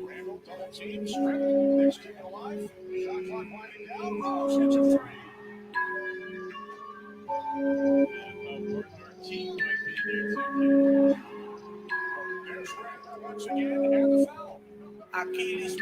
Randall double team strip. Knicks keep it alive. Shot clock winding down. Rose hits a three. There's Randall once again and the foul. I kill this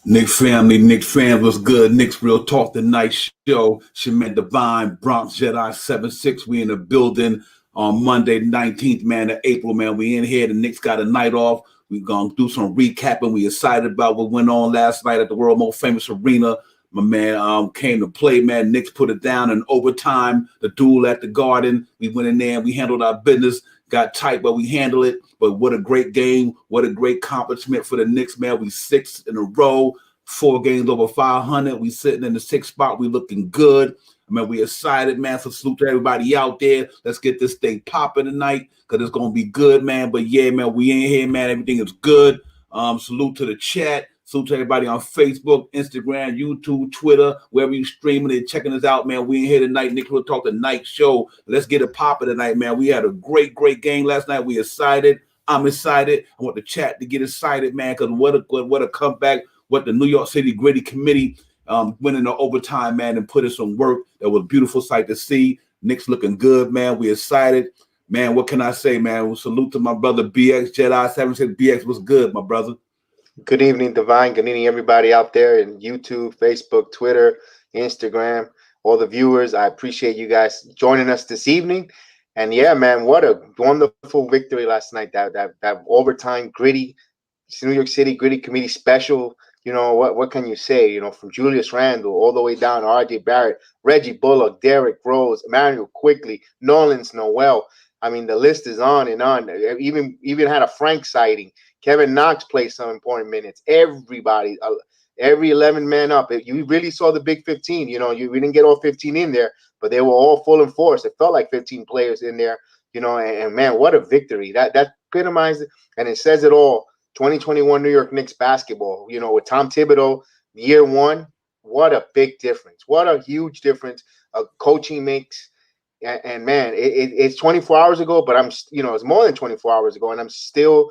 Knicks fans, what's good? Knicks Real Talk, the night show. Shaman Divine, Bronx Jedi 7-6. We in the building on Monday, 19th, man, of April, man. We in here. The Knicks got a night off. We gonna do some recapping. We excited about what went on last night at the world most famous arena. My man came to play, man. Knicks put it down in overtime. The duel at the Garden. We went in there and we handled our business. Got tight, but we handled it. But what a great game. What a great accomplishment for the Knicks, man. We 6 in a row, 4 games over 500. We sitting in the 6th spot. We looking good. I mean, we excited, man. So salute to everybody out there. Let's get this thing popping tonight because it's going to be good, man. But, yeah, man, we in here, man. Everything is good. Salute to the chat. Salute to everybody on Facebook, Instagram, YouTube, Twitter, wherever you streaming and checking us out, man. We in here tonight. Nick will talk the night show. Let's get it popping tonight, man. We had a great game last night. We excited. I'm excited. I want the chat to get excited, man, because what a comeback. What the New York City Gritty Committee went into overtime, man, and put in some work. That was a beautiful sight to see. Knicks looking good, man. We excited. Man, what can I say, man? Well, salute to my brother BX Jedi 76. BX was good, my brother. Good evening, Divine. Good evening, everybody out there in YouTube, Facebook, Twitter, Instagram, all the viewers. I appreciate you guys joining us this evening. And yeah, man, what a wonderful victory last night. That overtime gritty New York City Gritty Committee special. You know, what can you say? You know, from Julius Randle all the way down to R.J. Barrett, Reggie Bullock, Derrick Rose, Emmanuel Quickly, Nolan's Noel. I mean, the list is on and on. Even had a Frank sighting. Kevin Knox played some important minutes. Everybody, every 11 man up. You really saw the big 15. You know, we didn't get all 15 in there, but they were all full in force. It felt like 15 players in there. You know, and man, what a victory! That epitomized it, and it says it all. 2021 New York Knicks basketball. You know, with Tom Thibodeau, year one. What a big difference! What a huge difference coaching makes. And man, it's 24 hours ago, but it's more than 24 hours ago, and I'm still,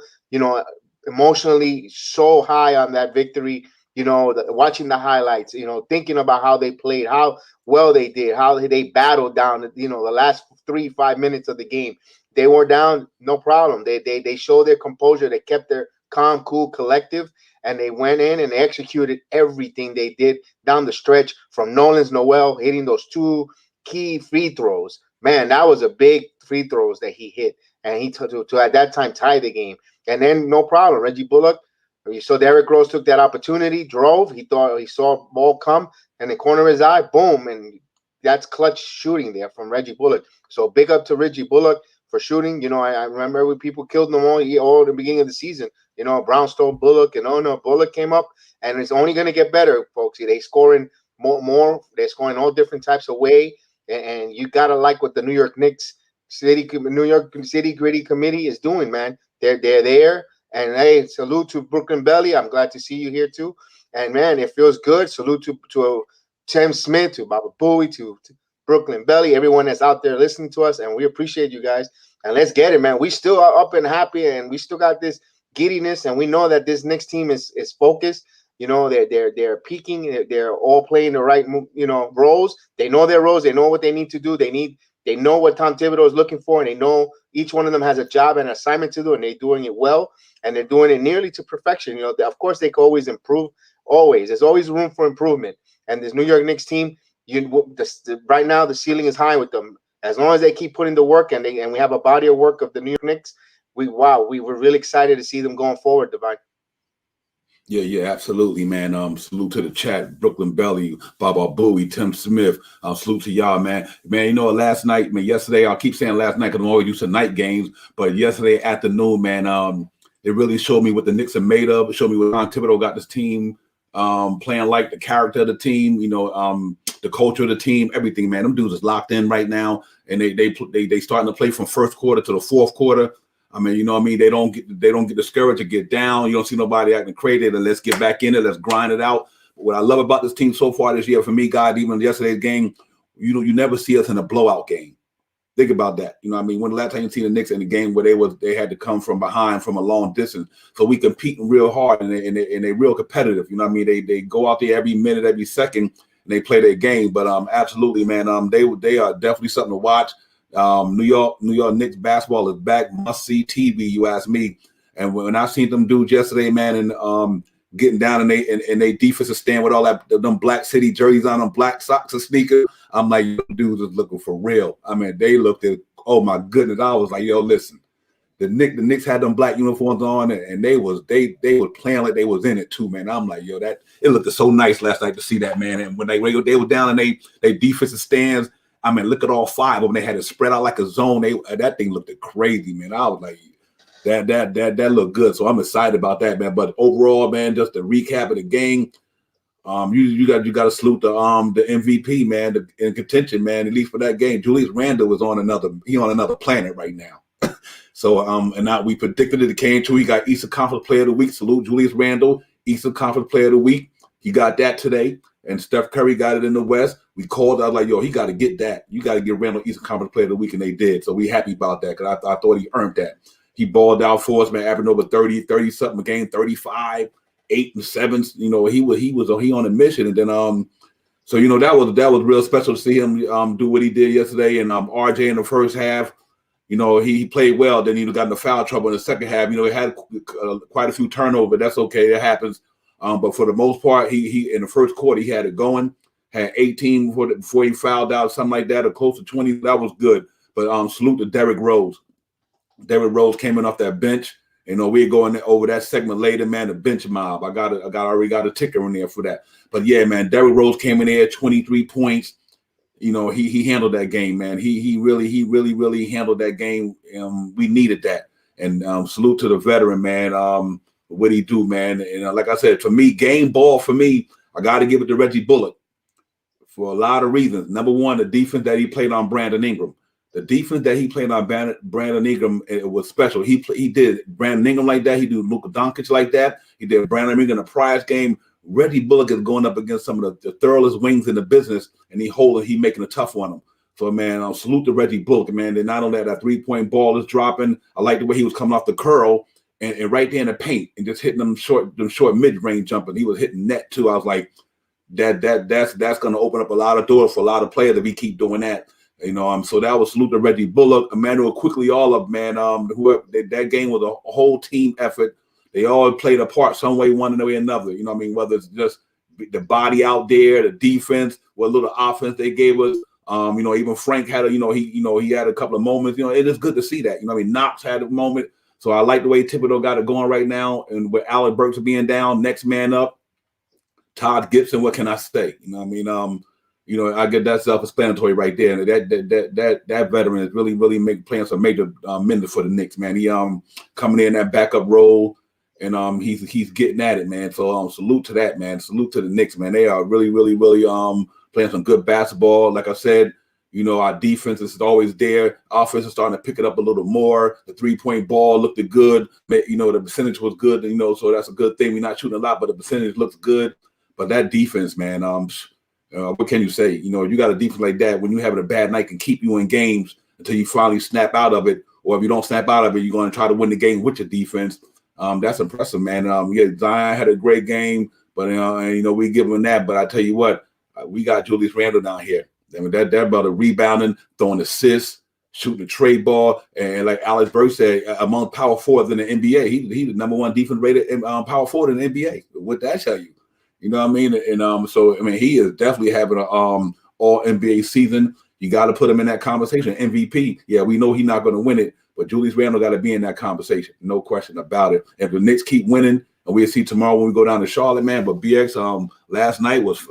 emotionally so high on that victory. Watching the highlights, thinking about how they played, how well they did, how they battled down, the last 3-5 minutes of the game. They were down, no problem. They showed their composure. They kept their calm, cool, collective, and they went in and they executed everything they did down the stretch from Nolan's Noel hitting those 2 key free throws. Man, that was a big free throws that he hit, and he to at that time tie the game. And then no problem, Reggie Bullock. You saw Derrick Rose took that opportunity, drove. He thought he saw ball come in the corner of his eye, boom, and that's clutch shooting there from Reggie Bullock. So big up to Reggie Bullock for shooting. I remember when people killed them all at the beginning of the season. Brown stole Bullock, and Bullock came up, and it's only going to get better, folks. They scoring more. They're scoring all different types of way. And you gotta like what the New York City Gritty Committee is doing, man. They're there, and hey, salute to Brooklyn Belly. I'm glad to see you here too. And man, it feels good. Salute to Tim Smith, to Baba Booey, to Brooklyn Belly, everyone that's out there listening to us, and we appreciate you guys. And let's get it, man. We still are up and happy, and we still got this giddiness, and we know that this Knicks team is focused. They're peaking. They're all playing the right, roles. They know their roles. They know what they need to do. They know what Tom Thibodeau is looking for, and they know each one of them has a job and an assignment to do, and they're doing it well, and they're doing it nearly to perfection. Of course, they can always improve. Always, there's always room for improvement. And this New York Knicks team, right now the ceiling is high with them. As long as they keep putting the work, and we have a body of work of the New York Knicks, we were really excited to see them going forward, Divine. Yeah, absolutely, man. Salute to the chat, Brooklyn Belly, Baba Booey, Tim Smith. Salute to y'all, man. Man, yesterday, I keep saying last night because I'm always used to night games, but yesterday afternoon, man, it really showed me what the Knicks are made of. It showed me what Tom Thibodeau got this team playing like, the character of the team, the culture of the team, everything, man. Them dudes is locked in right now, and they starting to play from first quarter to the fourth quarter. I mean, they don't get discouraged or get down. You don't see nobody acting crazy. Then let's get back in it. Let's grind it out. What I love about this team so far this year, for me, God, even yesterday's game, you never see us in a blowout game. Think about that. When the last time you see the Knicks in a game where they had to come from behind from a long distance. So we competing real hard, and they real competitive. They go out there every minute, every second, and they play their game. But absolutely, man, they are definitely something to watch. New York Knicks basketball is back. Must see TV, you ask me. And when I seen them dudes yesterday, man, and getting down in they defensive stand with all them Black City jerseys on, them black socks and sneakers, I'm like, dudes is looking for real. I mean, they looked at, oh my goodness. I was like, yo, listen, the Knicks had them black uniforms on, and they were playing like they was in it too, man. I'm like, yo, it looked so nice last night to see that, man. And when they were down in they defensive stands, I mean, look at all 5 of them. They had it spread out like a zone. That thing looked crazy, man. I was like, that looked good. So I'm excited about that, man. But overall, man, just to recap of the game, you got to salute the MVP, man, in contention, man. At least for that game, Julius Randle was on another planet right now. So and now we predicted it came true. He got Eastern Conference Player of the Week. Salute Julius Randle, Eastern Conference Player of the Week. He got that today. And Steph Curry got it in the West. We called out like, yo, he got to get that. You got to get Randle Eastern Conference Player of the Week, and they did. So we happy about that because I thought he earned that. He balled out for us, man, averaging over 30 something a game, 35, 8 and 7. You know, he was on a mission. And then so you know that was real special to see him do what he did yesterday. And RJ in the first half, you know, he played well. Then he got into foul trouble in the second half. You know, he had quite a few turnovers. That's okay. It happens. But for the most part, he in the first quarter, he had it going, had 18 before he fouled out, something like that, or close to 20. That was good. But salute to Derrick Rose. Derrick Rose came in off that bench. You know, we're going over that segment later, man, the bench mob. I already got a ticker in there for that. But yeah, man, Derrick Rose came in there, 23 points. You know, he handled that game, man. He really handled that game. We needed that. And salute to the veteran, man. What he do, man. And like I said, for me, game ball for me, I got to give it to Reggie Bullock for a lot of reasons. Number one, the defense that he played on Brandon Ingram. The defense that he played on Brandon Ingram, it was special. He did Brandon Ingram like that. He did Luka Doncic like that. He did Brandon Ingram in the prize game. Reggie Bullock is going up against some of the thoroughest wings in the business, and he making a tough one on him. So, man, salute to Reggie Bullock, man. And not only that three-point ball is dropping. I like the way he was coming off the curl and right there in the paint and just hitting them short mid-range jumping. He was hitting net too. I was like, that's going to open up a lot of doors for a lot of players if we keep doing that. You know, so that was salute to Reggie Bullock, Emmanuel quickly, all of man. That game was a whole team effort. They all played a part some way, one way or another. You know what I mean? Whether it's just the body out there, the defense, what little offense they gave us. You know, even Frank had he had a couple of moments. You know, it is good to see that. You know what I mean? Knox had a moment. So I like the way Thibodeau got it going right now. And with Alec Burks being down, next man up, Todd Gibson, what can I say? You know what I mean? You know, I get that self-explanatory right there. And that veteran is really playing some major minutes for the Knicks, man. He coming in that backup role, and he's getting at it, man. So salute to that, man. Salute to the Knicks, man. They are really playing some good basketball. Like I said, you know, our defense is always there. Offense is starting to pick it up a little more. The three-point ball looked good. You know, the percentage was good. You know, so that's a good thing. We're not shooting a lot, but the percentage looks good. But that defense, man, what can you say? You know, you got a defense like that when you're having a bad night can keep you in games until you finally snap out of it. Or if you don't snap out of it, you're going to try to win the game with your defense. That's impressive, man. Yeah, Zion had a great game, but you know, we give him that. But I tell you what, we got Julius Randle down here. I mean, that about rebounding, throwing assists, shooting the trade ball, and like Alex Burks said, among power forwards in the NBA, he's the number one defense rated power forward in the NBA. What that tell you? You know what I mean? And so I mean, he is definitely having an all NBA season. You got to put him in that conversation. MVP, yeah, we know he's not going to win it, but Julius Randle got to be in that conversation, no question about it. If the Knicks keep winning, and we'll see tomorrow when we go down to Charlotte, man. But BX,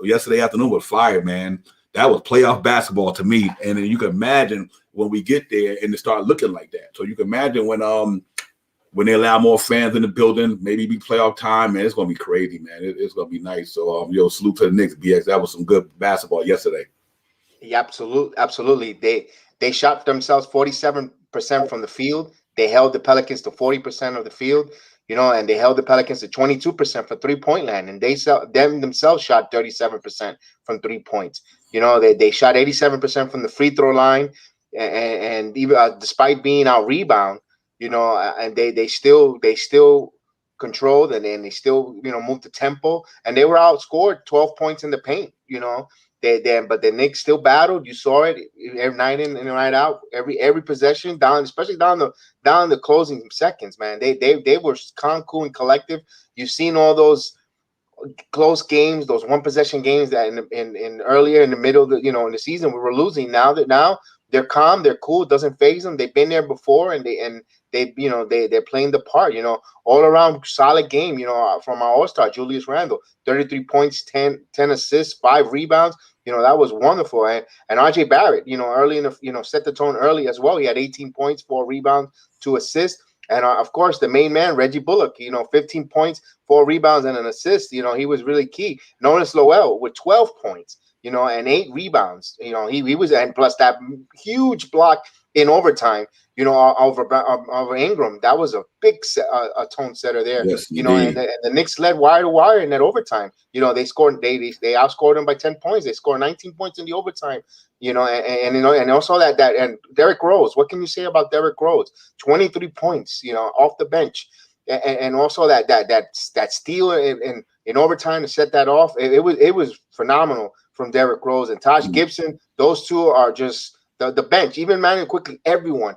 yesterday afternoon was fire, man. That was playoff basketball to me, and then you can imagine when we get there and it start looking like that. So you can imagine when they allow more fans in the building, maybe be playoff time, man, it's going to be crazy, man. It's going to be nice. So, salute to the Knicks, BX. That was some good basketball yesterday. Yeah, absolutely. They shot themselves 47% from the field. They held the Pelicans to 40% of the field, you know, and they held the Pelicans to 22% for three-point land. And them themselves shot 37% from 3 points. You know, they shot 87% from the free throw line, and even despite being out rebound, you know, and they still controlled, and then they still, you know, moved the tempo, and they were outscored 12 points in the paint, you know. But the Knicks still battled. You saw it every night in and night out, every possession down, especially down the closing seconds, man. They were calm, cool, and collective. You've seen all those close games, those one possession games that in earlier in the middle of the, you know, in the season we were losing. Now they're calm, they're cool, it doesn't phase them. They've been there before, and you know, they're playing the part, you know, all around solid game, you know, from our all-star Julius Randle, 33 points, 10 assists, 5 rebounds. You know, that was wonderful. And RJ Barrett, you know, early in the, you know, set the tone early as well. He had 18 points, 4 rebounds, 2 assists. And of course, the main man, Reggie Bullock, you know, 15 points, 4 rebounds, and an assist. You know, he was really key. Notice Lowell with 12 points, you know, and 8 rebounds. You know, he was, and plus that huge block in overtime. Over Ingram, that was a big a tone setter there. Yes, And indeed. the Knicks led wire to wire in that overtime. They scored. They outscored them by 10 points. They scored 19 points in the overtime. And also that and Derrick Rose. What can you say about Derrick Rose? 23 points. Off the bench, and also that steal in overtime to set that off. It was phenomenal from Derrick Rose and Taj Gibson. Those two are just the bench. Even Manuel quickly, everyone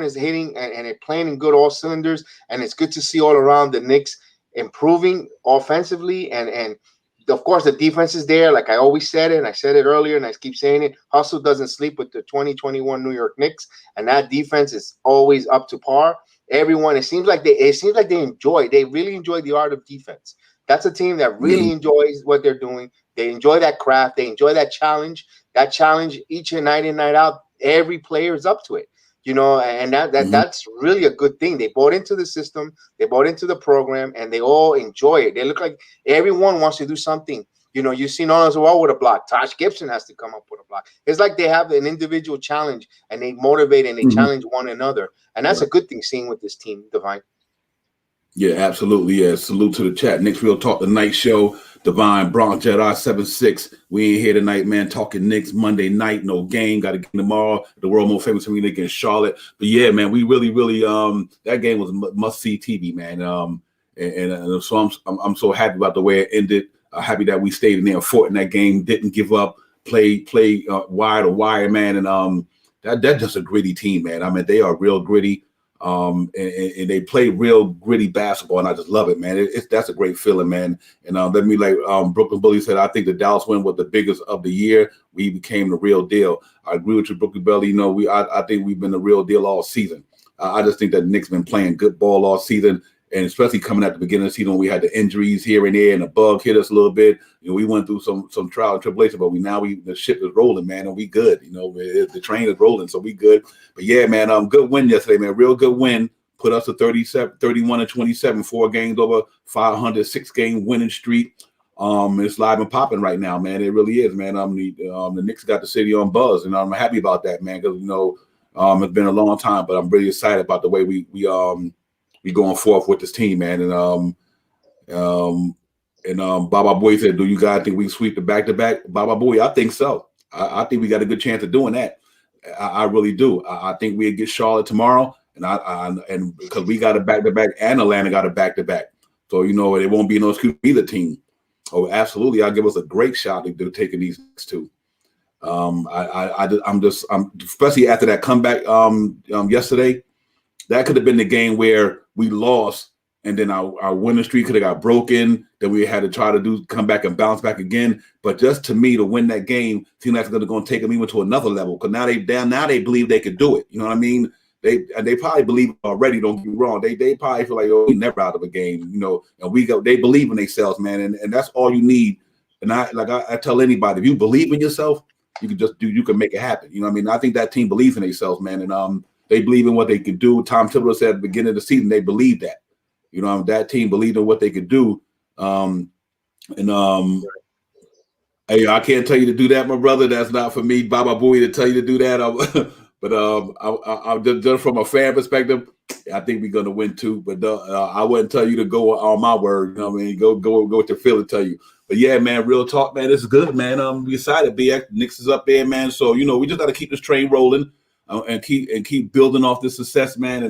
is hitting and they're playing in good all cylinders. And it's good to see all around the Knicks improving offensively. And of course, the defense is there. Like I always said it, and I said it earlier, and I keep saying it. Hustle doesn't sleep with the 2021 New York Knicks, and that defense is always up to par. Everyone, it seems like they really enjoy the art of defense. That's a team that really enjoys what they're doing. They enjoy that craft. They enjoy that challenge. That challenge each and night out. Every player is up to it. And that's really a good thing. They bought into the system, they bought into the program, and they all enjoy it. They look like everyone wants to do something. You see Nolan as well with a block. Taj Gibson has to come up with a block. It's like they have an individual challenge, and they motivate and they challenge one another. And that's a good thing seeing with this team, Divine. Yeah, absolutely. Yeah. Salute to the chat. Knicks Real Talk, the night show. Divine Bronx Jedi 7-6. We ain't here tonight, man. Talking Knicks Monday night. No game. Got a game tomorrow. The world most famous arena against Charlotte. But yeah, man, we really, that game was must see TV, man. And so I'm so happy about the way it ended. Happy that we stayed in there and fought in that game. Didn't give up. Play wire to wire, man. And that's just a gritty team, man. I mean, they are real gritty. And they play real gritty basketball, and I just love it, man. That's a great feeling, man. And Brooklyn Bully said, I think the Dallas win was the biggest of the year. We became the real deal. I agree with you, Brooklyn Belly. I think we've been the real deal all season. I just think that Knicks been playing good ball all season, and especially coming at the beginning of the season when we had the injuries here and there, and the bug hit us a little bit. We went through some trial and tribulation, but the ship is rolling, man, and we good. The train is rolling, so we good. But yeah, man, good win yesterday, man. Real good win. Put us to 31-27, 4 games over 500, 6-game winning streak. It's live and popping right now, man. It really is, man. The Knicks got the city on buzz, and I'm happy about that, man, because it's been a long time, but I'm really excited about the way we going forth with this team, man. And Baba Boy said, do you guys think we sweep the back-to-back? Baba Boy, I think so. I think we got a good chance of doing that. I really do. I think we'll get Charlotte tomorrow, and because we got a back-to-back and Atlanta got a back-to-back. So, it won't be no excuse for either team. Oh, absolutely. I'll give us a great shot to taking these two. I'm especially after that comeback yesterday, that could have been the game where we lost, and then our winning streak could have got broken. Then we had to try to come back and bounce back again. But just to me, to win that game seemed like it's going to take them even to another level, because now they believe they could do it. You know what I mean? They probably believe already. Don't get me wrong. They probably feel like, we never out of a game. And they believe in themselves, man, and that's all you need. And I tell anybody, if you believe in yourself, you can make it happen. You know what I mean? I think that team believes in themselves, man, and they believe in what they can do. Tom Thibodeau said at the beginning of the season they believed that. That team believed in what they could do. Hey, I can't tell you to do that, my brother. That's not for me, Baba Booey, to tell you to do that. But I'll just from a fan perspective, I think we're gonna win too. But I wouldn't tell you to go on my word. You know what I mean? Go with your feel to tell you. But yeah, man, real talk, man. This is good, man. We excited. BX Knicks is up there, man. So we just got to keep this train rolling and keep building off this success, man.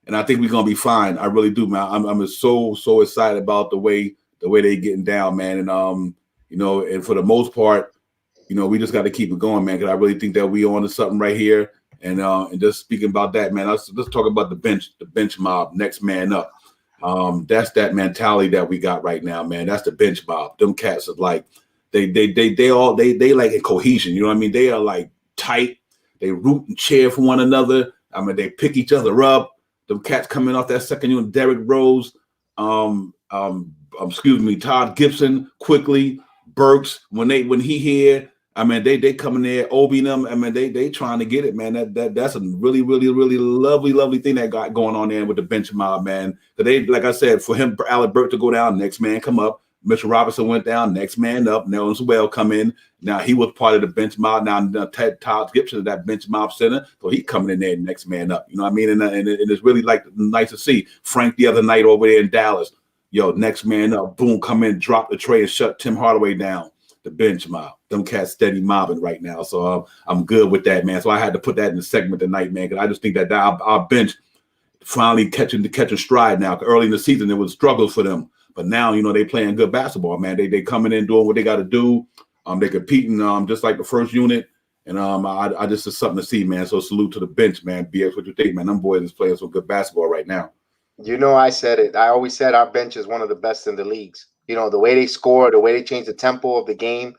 And I think we're gonna be fine. I really do, man. I'm so excited about the way they getting down, man. And and for the most part, we just got to keep it going, man. Because I really think that we on to something right here. And just speaking about that, man, let's talk about the bench mob, next man up. That's that mentality that we got right now, man. That's the bench mob. Them cats are like they like a cohesion. You know what I mean? They are like tight. They root and cheer for one another. I mean, they pick each other up. Them cats coming off that second unit, Derrick Rose, Todd Gibson, quickly, Burks, when he here, I mean, they come in there, Obi them. I mean, they trying to get it, man. That's a really, really, really lovely thing that got going on there with the bench mob, man. Because they, like I said, for him, Alec Burke to go down, next man come up, Mr. Robinson went down, next man up. Nerlens Well come in. Now he was part of the bench mob. Now Todd Gibson is that bench mob center, so he coming in there, next man up. You know what I mean? And it's really like nice to see Frank the other night over there in Dallas. Yo, next man up, boom, come in, drop the tray and shut Tim Hardaway down. The bench mob. Them cats steady mobbing right now. So I'm good with that, man. So I had to put that in the segment tonight, man, because I just think that our bench finally catching stride now. Early in the season, it was struggles for them. But now, they playing good basketball, man. They coming in doing what they got to do. They competing just like the first unit. And I just is something to see, man. So salute to the bench, man. BX, what you think, man? Them boys is playing some good basketball right now. I said it. I always said our bench is one of the best in the leagues. The way they score, the way they change the tempo of the game.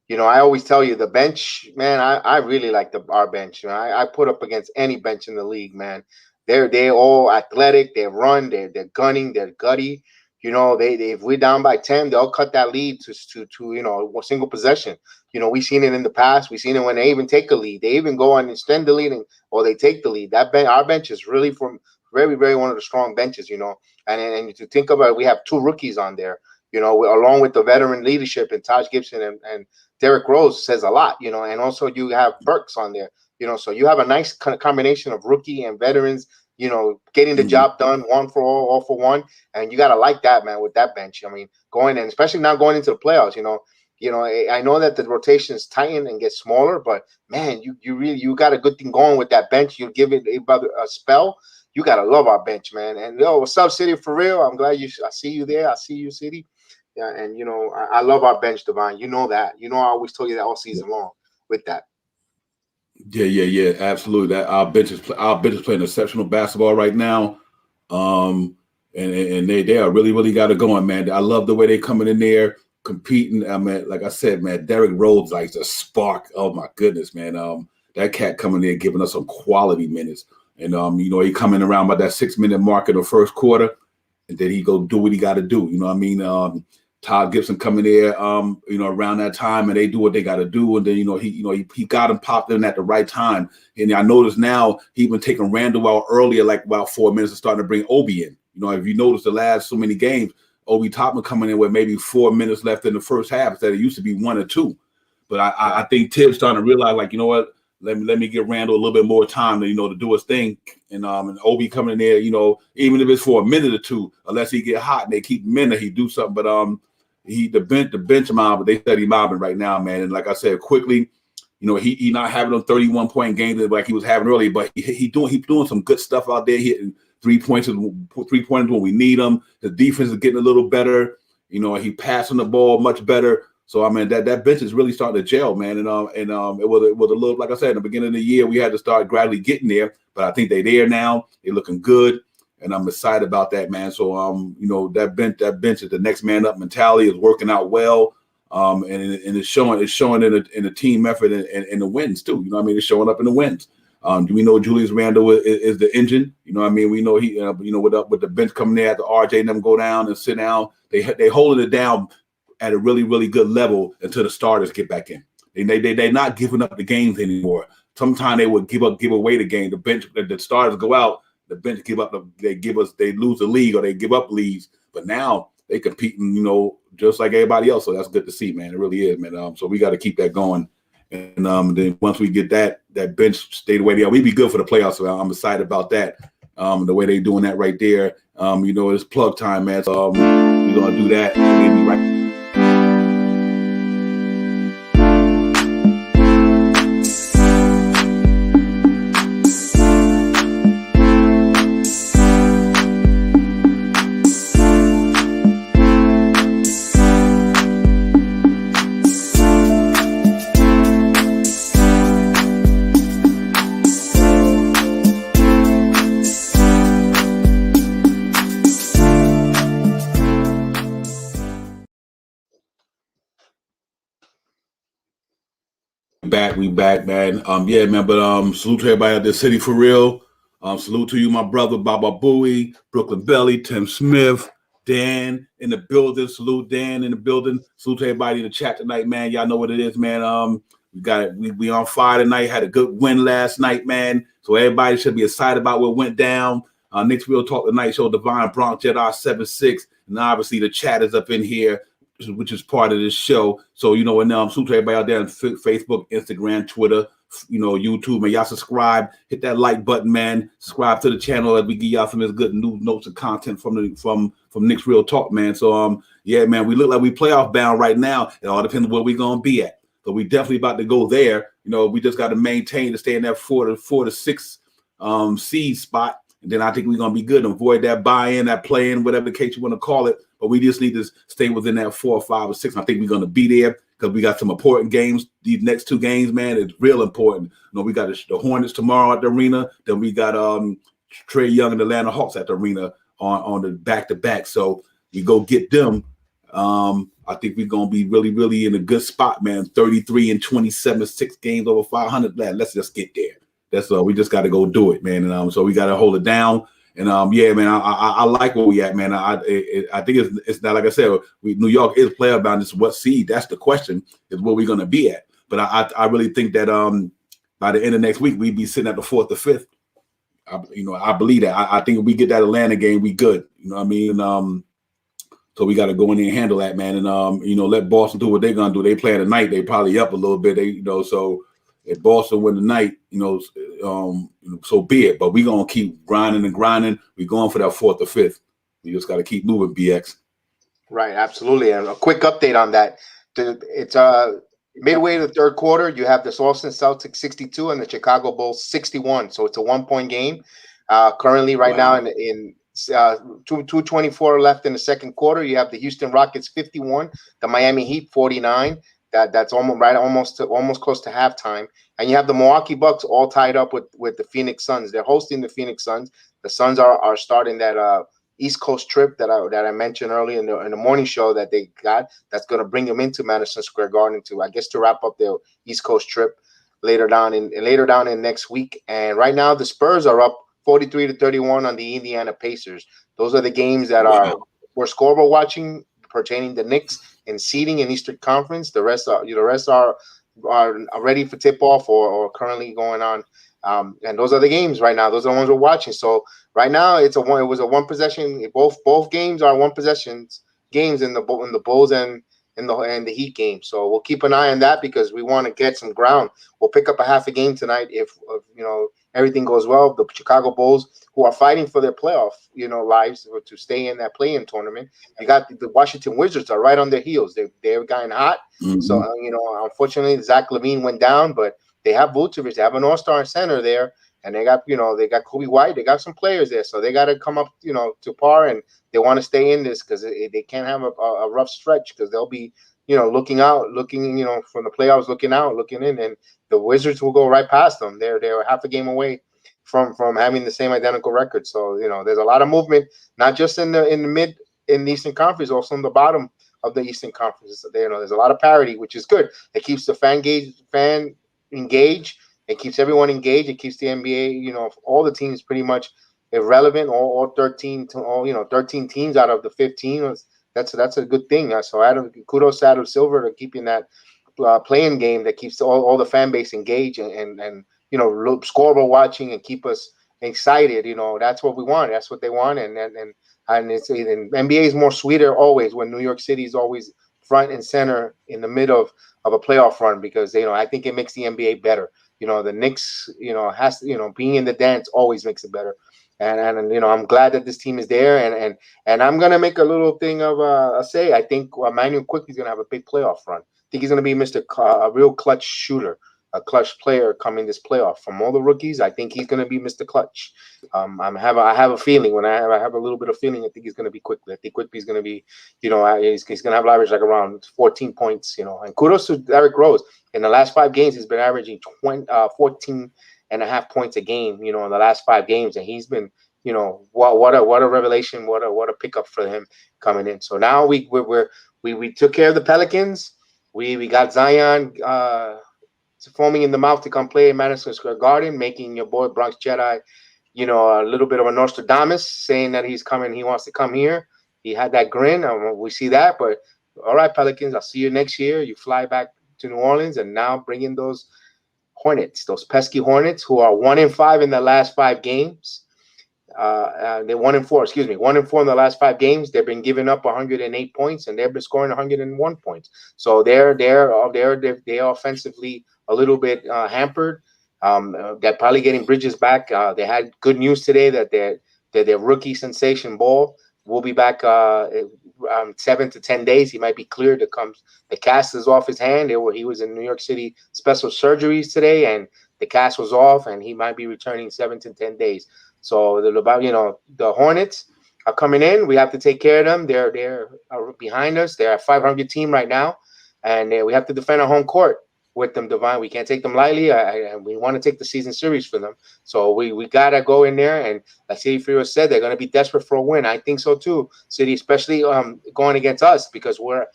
I always tell you the bench, man. I really like our bench. I put up against any bench in the league, man. They're all athletic. They run. They're gunning. They're gutty. They if we're down by 10, they'll cut that lead to a single possession. We've seen it in the past. We've seen it when they even take a lead. They even go and extend the lead, or they take the lead. Our bench is really very, very one of the strong benches. And to think about it, we have 2 rookies on there. Along with the veteran leadership and Taj Gibson and Derrick Rose says a lot. And also you have Burks on there. So you have a nice combination of rookie and veterans. Getting the job done, one for all for one, and you gotta like that, man, with that bench. I mean, going and especially now going into the playoffs, I know that the rotations tighten and get smaller, but man, you got a good thing going with that bench. You give it a spell. You gotta love our bench, man. And what's up, City? For real, I'm glad I see you there. I see you, City. Yeah, and I love our bench, Divine. You know that. I always told you that all season long with that. Yeah, absolutely. That our bench is playing exceptional basketball right now, and they are really got it going, man. I love the way they coming in there competing. I mean, like I said, man, Derrick Rose like a spark. Oh my goodness, man. That cat coming there giving us some quality minutes, and he coming around by that 6-minute mark in the first quarter, and then he go do what he got to do. You know what I mean? Todd Gibson coming there, around that time, and they do what they got to do, and then he got him popped in at the right time. And I noticed now he been taking Randall out earlier, like about 4 minutes, and starting to bring Obi in. If you notice the last so many games, Obi Toppin coming in with maybe 4 minutes left in the first half instead it used to be 1 or 2. But I think Tibbs starting to realize, like, you know what, let me give Randall a little bit more time to to do his thing, and Obi coming in there, even if it's for a minute or two, unless he get hot and they keep him in there, he do something. But the bench mob, they steady mobbing right now, man. And like I said, quickly, he not having them 31-point games like he was having earlier, but he doing some good stuff out there, hitting 3-pointers when we need them. The defense is getting a little better. He passing the ball much better. So I mean that bench is really starting to gel, man. And it was a little, like I said, in the beginning of the year we had to start gradually getting there, but I think they're there now. They're looking good. And I'm excited about that, man. So, that bench is the next man up mentality is working out well. And it's showing in the team effort and the wins too. It's showing up in the wins. Do we know Julius Randle is the engine? We know he, with the bench coming there, the RJ and them go down and sit down. They holding it down at a really, really good level until the starters get back in. They're not giving up the games anymore. Sometimes they would give away the game. The starters go out. The bench they lose the league or they give up leads, but now they competing, just like everybody else. So that's good to see, man. It really is, man. So we got to keep that going. And then once we get that bench stay the way they are, we be good for the playoffs. So I'm excited about that. The way they doing that right there. It's plug time, man. So we're gonna do that and maybe right. We back, man. Yeah, man. But salute to everybody out there, City for real. Salute to you, my brother, Baba Booey, Brooklyn Belly, Tim Smith, Dan in the building. Salute Dan in the building. Salute to everybody in the chat tonight, man. Y'all know what it is, man. We got it. We on fire tonight. Had a good win last night, man. So everybody should be excited about what went down. Knicks Real Talk Tonight Show, Divine Bronx Jedi 7-6, and obviously the chat is up in here. which is part of this show. So, you know, and salute to everybody out there on Facebook, Instagram, Twitter, you know, YouTube, man. Y'all subscribe, hit that like button, man. Subscribe to the channel as we give y'all some of this good news, notes, and content from Knicks Real Talk, man. So, yeah, man, we look like we playoff bound right now. It all depends on where we're gonna be at. So we definitely about to go there. You know, we just got to maintain to stay in that 4 to 6 seed spot. And then I think we're going to be good and avoid that buy-in, that play-in, whatever the case you want to call it. But we just need to stay within that 4 or 5 or 6. And I think we're going to be there because we got some important games. These next 2 games, man, it's real important. You know, we got the Hornets tomorrow at the arena. Then we got Trae Young and the Atlanta Hawks at the arena on the back-to-back. So we go get them. I think we're going to be really, really in a good spot, man. 33-27, 6 games over 500. Let's just get there. That's we just got to go do it, man. And so we got to hold it down. And yeah, man, I like where we at, man. I think it's not, like I said, New York is player bound. It's what seed? That's the question, is where we're gonna be at. But I really think that by the end of next week we'd be sitting at the 4th or 5th. I believe that. I think if we get that Atlanta game, we good. You know what I mean? So we got to go in there and handle that, man. And let Boston do what they're gonna do. They play tonight. They probably up a little bit. So. If Boston win tonight, so be it. But we're going to keep grinding and grinding. We're going for that 4th or 5th. We just got to keep moving, BX. Right, absolutely. And a quick update on that. It's midway to the 3rd quarter. You have the Boston Celtics 62 and the Chicago Bulls 61. So it's a 1-point game. Currently, right now, in 2:24 left in the 2nd quarter, you have the Houston Rockets 51, the Miami Heat 49. That's almost close to halftime, and you have the Milwaukee Bucks all tied up with the Phoenix Suns. They're hosting the Phoenix Suns. The Suns are starting that East Coast trip that I mentioned earlier in the morning show that they got. That's going to bring them into Madison Square Garden to wrap up their East Coast trip later down in next week. And right now the Spurs are up 43-31 on the Indiana Pacers. Those are the games that we're scoreboard watching pertaining to Knicks and seeding in Eastern Conference. The rest are ready for tip off or currently going on. And those are the games right now. Those are the ones we're watching. So right now it was a 1 possession. Both games are 1 possession games in the Bulls and the Heat game. So we'll keep an eye on that because we want to get some ground. We'll pick up a half a game tonight if everything goes well. The Chicago Bulls, who are fighting for their playoff, lives to stay in that play-in tournament. You got the Washington Wizards are right on their heels. They're gotten hot. Mm-hmm. So unfortunately, Zach LaVine went down, but they have Vucevic. They have an all-star center there, and they got Kobe White. They got some players there, so they got to come up to par, and they want to stay in this because they can't have a rough stretch because they'll be looking from the playoffs, looking in, and the Wizards will go right past them. They're half a game away from having the same identical record. So there's a lot of movement, not just in the Eastern Conference, also in the bottom of the Eastern Conference. There's a lot of parity, which is good. It keeps the fan engaged. It keeps everyone engaged. It keeps the NBA, all the teams pretty much irrelevant. All 13 teams out of the 15. That's a good thing. So kudos to Adam Silver to keeping that playing game that keeps all the fan base engaged and scoreboard watching and keep us excited. That's what we want. That's what they want. And NBA is more sweeter always when New York City is always front and center in the middle of a playoff run because I think it makes the NBA better. The Knicks, has being in the dance always makes it better. And I'm glad that this team is there. And I'm gonna make a little thing of I think Emmanuel Quickly is gonna have a big playoff run. I think he's gonna be a real clutch shooter, a clutch player coming this playoff. From all the rookies, I think he's gonna be Mr. Clutch. I have a feeling I have a little bit of feeling. I think he's gonna be Quickly. I think Quickly's gonna be, he's gonna have average like around 14 points. And kudos to Derrick Rose. In the last 5 games, he's been averaging 14 and a half points a game, in the last 5 games. And he's been, what a revelation, what a pickup for him coming in. So now we took care of the Pelicans. We got Zion foaming in the mouth to come play in Madison Square Garden, making your boy Bronx Jedi, a little bit of a Nostradamus, saying that he's coming, he wants to come here. He had that grin. We see that, but all right, Pelicans, I'll see you next year. You fly back to New Orleans and now bring in those Hornets, those pesky Hornets who are 1-5 in the last 5 games. they're 1-4. Excuse me, 1-4 in the last 5 games. They've been giving up 108 points, and they've been scoring 101 points. So they're offensively a little bit hampered. They're probably getting Bridges back. They had good news today that their rookie sensation Ball will be back 7 to 10 days. He might be cleared to come. The cast is off his hand. He was in New York City special surgeries today, and the cast was off, and he might be returning 7 to 10 days. So the Hornets are coming in. We have to take care of them. They're behind us. They're a 500 team right now, and we have to defend our home court with them, Divine. We can't take them lightly. We want to take the season series for them. So we gotta go in there, and like City Freero said, they're gonna be desperate for a win. I think so too, City, especially going against us, because we are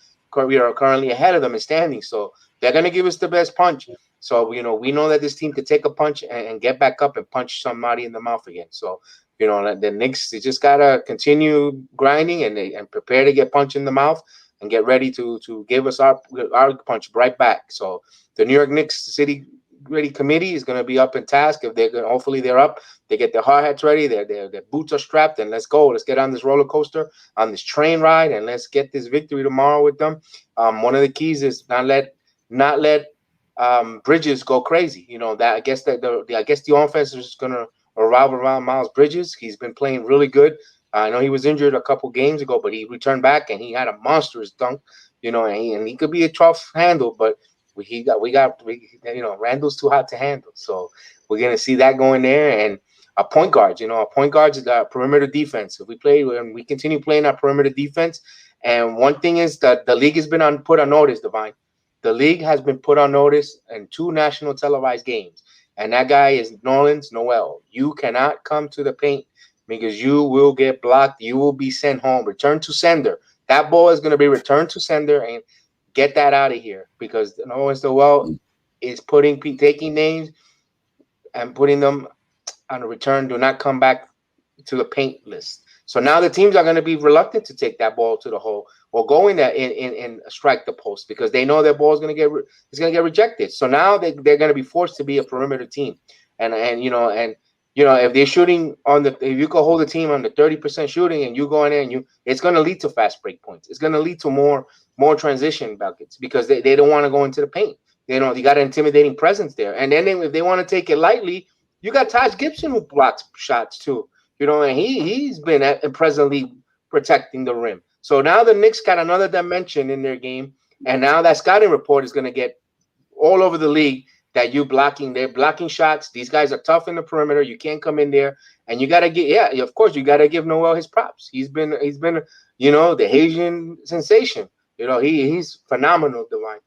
currently ahead of them in standing. So they're gonna give us the best punch. So we know that this team could take a punch and get back up and punch somebody in the mouth again. So the Knicks, they just gotta continue grinding and prepare to get punched in the mouth and get ready to give us our punch right back. So the New York Knicks City Gritty Committee is going to be up in task. If hopefully they're up, they get their hard hats ready, their boots are strapped, and let's go. Let's get on this roller coaster, on this train ride, and let's get this victory tomorrow with them. One of the keys is not let Bridges go crazy. That I guess the offense is going to revolve around Miles Bridges. He's been playing really good. I know he was injured a couple games ago, but he returned back and he had a monstrous dunk. And he could be a tough handle, but Randall's too hot to handle. So we're gonna see that going there, and a point guard. A point guard is a perimeter defense. If we continue playing our perimeter defense, and one thing is that the league has been put on notice, Divine. The league has been put on notice in 2 national televised games, and that guy is Noel. You cannot come to the paint because you will get blocked. You will be sent home. Return to sender. That ball is going to be returned to sender, and get that out of here, because Noel is taking names and putting them on a return. Do not come back to the paint list. So now the teams are going to be reluctant to take that ball to the hole or go in there and strike the post, because they know their ball is going to get rejected. So now they're going to be forced to be a perimeter team, and if they're shooting if you can hold the team on the 30% shooting and you go in there it's going to lead to fast break points. It's going to lead to more transition buckets, because they don't want to go into the paint. You got an intimidating presence there. And then if they want to take it lightly, you got Taj Gibson who blocks shots too. And he's been presently protecting the rim. So now the Knicks got another dimension in their game, and now that scouting report is going to get all over the league. That they're blocking shots. These guys are tough in the perimeter. You can't come in there, and you got to of course, you got to give Noel his props. He's been, the Haitian sensation. He's phenomenal, Divine.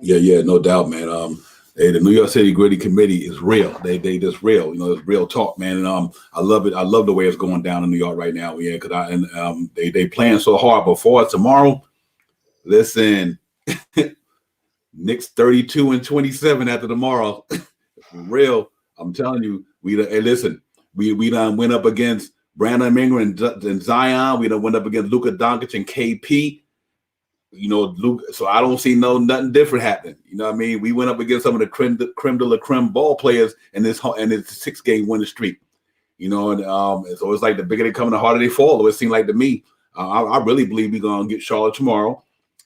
Yeah, no doubt, man. The New York City Gritty Committee is real. They just real. It's real talk, man. And I love it. I love the way it's going down in New York right now. Yeah, because they playing so hard. Before tomorrow, listen. Knicks 32-27 after tomorrow. For real, I'm telling you. We done went up against Brandon Ingram and Zion. We done went up against Luka Doncic and KP. Luke. So I don't see nothing different happening. You know what I mean? We went up against some of the creme de la creme ball players in this 6-game winning streak. And so it's like the bigger they come, the harder they fall. It seemed like to me. I really believe we're gonna get Charlotte tomorrow.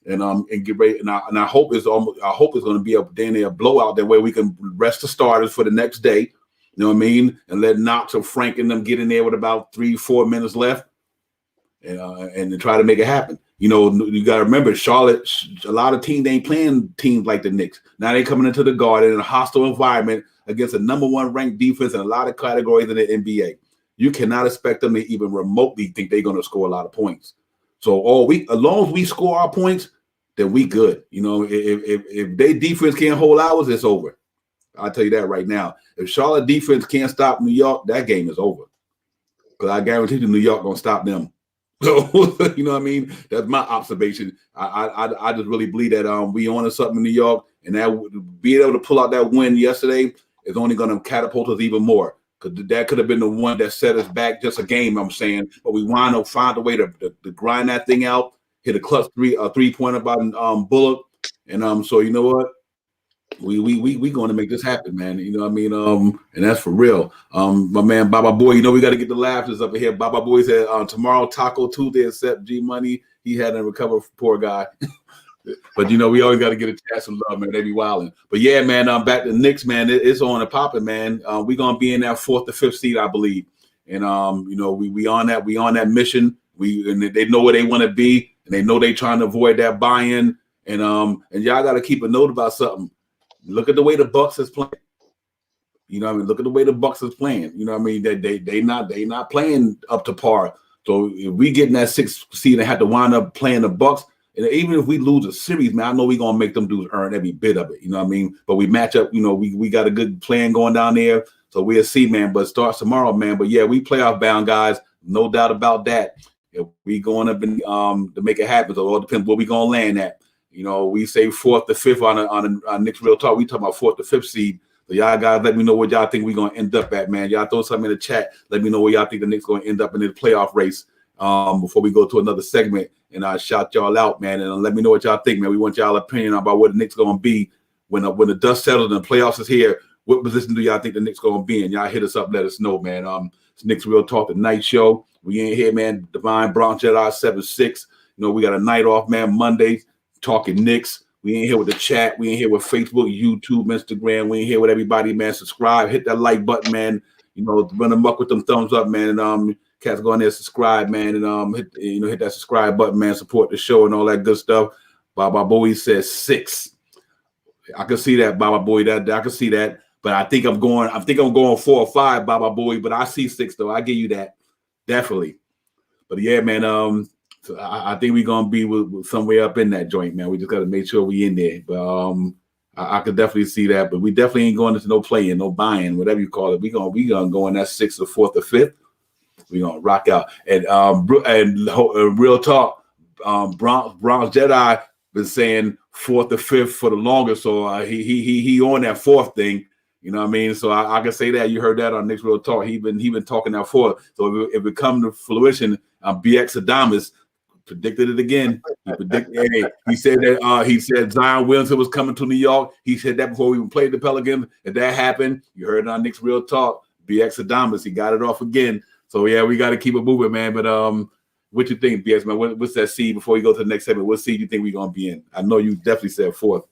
And get ready, and I hope it's going to be a blowout. That way we can rest the starters for the next day. You know what I mean? And let Knox or Frank and them get in there with about 3-4 minutes left, and try to make it happen. You got to remember, Charlotte. A lot of teams, they ain't playing teams like the Knicks. Now they coming into the Garden in a hostile environment against a number 1 ranked defense in a lot of categories in the NBA. You cannot expect them to even remotely think they're going to score a lot of points. So as long as we score our points, then we good. If they defense can't hold ours, it's over. I'll tell you that right now. If Charlotte defense can't stop New York, that game is over. Because I guarantee you New York gonna stop them. So you know what I mean? That's my observation. I just really believe that we on to something in New York, and that being able to pull out that win yesterday is only gonna catapult us even more. Because that could have been the one that set us back just a game, I'm saying. But we wind up find a way to grind that thing out, hit a clutch 3-pointer by Bullock. And so you know what? We going to make this happen, man. You know what I mean? And that's for real. My man Baba Boy, you know we got to get the laughs up in here. Baba Boy said tomorrow Taco Tuesday, except G Money. He had to recover, poor guy. But you know, we always got to get a chance of love, man. They be wilding. But yeah, man, back to the Knicks, man. It's on and popping, man. We're gonna be in that 4th to 5th seed, I believe. And you know, we on that mission. And they know where they want to be, and they know they trying to avoid that buy-in. And y'all got to keep a note about something. Look at the way the Bucks is playing. You know what I mean? Look at the way the Bucks is playing. You know what I mean? They not playing up to par. So if we get in that 6th seed and have to wind up playing the Bucks, and even if we lose a series, man, I know we're gonna make them dudes earn every bit of it. You know what I mean? But we match up, you know, we got a good plan going down there. So we'll see, man. But it starts tomorrow, man. But yeah, we playoff bound, guys. No doubt about that. If we going up and to make it happen, so it all depends where we gonna land at. You know, we say 4th to 5th on Knicks Real Talk. We talking about 4th to 5th seed. So y'all guys, let me know what y'all think we're gonna end up at, man. Y'all throw something in the chat. Let me know where y'all think the Knicks gonna end up in the playoff race. Before we go to another segment, and I shout y'all out, man, and let me know what y'all think, man. We want y'all opinion about what the Knicks gonna be when the dust settles and the playoffs is here. What position do y'all think the Knicks gonna be in? Y'all hit us up, let us know, man. It's Knicks Real Talk, the night show. We in here, man. Divine Bronx Jedi 7-6. You know, we got a night off, man. Monday, talking Knicks. We ain't here with the chat. We ain't here with Facebook, YouTube, Instagram. We ain't here with everybody, man. Subscribe, hit that like button, man. You know, run them up with them thumbs up, man. And cats go on there, subscribe, man, and hit that subscribe button, man. Support the show and all that good stuff. Baba Boy says 6. I can see that, Baba Boy. That I can see that. But I think I'm going 4 or 5, Baba Boy. But I see 6 though. I give you that, definitely. But yeah, man. So I think we're gonna be with somewhere up in that joint, man. We just gotta make sure we in there. But I could definitely see that. But we definitely ain't going into no playing, no buying, whatever you call it. We gonna go in that 6th or 4th or 5th. We're gonna rock out. And real talk, Bronx Jedi been saying 4th to 5th for the longest, so he on that 4th thing. You know what I mean? So I can say that. You heard that on Knicks Real Talk. He been talking that 4th. So if it come to fruition, BX Adamas predicted it again. He said that he said Zion Williamson was coming to New York. He said that before we even played the Pelicans. If that happened, you heard it on Knicks Real Talk. BX Adamas, he got it off again. So yeah, we got to keep it moving, man. But what you think, BX, man? What's that seed before you go to the next segment? What seed you think we're gonna be in? I know you definitely said 4th.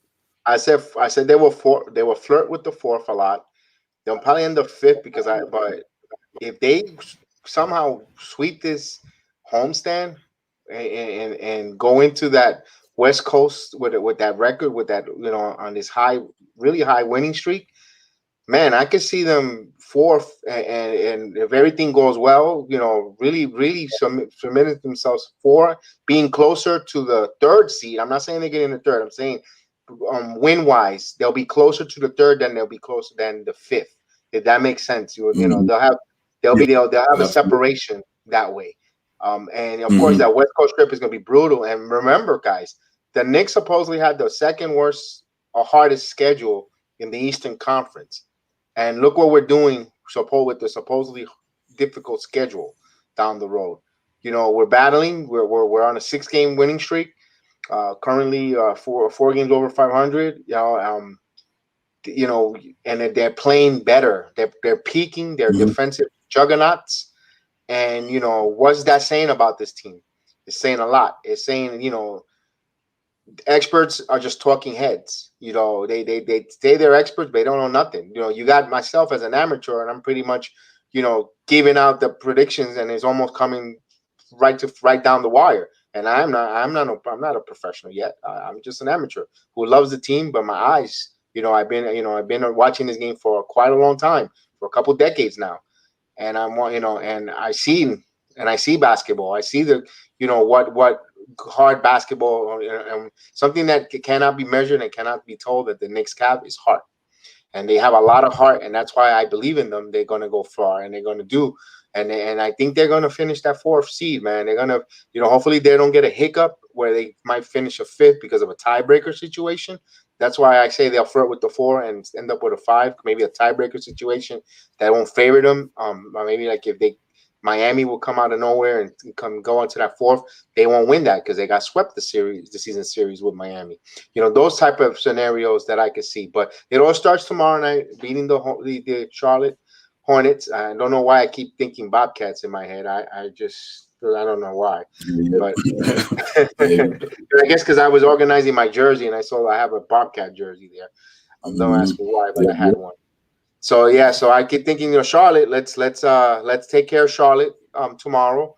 I said they will flirt with the 4th a lot. They'll probably end up 5th but if they somehow sweep this homestand and go into that West Coast with that record, with that, you know, on this really high winning streak, man, I could see them 4th, and if everything goes well, you know, really submitting themselves 4, being closer to the 3rd seed. I'm not saying they get in the 3rd. I'm saying win wise, they'll be closer to the 3rd than they'll be closer than the 5th. If that makes sense, you know, they'll have a separation that way. And of course, that West Coast trip is going to be brutal. And remember, guys, the Knicks supposedly had the 2nd worst or hardest schedule in the Eastern Conference. And look what we're doing with the supposedly difficult schedule down the road. You know, we're battling. We're on a 6-game winning streak. Currently, 4 games over 500. You know, and they're playing better. They're peaking. They're defensive juggernauts. And you know, what's that saying about this team? It's saying a lot. It's saying, you know, experts are just talking heads. You know, they say they're experts, but they don't know nothing. You know, you got myself as an amateur, and I'm pretty much, you know, giving out the predictions, and it's almost coming right down the wire. And I'm not a professional yet. I'm just an amateur who loves the team, but my eyes, you know, I've been watching this game for quite a long time, for a couple decades now, and I see basketball. I see the, you know, what hard basketball, and something that cannot be measured and cannot be told that the Knicks have is heart. And they have a lot of heart, and that's why I believe in them. They're going to go far, and they're going to do. And I think they're going to finish that 4th seed, man. They're going to, you know, hopefully they don't get a hiccup where they might finish a 5th because of a tiebreaker situation. That's why I say they'll flirt with the 4 and end up with a 5, maybe a tiebreaker situation that won't favor them. Or maybe like if they Miami will come out of nowhere and go into that fourth. They won't win that because they got swept the season series with Miami. Those type of scenarios that I could see. But it all starts tomorrow night, beating the Charlotte Hornets. I don't know why I keep thinking Bobcats in my head. I don't know why. But I guess because I was organizing my jersey and I saw I have a Bobcat jersey there. Don't ask me why, but I had one. So I keep thinking, Charlotte. Let's take care of Charlotte tomorrow.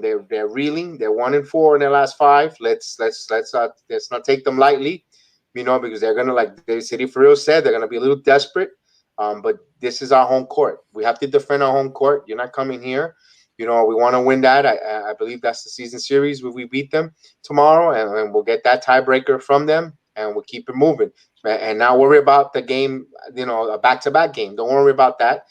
They're reeling. They're 1-4 in their last 5. Let's not take them lightly, because they're gonna, like the City for Real said, they're gonna be a little desperate. But this is our home court. We have to defend our home court. You're not coming here. We want to win that. I believe that's the season series where we beat them tomorrow, and we'll get that tiebreaker from them, and we'll keep it moving. And not worry about the game, a back-to-back game. Don't worry about that.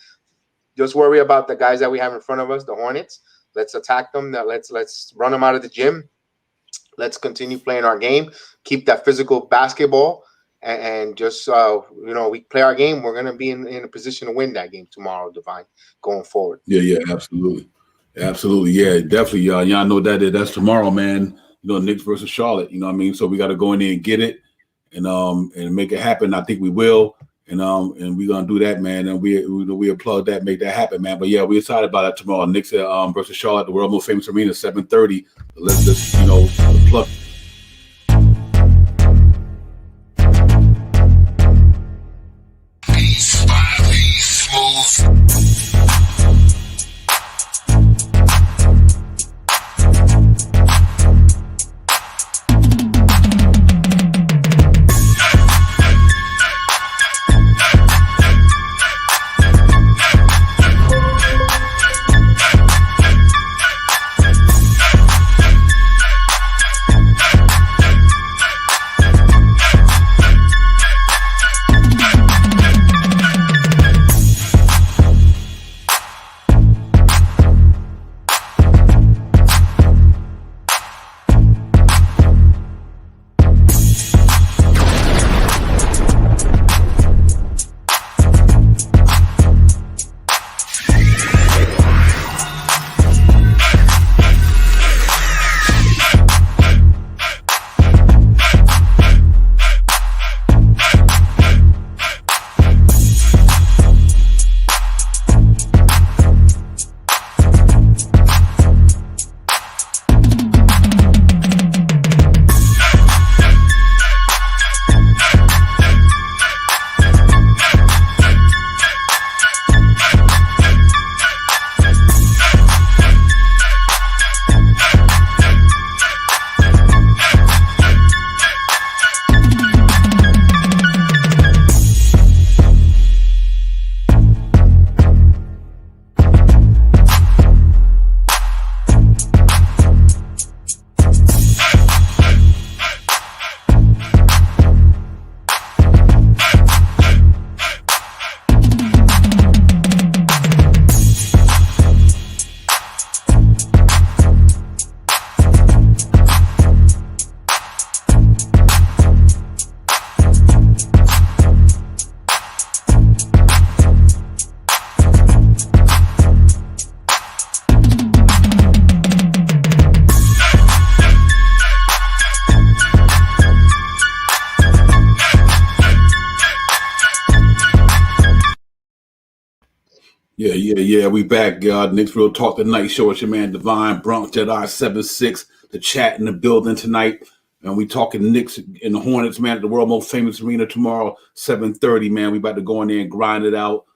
Just worry about the guys that we have in front of us, the Hornets. Let's attack them. Let's run them out of the gym. Let's continue playing our game. Keep that physical basketball, and just we play our game. We're gonna be in a position to win that game tomorrow, Divine, going forward. Yeah, absolutely. Absolutely, yeah, definitely. Y'all know that's tomorrow, man. Knicks versus Charlotte. You know what I mean? So we got to go in there and get it, and make it happen. I think we will, and we're gonna do that, man. And we applaud that, make that happen, man. But yeah, we're excited about that tomorrow. Knicks versus Charlotte, the world most famous arena, 7:30. Let's just plug. Yeah. We back, God. Knicks Real Talk Tonight Show. It's your man Divine, Bronx Jedi 7-6. The chat in the building tonight. And we talking Knicks and the Hornets, man, at the world most famous arena tomorrow, 7:30, man. We about to go in there and grind it out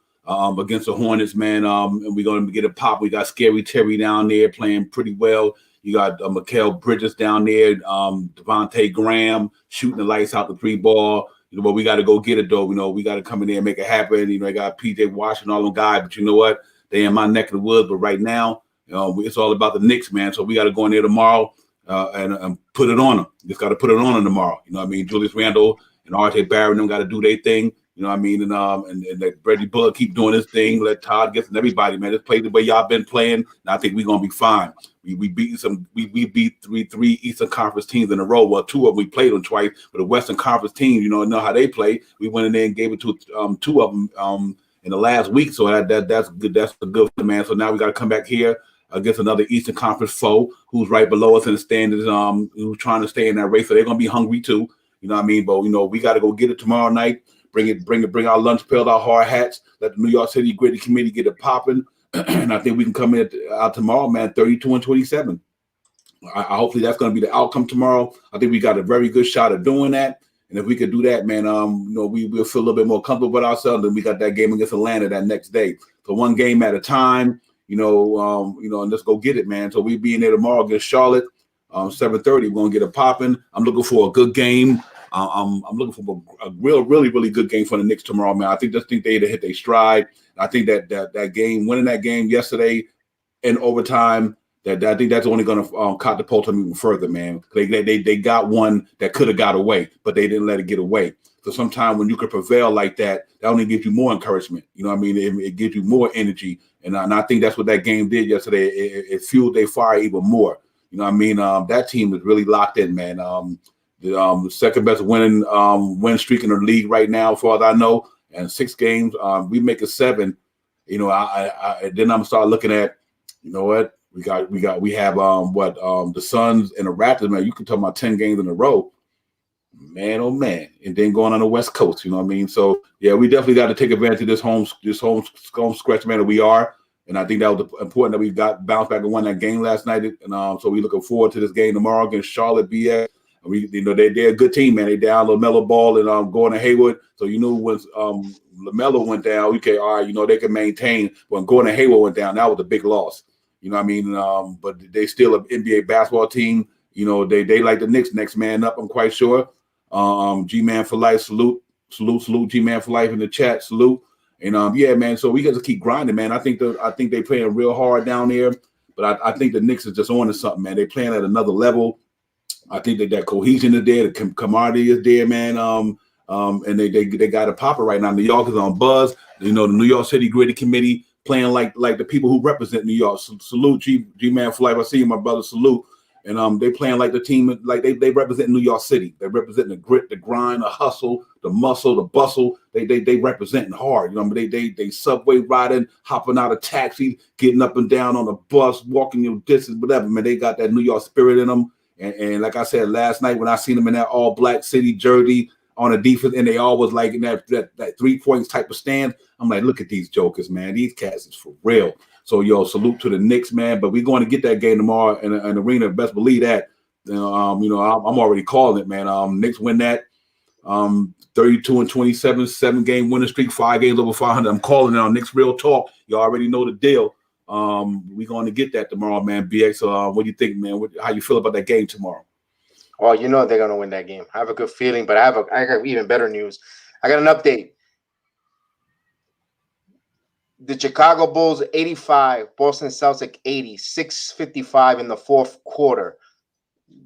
against the Hornets, man. And we're going to get a pop. We got Scary Terry down there playing pretty well. You got Mikal Bridges down there, Devontae Graham shooting the lights out the 3-ball. But we got to go get it, though. We got to come in there and make it happen. I got P.J. Washington, all them guys. But you know what? They in my neck of the woods. But right now, it's all about the Knicks, man. So we got to go in there tomorrow and put it on them. Just got to put it on them tomorrow. You know what I mean? Julius Randle and R.J. Barrett and them got to do their thing. You know what I mean? And let Brady Bullock keep doing his thing. Let Todd Gibson, everybody, man. Just play the way y'all been playing. And I think we're going to be fine. We beat three Eastern Conference teams in a row. Well, 2 of them we played them twice, but the Western Conference teams, know how they play. We went in there and gave it to 2 of them, in the last week. So that's good. That's a good man. So now we got to come back here against another Eastern Conference foe who's right below us in the standings. Who's trying to stay in that race. So they're gonna be hungry too. You know what I mean? But we got to go get it tomorrow night. Bring our lunch pails, our hard hats. Let the New York City Gritty Committee get it popping, and I think we can come in out tomorrow, man. 32-27. Hopefully that's going to be the outcome tomorrow. I think we got a very good shot at doing that. And if we could do that, man, we'll feel a little bit more comfortable with ourselves. And we got that game against Atlanta that next day. So one game at a time, and let's go get it, man. So we be in there tomorrow against Charlotte, 7:30. We're gonna get it popping. I'm looking for a good game. I'm looking for a really, really good game for the Knicks tomorrow, man. I think they hit their stride. I think that game, winning that game yesterday in overtime. I think that's only going to catapult them even further, man. They got one that could have got away, but they didn't let it get away. So sometimes when you can prevail like that, that only gives you more encouragement. You know what I mean? It gives you more energy. And I think that's what that game did yesterday. It fueled their fire even more. You know what I mean? That team is really locked in, man. The second best win streak in the league right now, as far as I know, and 6 games. We make it 7. Then I'm gonna start looking at, you know what? We have the Suns and the Raptors, man. You can talk about 10 games in a row, man. Oh man, and then going on the West Coast, you know what I mean? So yeah, we definitely got to take advantage of this home stretch, man. That we are, and I think that was important that we got bounced back and won that game last night. And so we looking forward to this game tomorrow against Charlotte. BX, they're a good team, man. They down LaMelo Ball and Gordon Hayward. So when LaMelo went down, okay, all right, they can maintain. When Gordon Hayward went down, that was a big loss. You know what I mean? But they still an NBA basketball team. They like the Knicks, next man up, I'm quite sure. G-Man for life, salute, G-Man for life in the chat, salute. And yeah, man, so we got to keep grinding, man. I think they playing real hard down there, but I think the Knicks is just on to something, man. They playing at another level. I think that cohesion is there, the camaraderie is there, man. And they got a popper right now. New York is on buzz. The New York City Gritty Committee playing like the people who represent New York. Salute, G-Man for life. I see you, my brother. Salute. And they playing like the team, like they represent New York City. They represent the grit, the grind, the hustle, the muscle, the bustle. They representing hard. They subway riding, hopping out of taxi, getting up and down on a bus, walking your distance, whatever. Man, they got that New York spirit in them. And like I said last night, when I seen them in that all black city jersey on a defense, and they always like in that 3 points type of stand. I'm like, look at these jokers, man. These cats is for real. So, salute to the Knicks, man. But we're going to get that game tomorrow in an arena. Best believe that. I'm already calling it, man. Knicks win that 32-27, 7-game winning streak, 5 games over 500. I'm calling it on Knicks Real Talk. You already know the deal. We're going to get that tomorrow, man. BX, what do you think, man? How you feel about that game tomorrow? Oh, they're going to win that game. I have a good feeling, but I got even better news. I got an update. The Chicago Bulls 85, Boston Celtics 80, 6:55 in the fourth quarter.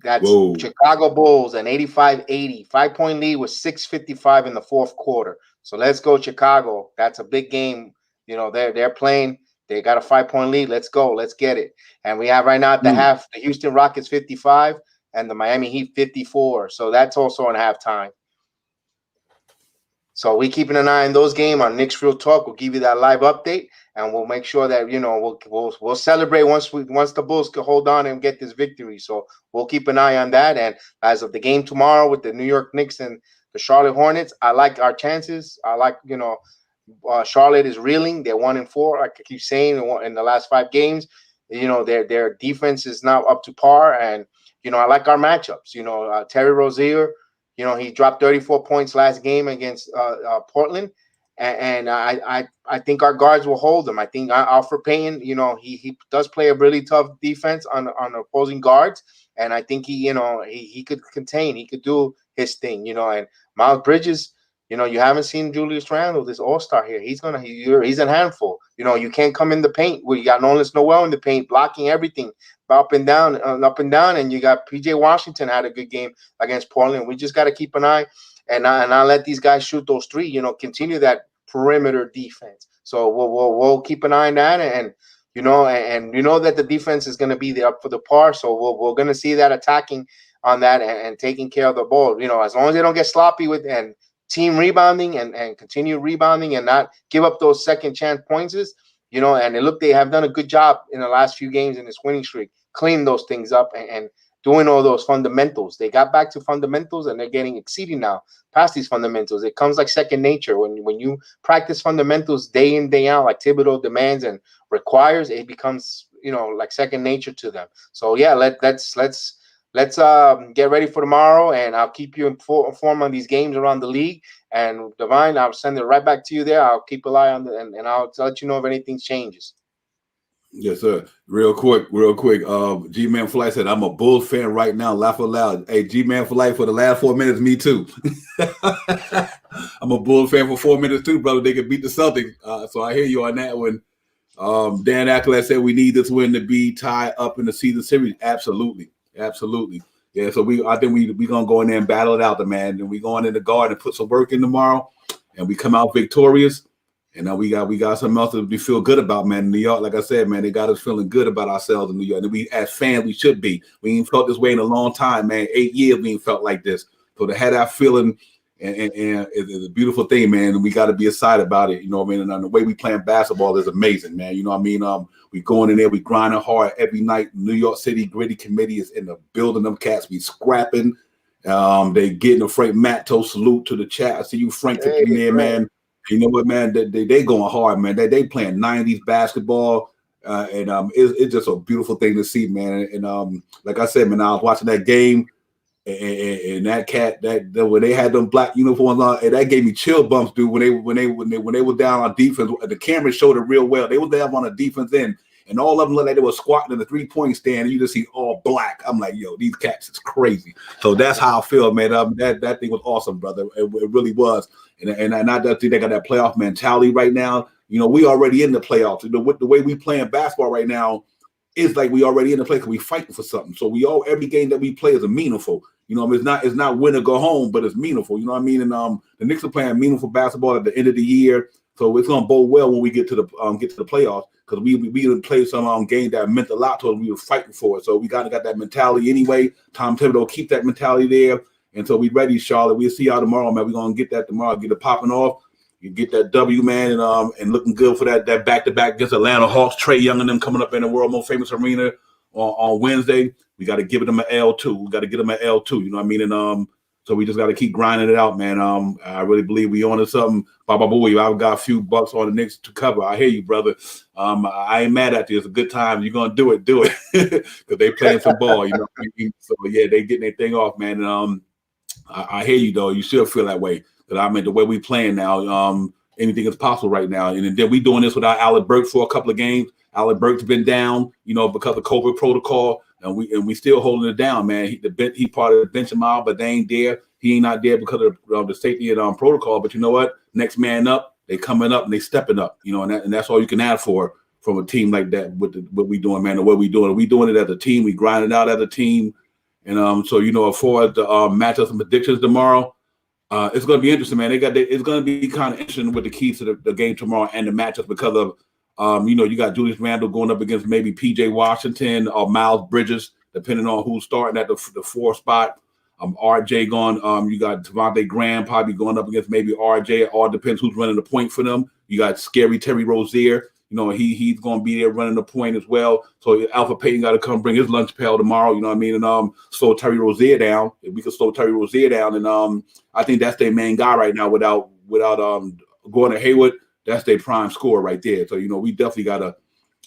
That's Whoa. Chicago Bulls and 85-80. 5-point lead with 6:55 in the fourth quarter. So let's go Chicago. That's a big game. They're playing. They got a 5-point lead. Let's go. Let's get it. And we have right now at the half, the Houston Rockets 55 and the Miami Heat 54. So that's also on halftime. So we keeping an eye on those games on Knicks Real Talk. We'll give you that live update, and we'll make sure that we'll celebrate once the Bulls can hold on and get this victory. So we'll keep an eye on that. And as of the game tomorrow with the New York Knicks and the Charlotte Hornets, I like our chances. I like Charlotte is reeling. They're 1-4. Like I keep saying in the last 5 games, their defense is now up to par, and I like our matchups. Terry Rozier. He dropped 34 points last game against Portland, and I think our guards will hold him. I think Alfred Payton, he does play a really tough defense on opposing guards, and I think he could contain, he could do his thing, and Miles Bridges, you haven't seen Julius Randle, this all-star here. He's a handful. You can't come in the paint. You got Nolan Noel in the paint, blocking everything. Up and down, and you got PJ Washington had a good game against Portland. We just got to keep an eye and not let these guys shoot those 3. Continue that perimeter defense. So we'll keep an eye on that, and that the defense is going to be there up for the par. So we're going to see that attacking on that and taking care of the ball. As long as they don't get sloppy with and team rebounding and continue rebounding and not give up those second chance points. And they have done a good job in the last few games in this winning streak, cleaning those things up and doing all those fundamentals. They got back to fundamentals and they're getting exceeding now past these fundamentals. It comes like second nature when you practice fundamentals day in, day out, like Thibodeau demands and requires. It becomes like second nature to them. So yeah, let's get ready for tomorrow, and I'll keep you informed on these games around the league. And Divine, I'll send it right back to you there. I'll keep an eye on and I'll let you know if anything changes. Yes, sir. Real quick. G-Man for Life said, I'm a Bulls fan right now. Laugh aloud. Hey, G-Man for Life, for the last 4 minutes, me too. I'm a Bulls fan for 4 minutes too, brother. They could beat the Celtics. So I hear you on that one. Dan Ackler said we need this win to be tied up in the season series. Absolutely. Yeah, so I think we gonna go in there and battle it out, man. And we going in the Garden and put some work in tomorrow, and we come out victorious. And now we got something else to feel good about, man. In New York, like I said, man, they got us feeling good about ourselves in New York. And we, as fans, we should be. We ain't felt this way in a long time, man. 8 years we ain't felt like this. So to have that feeling and it's a beautiful thing, man. And we got to be excited about it. You know what I mean? And the way we playing basketball is amazing, man. You know what I mean? We going in there, we grinding hard every night. New York City Gritty Committee is in the building. Them cats be scrapping. They getting a Frank Matto salute to the chat. I see you, Frank, in there, man. You know what, man? They going hard, man. They playing 90s basketball, and it's just a beautiful thing to see, man. And like I said, man, I was watching that game, and that cat when they had them black uniforms on, and that gave me chill bumps, dude. When they were down on defense, the camera showed it real well. They were down on the defense end, and all of them looked like they were squatting in the 3-point stand, and you just see all black. I'm like, yo, these cats is crazy. So that's how I feel, man. That thing was awesome, brother. It really was. And I just think they got that playoff mentality right now. You know, we already in the playoffs. With the way we playing basketball right now, it's like we already in the play because we fighting for something. So every game that we play is a meaningful. You know, it's not win or go home, but it's meaningful. You know what I mean? And the Knicks are playing meaningful basketball at the end of the year, so it's gonna bode well when we get to the playoffs, because we didn't play some game that meant a lot to us. We were fighting for it, so we got that mentality anyway. Tom Thibodeau keep that mentality there. And so we ready, Charlotte. We'll see y'all tomorrow, man. We're gonna get that tomorrow, get it popping off. You get that W, man, and looking good for that back-to-back against Atlanta Hawks. Trae Young and them coming up in the world most famous arena on Wednesday. We got to give them an L2. We got to get them an L2. You know what I mean? And so we just got to keep grinding it out, man. I really believe we on to something. Baba Boy, I've got a few bucks on the Knicks to cover. I hear you, brother. I ain't mad at you. It's a good time. You're gonna do it, because they playing some ball. You know what I mean? So yeah, they getting their thing off, man. And I hear you, though. You should feel that way. But I mean, the way we playing now, anything is possible right now. And then we doing this without Alec Burks for a couple of games. Alec Burks been down, because of COVID protocol, and we still holding it down, man. He part of the bench mile, but they ain't there. He ain't not there because of the safety and protocol. But you know what? Next man up, they coming up and they stepping up. And that's all you can ask for from a team like that. With what we doing, man, and what we doing. We doing it as a team. We grinding out as a team. And so as far as the matchups and predictions tomorrow, it's going to be interesting, man. It's going to be kind of interesting with the keys to the game tomorrow and the matchups, because of you got Julius Randle going up against maybe PJ Washington or Miles Bridges, depending on who's starting at the 4 spot. RJ going. You got Devontae Graham probably going up against maybe RJ. It all depends who's running the point for them. You got scary Terry Rozier. He's going to be there running the point as well. So Alpha Payton got to come bring his lunch pail tomorrow. You know what I mean? And slow Terry Rozier down. If we could slow Terry Rozier down, and I think that's their main guy right now. Without Gordon Hayward, that's their prime scorer right there. So we definitely got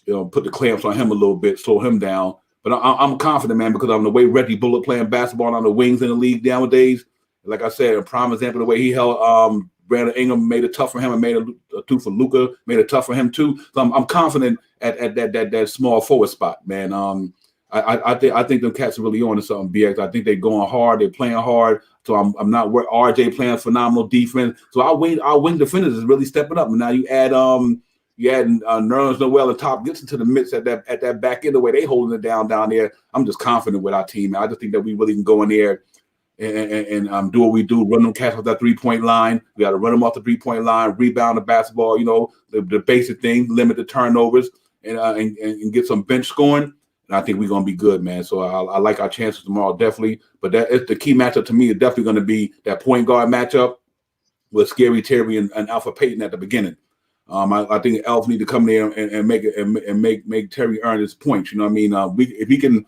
to put the clamps on him a little bit, slow him down. But I'm confident, man, because I'm the way Reggie Bullock playing basketball on the wings in the league nowadays. Like I said, a prime example of the way he held Brandon Ingram, made it tough for him, and made it too for Luka, made it tough for him too. So I'm confident at that small forward spot, man. I think them cats are really on to something, BX. I think they're going hard, they're playing hard. So I'm not worried. RJ playing phenomenal defense. So our wing defenders is really stepping up. And now you add Nerlens Noel and Top gets into the mix at that back end, the way they holding it down there. I'm just confident with our team, man. I just think that we really can go in there and do what we do, run them cats off that 3-point line. We got to run them off the 3-point line, rebound the basketball, the basic things, limit the turnovers, and get some bench scoring. And I think we're going to be good, man. So I like our chances tomorrow, definitely. But that is the key matchup to me. Is definitely going to be that point guard matchup. with Scary Terry and Alpha Payton at the beginning. I think Elf need to come there and make it and make Terry earn his points. You know what I mean? If he can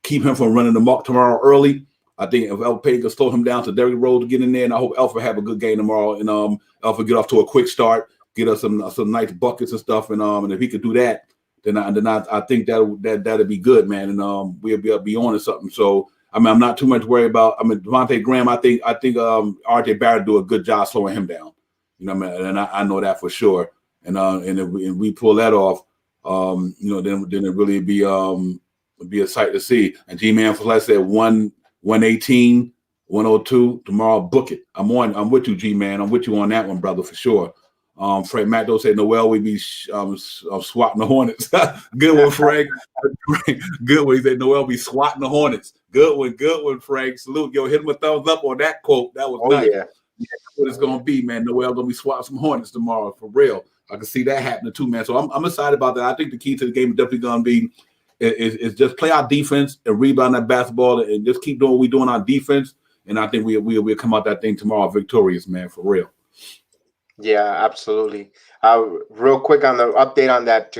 keep him from running the mark tomorrow early, I think if Alpha Payton can slow him down to Derrick Rose to get in there, and I hope Alpha have a good game tomorrow, and Alpha get off to a quick start, get us some nice buckets and stuff, and if he could do that, then I think that'll be good, man, and we'll be on to something. So I mean, I'm not too much worried about. I mean, Devontae Graham, I think RJ Barrett do a good job slowing him down. You know what I mean? And I know that for sure. And if we pull that off, then it really be a sight to see. And G-Man, for like I said, 118, 102 tomorrow. Book it. I'm with you, G-Man. I'm with you on that one, brother, for sure. Frank Macdo said Noel we be swatting the Hornets. Good one, Frank. Good one. He said Noel be swatting the Hornets. Good one, Frank. Salute. Yo, hit him a thumbs up on that quote. That was nice. Yeah, that's what it's gonna be, man. Noel gonna be swatting some Hornets tomorrow, for real. I can see that happening too, man. So I'm excited about that. I think the key to the game is definitely gonna be is just play our defense and rebound that basketball and just keep doing what we're doing on defense. And I think we'll come out that thing tomorrow victorious, man, for real. Yeah, absolutely. Real quick on the update on that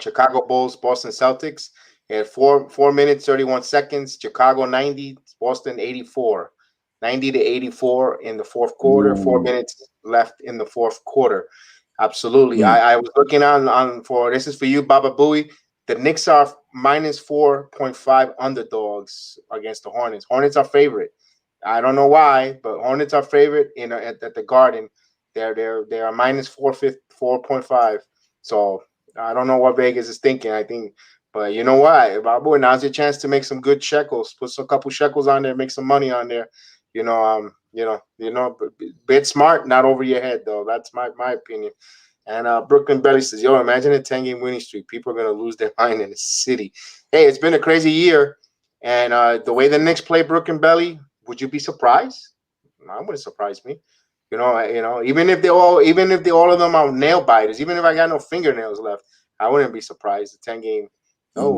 Chicago Bulls, Boston Celtics. At 4 minutes, 31 seconds, Chicago 90, Boston 84. 90 to 84 in the fourth quarter. Ooh. 4 minutes left in the fourth quarter. Absolutely. I was looking on for this is for you, Baba Booey. The Knicks are minus 4.5 underdogs against the Hornets. Hornets are favorite. I don't know why, but Hornets are favorite at the Garden. They are minus 4.5. So I don't know what Vegas is thinking. I think, but you know what, Baba, now's your chance to make some good shekels. Put a couple shekels on there, make some money on there. Bit smart, not over your head though. That's my opinion. And Brooklyn Belly says, "Yo, imagine a 10-game winning streak. People are gonna lose their mind in the city." Hey, it's been a crazy year, and the way the Knicks play Brooklyn Belly, would you be surprised? No, it wouldn't surprise me. Even if all of them are nail biters, even if I got no fingernails left, I wouldn't be surprised. A 10-game. No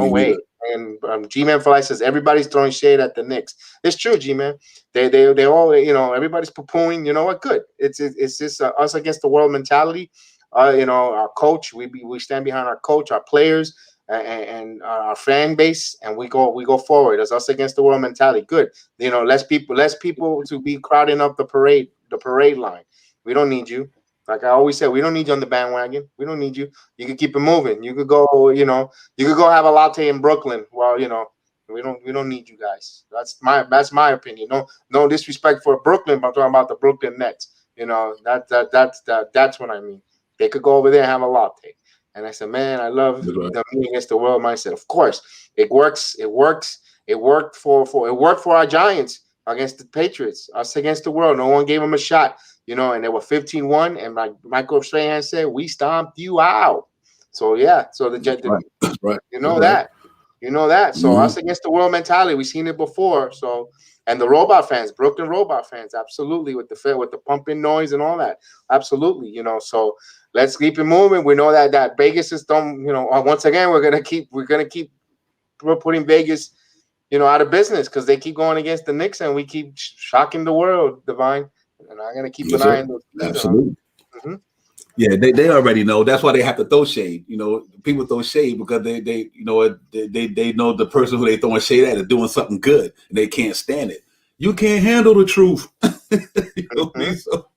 way. And G-Man for Life says everybody's throwing shade at the Knicks. It's true, G-Man. They all, everybody's poo-pooing. You know what? Good. It's just us against the world mentality. Our coach. We stand behind our coach, our players, and our fan base, and we go forward. It's us against the world mentality. Good. Less people to be crowding up the parade line. We don't need you. Like I always said, we don't need you on the bandwagon. We don't need you. You can keep it moving. You could go, you could go have a latte in Brooklyn. Well, we don't need you guys. That's my opinion. No disrespect for Brooklyn, but I'm talking about the Brooklyn Nets. That's what I mean. They could go over there and have a latte. And I said, man, I love the me against the world mindset. Of course, it works. It worked for our Giants against the Patriots. Us against the world. No one gave them a shot. And they were 15-1, and like Michael Strahan said, we stomped you out. So yeah, so right. that. So us against the world mentality, we've seen it before. So, and the robot fans, Brooklyn robot fans, absolutely, with the pumping noise and all that, absolutely. So let's keep it moving. We know that Vegas is done. Once again, we're gonna keep putting Vegas, out of business because they keep going against the Knicks, and we keep shocking the world, Divine. And I'm gonna keep an eye on those. Absolutely. Mm-hmm. Yeah, they already know. That's why they have to throw shade. People throw shade because they know the person who they throwing shade at is doing something good, and they can't stand it. You can't handle the truth. You know what I mean? So,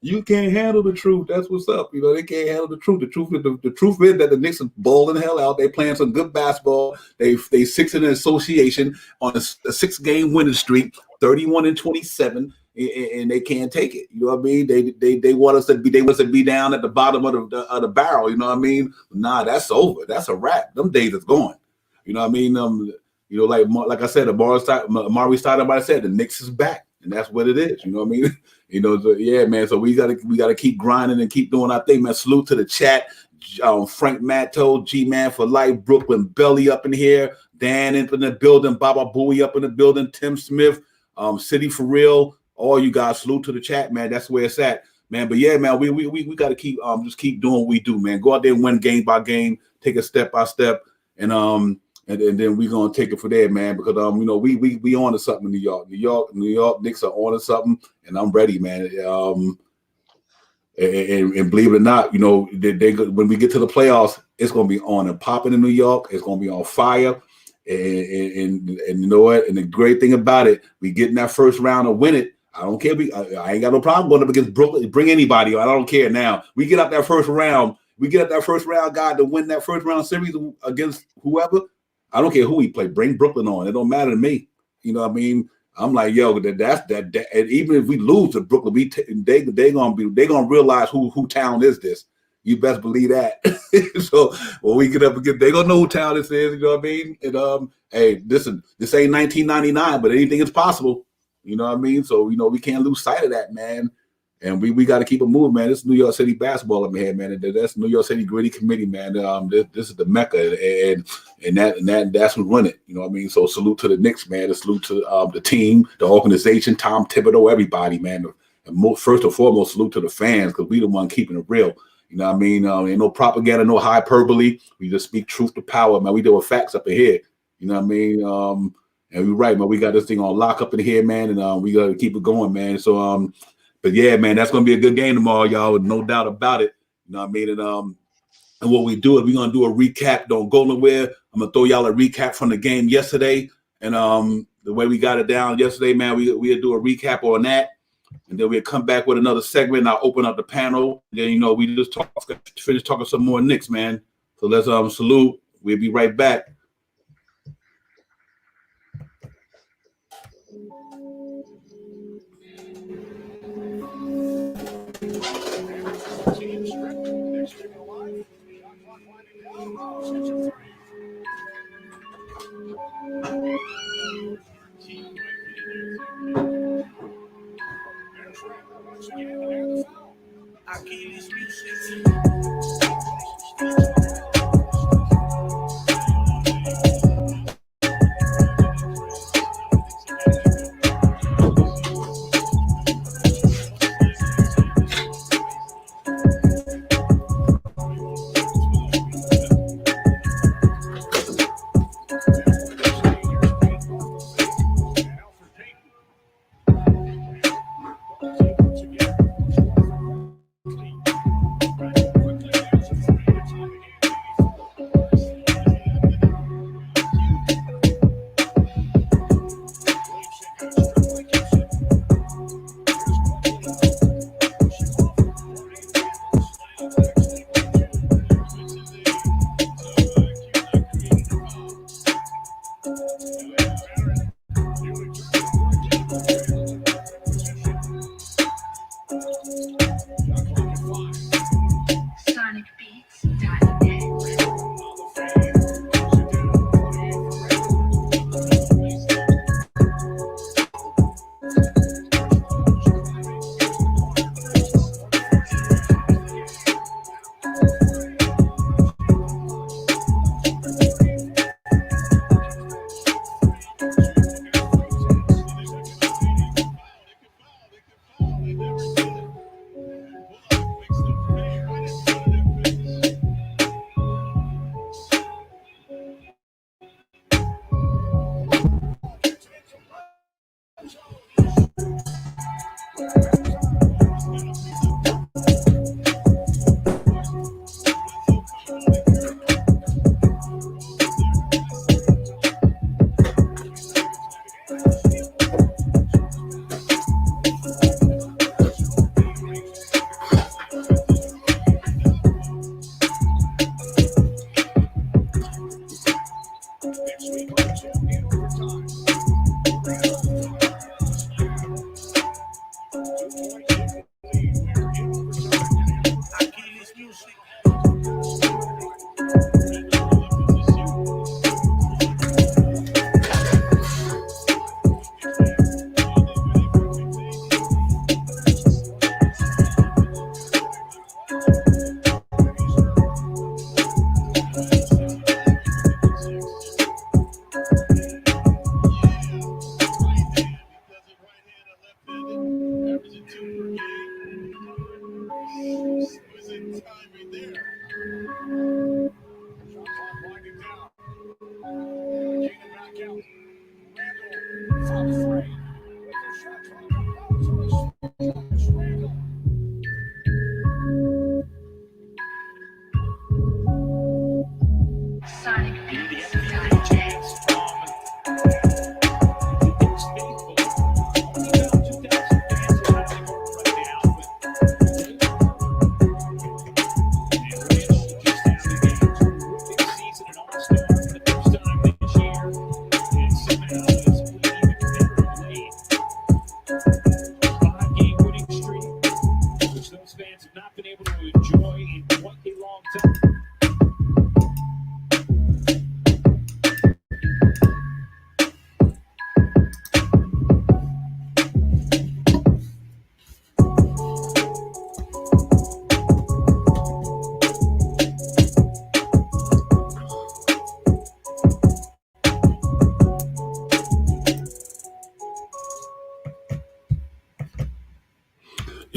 you can't handle the truth. That's what's up. They can't handle the truth. The truth is that the Knicks are balling the hell out. They playing some good basketball. They 6 in the association on a 6-game winning streak, 31-27. And they can't take it. You know what I mean? They want us to be down at the bottom of the barrel. You know what I mean? Nah, that's over. That's a wrap. Them days is gone. You know what I mean? Like I said, Amari Stoudemire said, the Knicks is back, and that's what it is. You know what I mean? So, yeah, man. So we gotta keep grinding and keep doing our thing, man. Salute to the chat. Frank Matto, G-Man for Life, Brooklyn Belly up in here, Dan in the building, Baba Booey up in the building, Tim Smith, City for Real. All you guys, salute to the chat, man. That's where it's at, man. But yeah, man, we got to keep doing what we do, man. Go out there and win game by game, take it step by step, and and then we're gonna take it from there, man. Because we on to something in New York Knicks are on to something, and I'm ready, man. And believe it or not, they when we get to the playoffs, it's gonna be on and popping in New York. It's gonna be on fire. And you know what? And the great thing about it, we get in that first round and win it. I don't care. I ain't got no problem going up against Brooklyn. Bring anybody on. I don't care now. We get out that first round. We get out that first round guy to win that first round series against whoever. I don't care who we play. Bring Brooklyn on. It don't matter to me. You know what I mean? I'm like, yo, that's that. And even if we lose to Brooklyn, they gonna realize who town is this. You best believe that. So when we get up again, they gonna know who town this is. You know what I mean? And hey, this ain't 1999, but anything is possible. You know what I mean? So we can't lose sight of that, man. And we got to keep it moving, man. This is New York City basketball up here, man. And that's New York City Gritty Committee, man. This is the Mecca, and that's who run it. You know what I mean? So salute to the Knicks, man. A salute to the team, the organization, Tom Thibodeau, everybody, man. And first and foremost, salute to the fans because we the one keeping it real. You know what I mean? Ain't no propaganda, no hyperbole. We just speak truth to power, man. We deal with facts up in here. You know what I mean? And we're right, man. We got this thing on lock up in here, man, and we got to keep it going, man. So, but yeah, man, that's gonna be a good game tomorrow, y'all. No doubt about it. You know what I mean? And what we do is we're gonna do a recap. Don't go nowhere. I'm gonna throw y'all a recap from the game yesterday, and the way we got it down yesterday, man. We'll do a recap on that, and then we'll come back with another segment. And I'll open up the panel. And then we just finish talking some more Knicks, man. So let's salute. We'll be right back. Team script. Knicks keep it alive. Shot clock winding down. Rouse hits a three. Team There's Randall once again and a foul. Achilles music.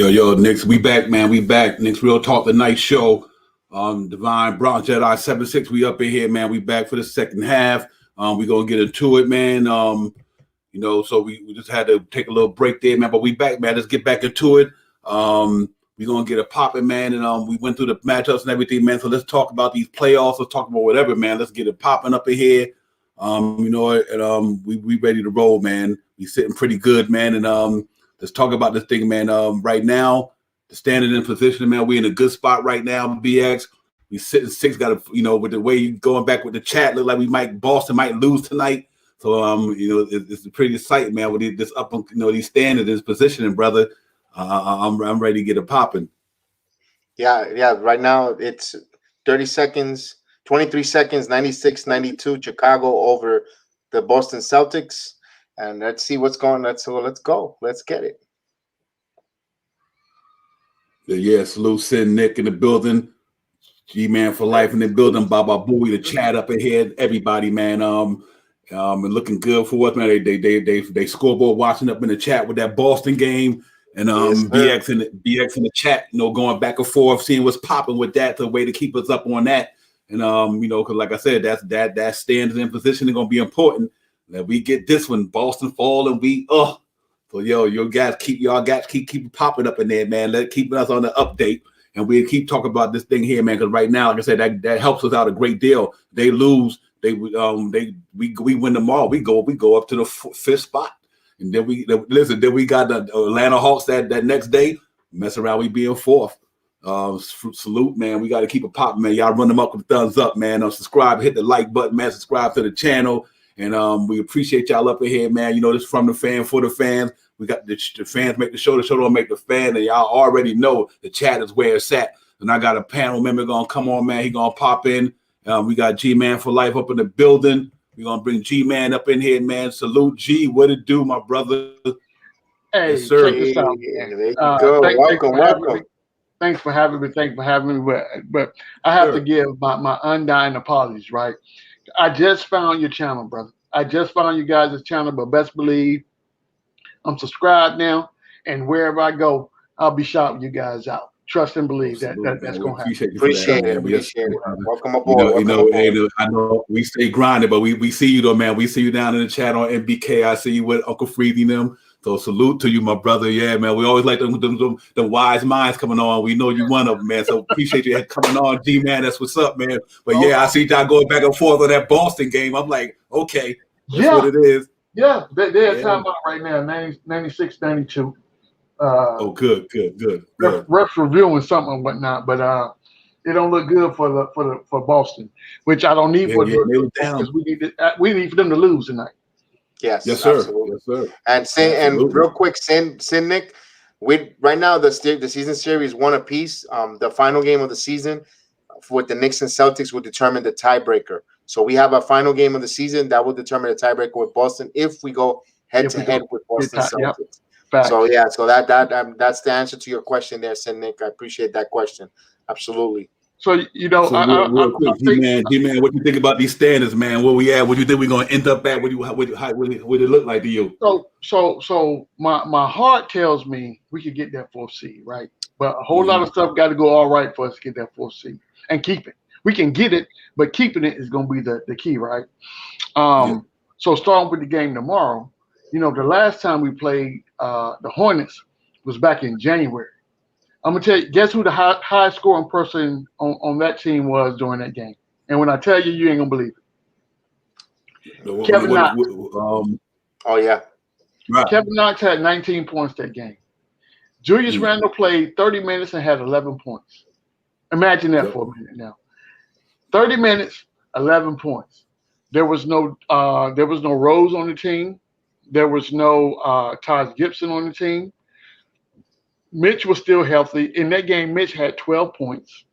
Yo, Knicks, we back, man. We back. Knicks Real Talk, the night show. Divine Bronx Jedi 7-6. We up in here, man. We back for the second half. We gonna get into it, man. So we just had to take a little break there, man. But we back, man. Let's get back into it. We gonna get it popping, man. And we went through the matchups and everything, man. So let's talk about these playoffs. Let's talk about whatever, man. Let's get it popping up in here. We ready to roll, man. We sitting pretty good, man. And let's talk about this thing, man. Right now, the standing in position, man. We in a good spot right now, BX. We sitting 6. Got to, with the way you going back with the chat, look like Boston might lose tonight. So, it's pretty exciting, man. With this up, these standings, this positioning, brother. I'm ready to get it popping. Yeah. Right now it's 30 seconds, 23 seconds, 96-92. Chicago over the Boston Celtics. And let's see what's going on. Let's go. Let's get it. Yeah, salute Sin Nick in the building. G-Man for life in the building. Baba Booey, the chat up ahead. Everybody, man. And looking good for us, man. They scoreboard watching up in the chat with that Boston game. And BX in the chat, going back and forth, seeing what's popping with that, the way to keep us up on that. And because like I said, that stands in position is gonna be important. That we get this one, Boston fall, and so your guys keep popping up in there, man. Keep us on the update, and we keep talking about this thing here, man. Because right now, like I said, that helps us out a great deal. They lose, we win tomorrow. We go up to the 5th spot, and then we got the Atlanta Hawks that next day. Mess around, we be in 4th. Salute, man. We got to keep it popping, man. Y'all run them up with the thumbs up, man. Subscribe, hit the like button, man. Subscribe to the channel. And we appreciate y'all up in here, man. This from the fan for the fans. We got the fans make the show don't make the fan. And y'all already know the chat is where it's at. And I got a panel member gonna come on, man. He gonna pop in. We got G-Man for life up in the building. We're gonna bring G-Man up in here, man. Salute, G. What it do, my brother? Hey, yes, sir. check this out. There you go. Welcome. Thanks for having me. But I have to give my undying apologies, right? I just found your channel, brother. I just found you guys' channel, but best believe I'm subscribed now, and wherever I go, I'll be shouting you guys out. Trust and believe that's going to happen. Appreciate it. Welcome aboard. I know we stay grinding, but we see you though, man. We see you down in the chat on MBK. I see you with Uncle Freedy and them. So salute to you, my brother. Yeah, man. We always like them wise minds coming on. We know you one of them, man. So appreciate you coming on, G-Man. That's what's up, man. But I see y'all going back and forth on that Boston game. I'm like, okay, that's what it is. Yeah, they're time out right now, 96-92. Good. Refs reviewing something and whatnot, but it don't look good for Boston, which I don't need for them because we need for them to lose tonight. Yes, sir. Absolutely. Yes, sir. And real quick, Sin Nick, right now the season series one apiece. The final game of the season with the Knicks and Celtics will determine the tiebreaker. So we have a final game of the season that will determine the tiebreaker with Boston if we go head to head with Boston Celtics. Yep. So that's the answer to your question there, Sin Nick. I appreciate that question. Absolutely. So real quick, G-Man, what you think about these standards, man? Where we at? What do you think we're gonna end up at? What it look like to you? So my heart tells me we could get that 4th seed, right? But a whole lot of stuff got to go all right for us to get that 4th seed and keep it. We can get it, but keeping it is gonna be the key, right? So starting with the game tomorrow, the last time we played the Hornets was back in January. I'm gonna tell you, guess who the highest scoring person on that team was during that game? And when I tell you, you ain't gonna believe it. Kevin Knox. Right. Kevin Knox had 19 points that game. Julius Randle played 30 minutes and had 11 points. Imagine that for a minute now. 30 minutes, 11 points. There was no Rose on the team. There was no Taj Gibson on the team. Mitch was still healthy. In that game, Mitch had 12 points.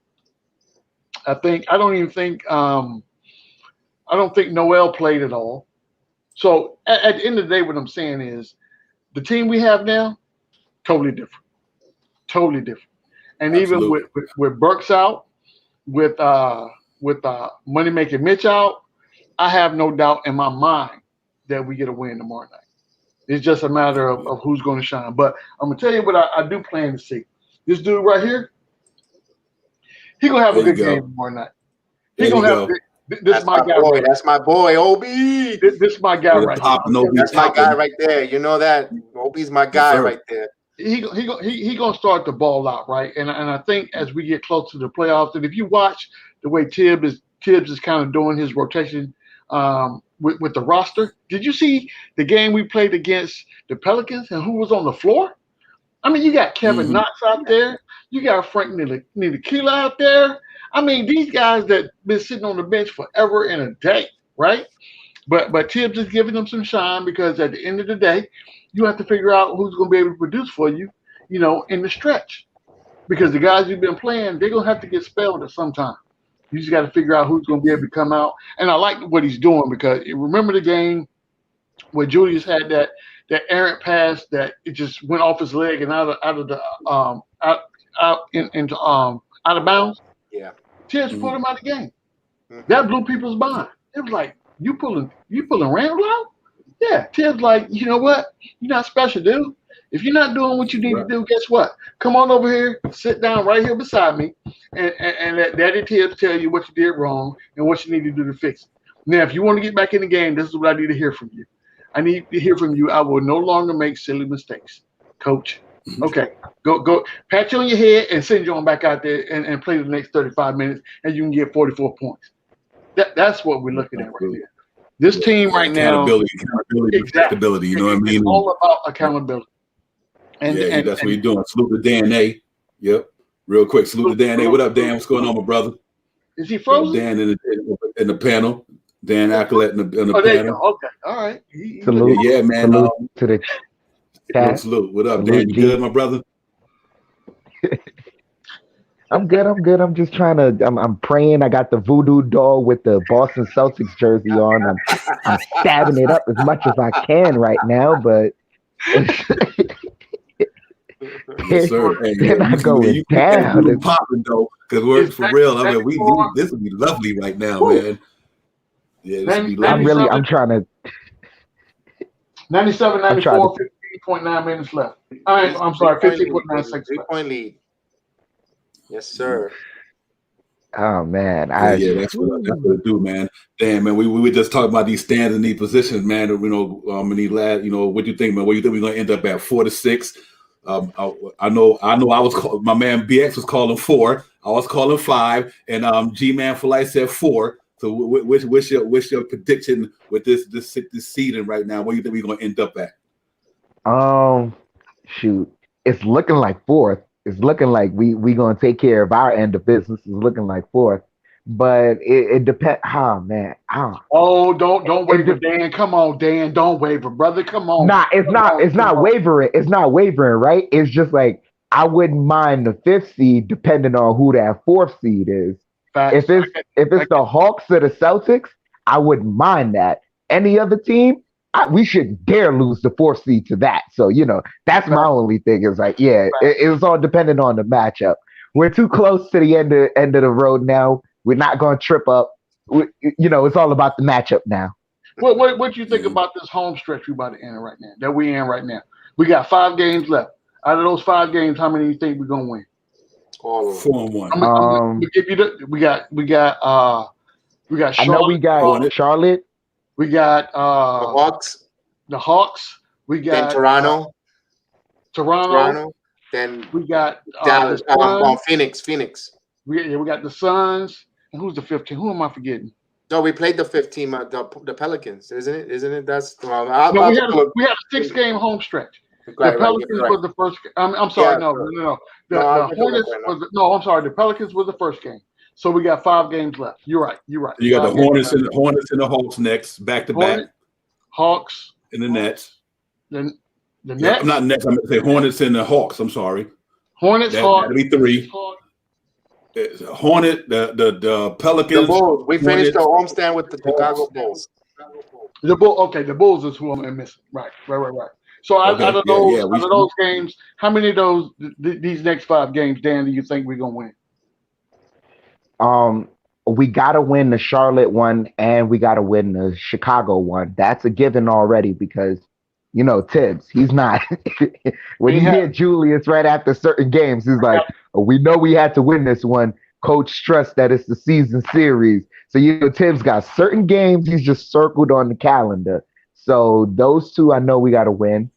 I don't think Noel played at all. So at the end of the day, what I'm saying is the team we have now, totally different. Totally different. And Absolutely. Even with Burks out, with Money Making Mitch out, I have no doubt in my mind that we get a win tomorrow night. It's just a matter of who's going to shine. But I'm gonna tell you what I do plan to see. This dude right here, he gonna have a There you good game go. tomorrow night. He There you gonna have go. this. That's My my guy. boy. Right That's my boy, Ob. This is my guy With right the here. top, no be That's my guy topping. right there. You know that Ob's my Yes, guy sir. right there. He gonna start the ball out right, and I think as we get close to the playoffs, and if you watch the way Tibbs is kind of doing his rotation with the roster, did you see the game we played against the Pelicans and who was on the floor? I mean, you got Kevin Mhm. Knox out there, you got Frank Ntilikina out there. I mean, these guys that been sitting on the bench forever and a day, right? But Tibbs is giving them some shine because at the end of the day, you have to figure out who's going to be able to produce for you, in the stretch. Because the guys you've been playing, they're going to have to get spelled at some time. You just got to figure out who's going to be able to come out. And I like what he's doing because remember the game where Julius had that errant pass that it just went off his leg and out of the out of bounds. Yeah. Tibbs put him out of the game. Mhm. That blew people's mind. It was like you pulling Randall out. Yeah, Tibbs like, you know what? You're not special, dude. If you're not doing what you need to do, guess what? Come on over here, sit down right here beside me, and let Daddy Tibbs tell you what you did wrong and what you need to do to fix it. Now, if you want to get back in the game, this is what I need to hear from you. I need to hear from you. I will no longer make silly mistakes, Coach. Okay, go, pat you on your head and send you on back out there and play the next 35 minutes, and you can get 44 points. That's what we're looking at right there. This team right now, accountability, respectability. You know what I mean? It's all about accountability. And that's what you're doing. Salute to Dan A. Yep. Real quick, salute to Dan A. What up, Dan? What's going on, my brother? Is he frozen? Dan in the panel. Dan Acolyte in the panel. There you go. Okay. All right. Salute. Yeah, man. Salute to the chat. Salute. What up, Salute, Dan? You G. good, my brother? I'm good. I'm just trying to. I'm praying. I got the voodoo doll with the Boston Celtics jersey on. I'm stabbing it up as much as I can right now, but Yes, sir. Hey, they're not going down. It's popping though, because we're for real. I mean, this would be lovely right now, man. Yeah, this would be lovely. I'm trying to. 97, 94, 15.9 minutes left. I'm sorry, 15.96 left. 3-point lead. Yes, sir. Oh man, yeah, that's what I do, man. Damn, man, we were just talking about these stands and these positions, man. In these last, what do you think, man? What do you think we're gonna end up at 4 to 6? I know. I was my man BX was calling 4. I was calling 5, and G Man for Life said 4. So, what's your prediction with this season right now? What do you think we're gonna end up at? Shoot, it's looking like 4th. It's looking like we gonna take care of our end of business. It's looking like 4th, but it depends. Oh man, Oh, don't waver, Dan. Come on, Dan. Don't waver, brother. Come on. Nah, it's not wavering. It's not wavering, right? It's just like I wouldn't mind the 5th seed depending on who that 4th seed is. Facts. If it's the Hawks or the Celtics, I wouldn't mind that. Any other team, we shouldn't dare lose the 4th seed to that. So, that's my only thing is like, it was all dependent on the matchup. We're too close to the end of the road now. We're not going to trip up. It's all about the matchup now. What do you think about this home stretch we about to enter right now? That we in right now. We got 5 games left. Out of those 5 games, how many do you think we're gonna win? All of them. 4 and 1. I'm gonna give you we got Charlotte. I know we got Charlotte. We got the Hawks. We got then Toronto. Then we got Dallas. Phoenix. We got the Suns. And who's the 15? Who am I forgetting? No, we played the 15, the Pelicans, isn't it? That's we had a 6-game home stretch. The Pelicans was the first. I'm sorry, no. The Hornets was I'm sorry. The Pelicans was the first game. So we got 5 games left. You're right. You got the Hornets and the Hawks next, back to back. Hawks and the Nets. The Nets. Not Nets. I'm going to say Hornets and the Hawks. I'm sorry. Hawks. That'll be 3. Hornet, the Pelicans. The Bulls. We finished the homestand with the Chicago Bulls. The Bulls is who I'm missing. Right. So out of those games, how many of those these next 5 games, Dan, do you think we're gonna win? We gotta win the Charlotte one and we gotta win the Chicago one. That's a given already because Tibbs. He's not. When He you had- hear Julius right after certain games, he's like, oh, we know we had to win this one. Coach stressed that it's the season series. So, Tibbs got certain games he's just circled on the calendar. So those two I know we got to win.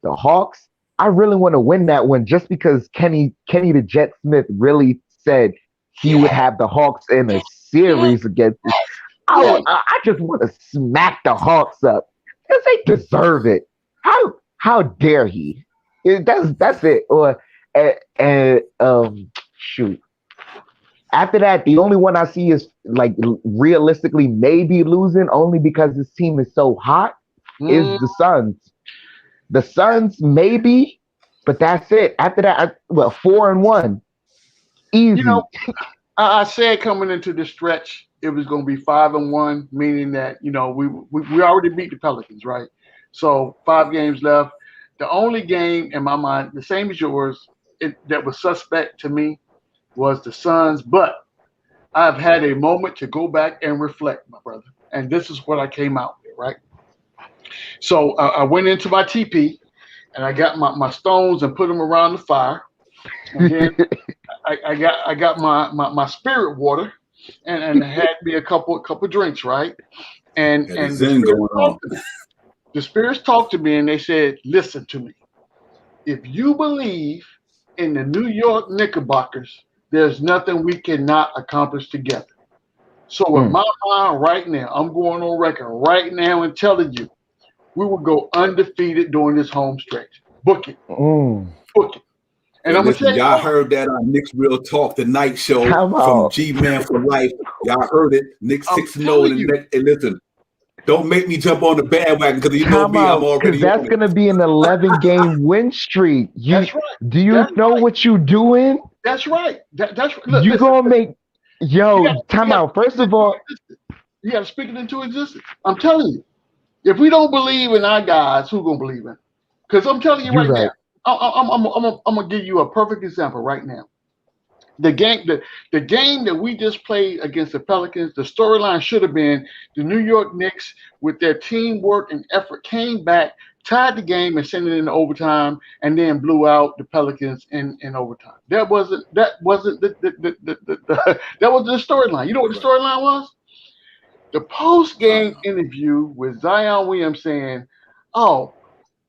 The Hawks, I really want to win that one just because Kenny the Jet Smith really said he would have the Hawks in a series against this. I just want to smack the Hawks up because they deserve it. How dare he? That's it. Or shoot. After that, the only one I see is like realistically maybe losing only because this team is so hot is the Suns. The Suns maybe, but that's it. After that, 4-1, easy. I said coming into the stretch it was going to be 5-1, meaning that we already beat the Pelicans, right? So 5 games left. The only game in my mind, the same as yours, that was suspect to me was the Suns. But I've had a moment to go back and reflect, my brother, and this is what I came out with, right? So I went into my TP and I got my stones and put them around the fire. And then I got my spirit water and had me a couple drinks, right? And the spirits talked to me and they said, listen to me. If you believe in the New York Knickerbockers, there's nothing we cannot accomplish together. So in my mind right now, I'm going on record right now and telling you, we will go undefeated during this home stretch. Book it. Book it. And I'm listen, y'all heard that on Knicks Real Talk, the night show from G-Man for Life. Y'all heard it. Knicks 6-0 in the next. And listen, don't make me jump on the bandwagon because you know me, I'm already. That's going to be an 11-game win streak. That's right. Do you know what you're doing? That's right. You're going to make. Time out. First of all, you got to speak it into existence. I'm telling you. If we don't believe in our guys, who's gonna believe in? Because I'm telling you right now, I'm gonna give you a perfect example right now. The game that we just played against the Pelicans, the storyline should have been the New York Knicks with their teamwork and effort came back, tied the game, and sent it into overtime, and then blew out the Pelicans in overtime. That wasn't the storyline. You know what the storyline was? The post-game interview with Zion Williams saying, oh,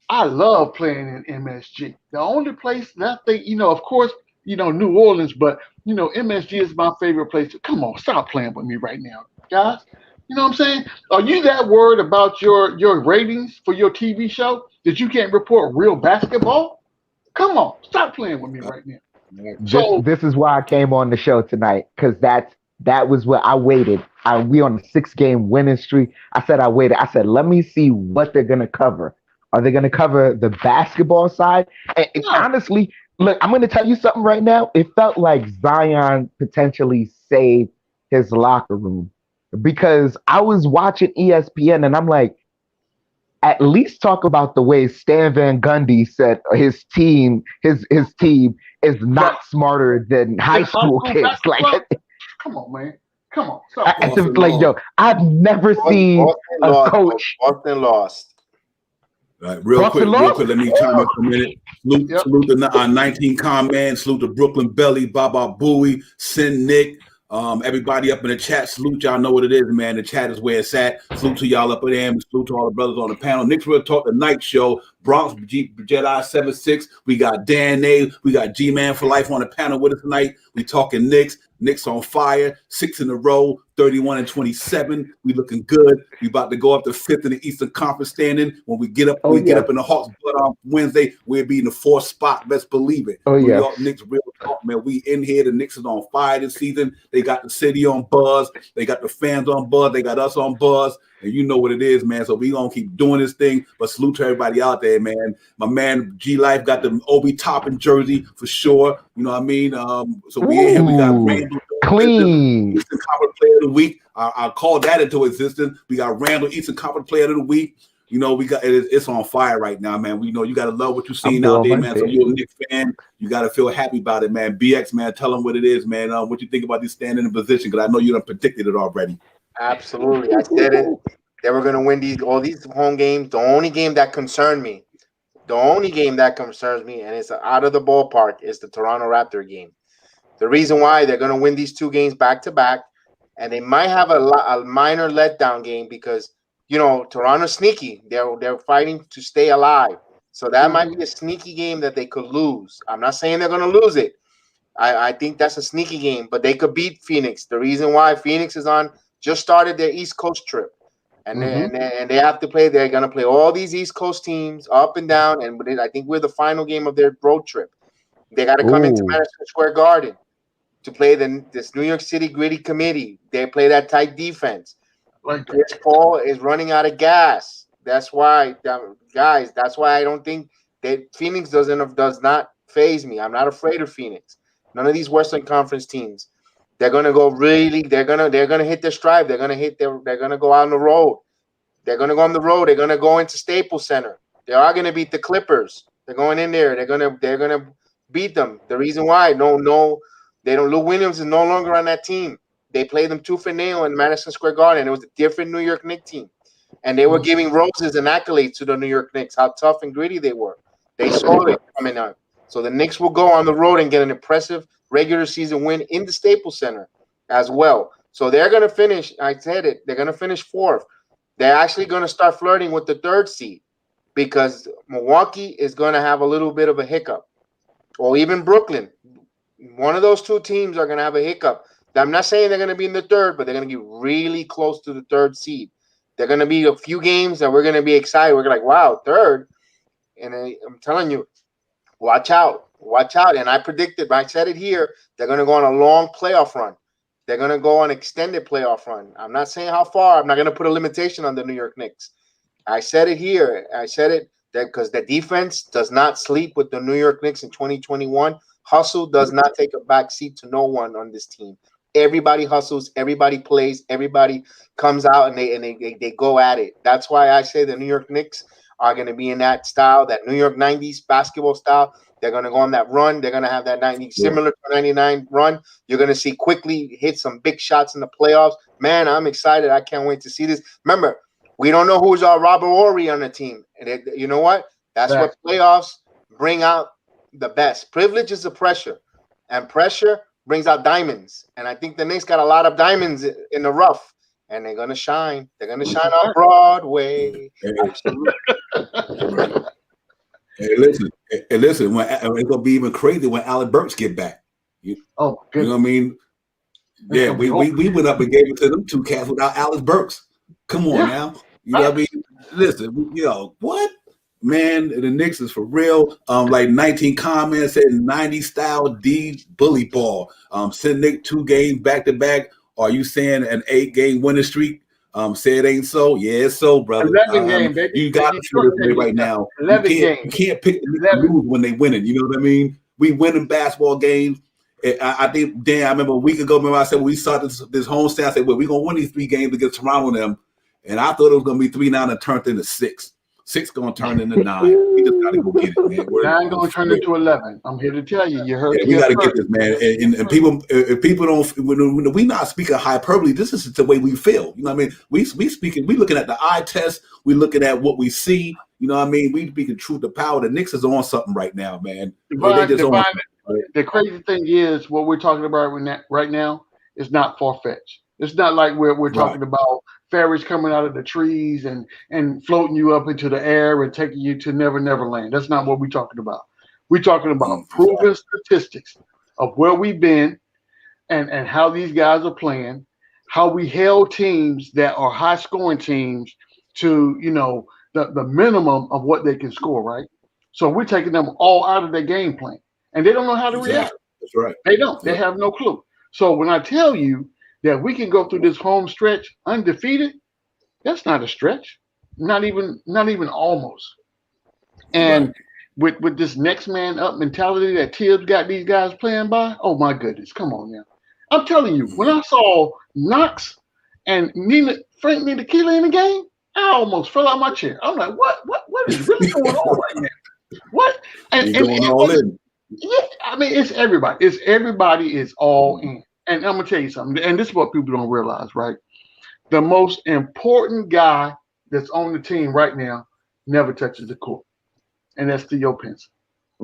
I love playing in MSG. The only place that they, of course, New Orleans, but, MSG is my favorite place. Come on, stop playing with me right now, guys. You know what I'm saying? Are you that worried about your ratings for your TV show that you can't report real basketball? Come on, stop playing with me right now. This is why I came on the show tonight, because that was what I waited. We on a 6-game winning streak. I said I waited. I said, let me see what they're going to cover. Are they going to cover the basketball side? And honestly, look, I'm going to tell you something right now. It felt like Zion potentially saved his locker room because I was watching ESPN and I'm like, at least talk about the way Stan Van Gundy said his team is not smarter than high school kids. Like, come on, man. Come on. Stop. I've never seen a coach. Boston lost. Right, real quick, let me chime in for a minute. Salute the 19 man, salute the Brooklyn Belly, Baba Booey, Sin Nick, everybody up in the chat. Salute y'all know what it is, man. The chat is where it's at. Salute to y'all up in there. Salute to all the brothers on the panel. Knicks Real Talk, the night show. Bronx Jedi 76. We got Dan A. We got G-Man for Life on the panel with us tonight. We talking Knicks. Knicks on fire, 6 in a row, 31-27. We looking good. We about to go up to 5th in the Eastern Conference standing. When we get up, get up in the Hawks. But on Wednesday, we'll be in the 4th spot. Best believe it. New York Knicks Real Talk, man. We in here. The Knicks is on fire this season. They got the city on buzz. They got the fans on buzz. They got us on buzz. And you know what it is, man. So we gonna keep doing this thing. But salute to everybody out there, man. My man G Life got the Obi Toppin jersey for sure. You know what I mean? So we in here. We got Randall clean Eastern Conference Player of the Week. I called that into existence. We got Randall Eastern Conference Player of the Week. We got it's on fire right now, man. We know you gotta love what you're seeing out there, man. So you're a Knicks fan, you gotta feel happy about it, man. BX, man, tell them what it is, man. What you think about this standing in position? Because I know you done predicted it already. Absolutely. I said it. They were going to win all these home games. The only game that concerned me, and it's out of the ballpark, is the Toronto Raptor game. The reason why they're going to win these two games back to back, and they might have a minor letdown game because Toronto's sneaky. They're fighting to stay alive, so that might be a sneaky game that they could lose. I'm not saying they're going to lose it. I think that's a sneaky game, but they could beat Phoenix. The reason why Phoenix just started their East Coast trip, and they have to play. They're going to play all these East Coast teams up and down, and I think we're the final game of their road trip. They got to come into Madison Square Garden to play this New York City Gritty Committee. They play that tight defense. Chris Paul is running out of gas. That's why, guys. That's why I don't think that Phoenix does not faze me. I'm not afraid of Phoenix. None of these Western Conference teams. They're gonna go really. They're gonna hit their stride. They're gonna go on the road. They're gonna go on the road. They're gonna go into Staples Center. They are gonna beat the Clippers. They're going in there. They're gonna beat them. The reason why, they don't. Lou Williams is no longer on that team. They played them tooth and nail in Madison Square Garden. It was a different New York Knicks team, and they were giving roses and accolades to the New York Knicks. How tough and gritty they were. They saw it coming out. So the Knicks will go on the road and get an impressive regular season win in the Staples Center as well. So they're going to finish. I said it. They're going to finish fourth. They're actually going to start flirting with the third seed because Milwaukee is going to have a little bit of a hiccup, or even Brooklyn. One of those two teams are going to have a hiccup. I'm not saying they're going to be in the third, but they're going to get really close to the third seed. They're going to be a few games that we're going to be excited. We're like, wow, third. And I'm telling you, watch out. And I said it here, they're going to go on a long playoff run. They're going to go on an extended playoff run. I'm not saying how far. I'm not going to put a limitation on the New York Knicks. I said it here. I said it because the defense does not sleep with the New York Knicks in 2021. Hustle does not take a back seat to no one on this team. Everybody hustles. Everybody plays. Everybody comes out and they go at it. That's why I say the New York Knicks are going to be in that style, that New York 90s basketball style. They're going to go on that run. They're going to have that 90 similar to 99 run. You're going to see quickly hit some big shots in the playoffs. Man, I'm excited. I can't wait to see this. Remember, we don't know who's our Robert Horry on the team. And you know what? That's what playoffs bring out the best. Privilege is the pressure, and pressure brings out diamonds. And I think the Knicks got a lot of diamonds in the rough, and they're going to shine. They're going to shine on Broadway. Absolutely. Hey, listen. It's gonna be even crazy when Alec Burks get back. You know what I mean? Yeah, we went up and gave it to them two cats without Alex Burks. Come on now, you know what I mean? Listen, what? Man, the Knicks is for real. Like 19 comments said 90 style D bully ball. Send Nick 2 games back to back. Are you saying an 8-game winning streak? Say it ain't so. Yeah, it's so, brother. 11 game, baby. You got to feel this way right now. You can't pick the lose when they win it. You know what I mean? We winning basketball games. I think, Dan, I remember a week ago, I said when we saw this home stand, I said, well, we're going to win these 3 games against Toronto and them. And I thought it was going to be 3-9 and turned into 6. 6 going to turn into 9. We just got to go get it, man. 9 going to turn into 11. I'm here to tell you. You heard we got to get this, man. And people, if people don't, when we not speaking hyperbole, this is the way we feel. You know what I mean? We speaking, we looking at the eye test. We looking at what we see. You know what I mean? We speaking truth to power. The Knicks is on something right now, man. The crazy thing is what we're talking about right now is not far-fetched. It's not like we're talking about fairies coming out of the trees and floating you up into the air and taking you to Never Land. That's not what we're talking about. We're talking about proven statistics of where we've been and how these guys are playing, how we held teams that are high-scoring teams to, the minimum of what they can score, right? So we're taking them all out of their game plan, and they don't know how to react. That's right. They don't. They have no clue. So when I tell you that we can go through this home stretch undefeated, that's not a stretch. Not even almost. And with this next man up mentality that Tibbs got these guys playing by, oh my goodness, come on now. I'm telling you, when I saw Knox and Frank Ntilikina in the game, I almost fell out my chair. I'm like, what is really going on right now? What? And all in. Yeah, I mean, it's everybody. Everybody is all in. And I'm gonna tell you something, and this is what people don't realize, right? the most important guy that's on the team right now never touches the court, and that's Theo Pinson.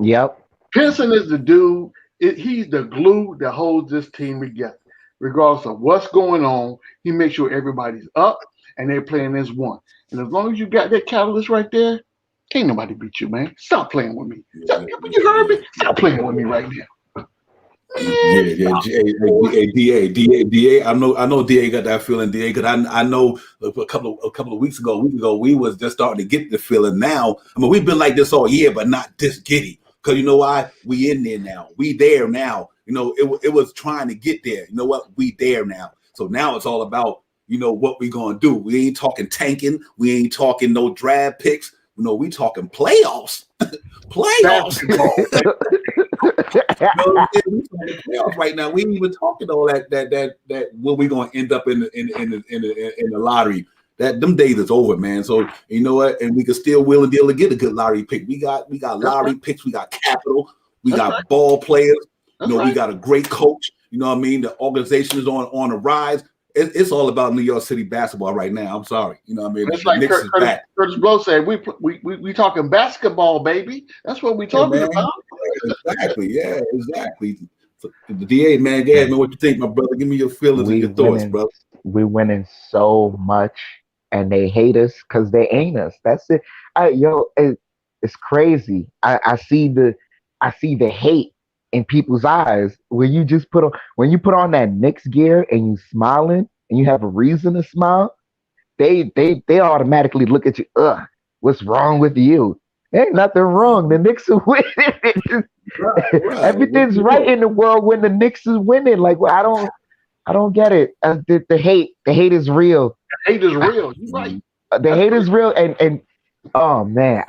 Yep. Pinson is the dude. He's the glue that holds this team together. Regardless of what's going on, he makes sure everybody's up and they're playing as one. And as long as you got that catalyst right there, can't nobody beat you, man. Stop playing with me. You heard me? Stop playing with me right now. Yeah. DA. I know DA got that feeling, DA, because I know a couple of weeks ago, we was just starting to get the feeling. Now, I mean, we've been like this all year, but not this giddy. Because you know why? We in there now. We there now. You know, it was trying to get there. You know what? We there now. So now it's all about, you know, what we gonna do. We ain't talking tanking. We ain't talking no draft picks. You know, we talking playoffs. Playoffs. You know playoffs right now. We ain't even talking all that what we gonna end up in the lottery. That them days is over, man. So you know what? And we can still will and deal to get a good lottery pick. We got lottery picks. We got capital. We got ball players. You know, we got a great coach. You know what I mean? The organization is on the rise. It's all about New York City basketball right now. I'm sorry. You know what I mean? It's like Curtis Blow said, we talking basketball, baby. That's what we talking about. Exactly. Yeah, exactly. So, the DA, man, yeah, man, what you think, my brother? Give me your feelings and your thoughts, bro. We're winning so much, and they hate us because they ain't us. That's it. It's crazy. I see the hate in people's eyes when you put on that Knicks gear and you smiling and you have a reason to smile. They automatically look at you. What's wrong with you? Ain't nothing wrong. The Knicks are winning. Everything's right in the world when the Knicks is winning. Like, I don't get it. The hate is real. The hate is real. You're right. The hate is real, and oh man,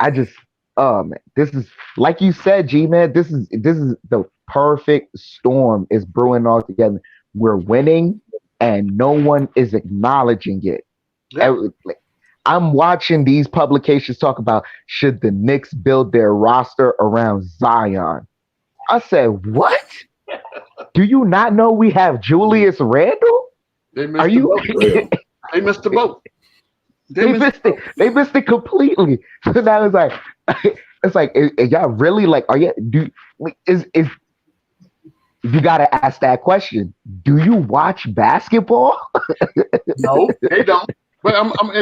this is like you said, G man. This is the perfect storm is brewing all together. We're winning, and no one is acknowledging it. Yeah. I'm watching these publications talk about should the Knicks build their roster around Zion. I said, what? Do you not know we have Julius Randle? They missed the boat. They missed the boat. They missed it completely. So now it's like, is y'all really like? You got to ask that question. Do you watch basketball? No, they don't. But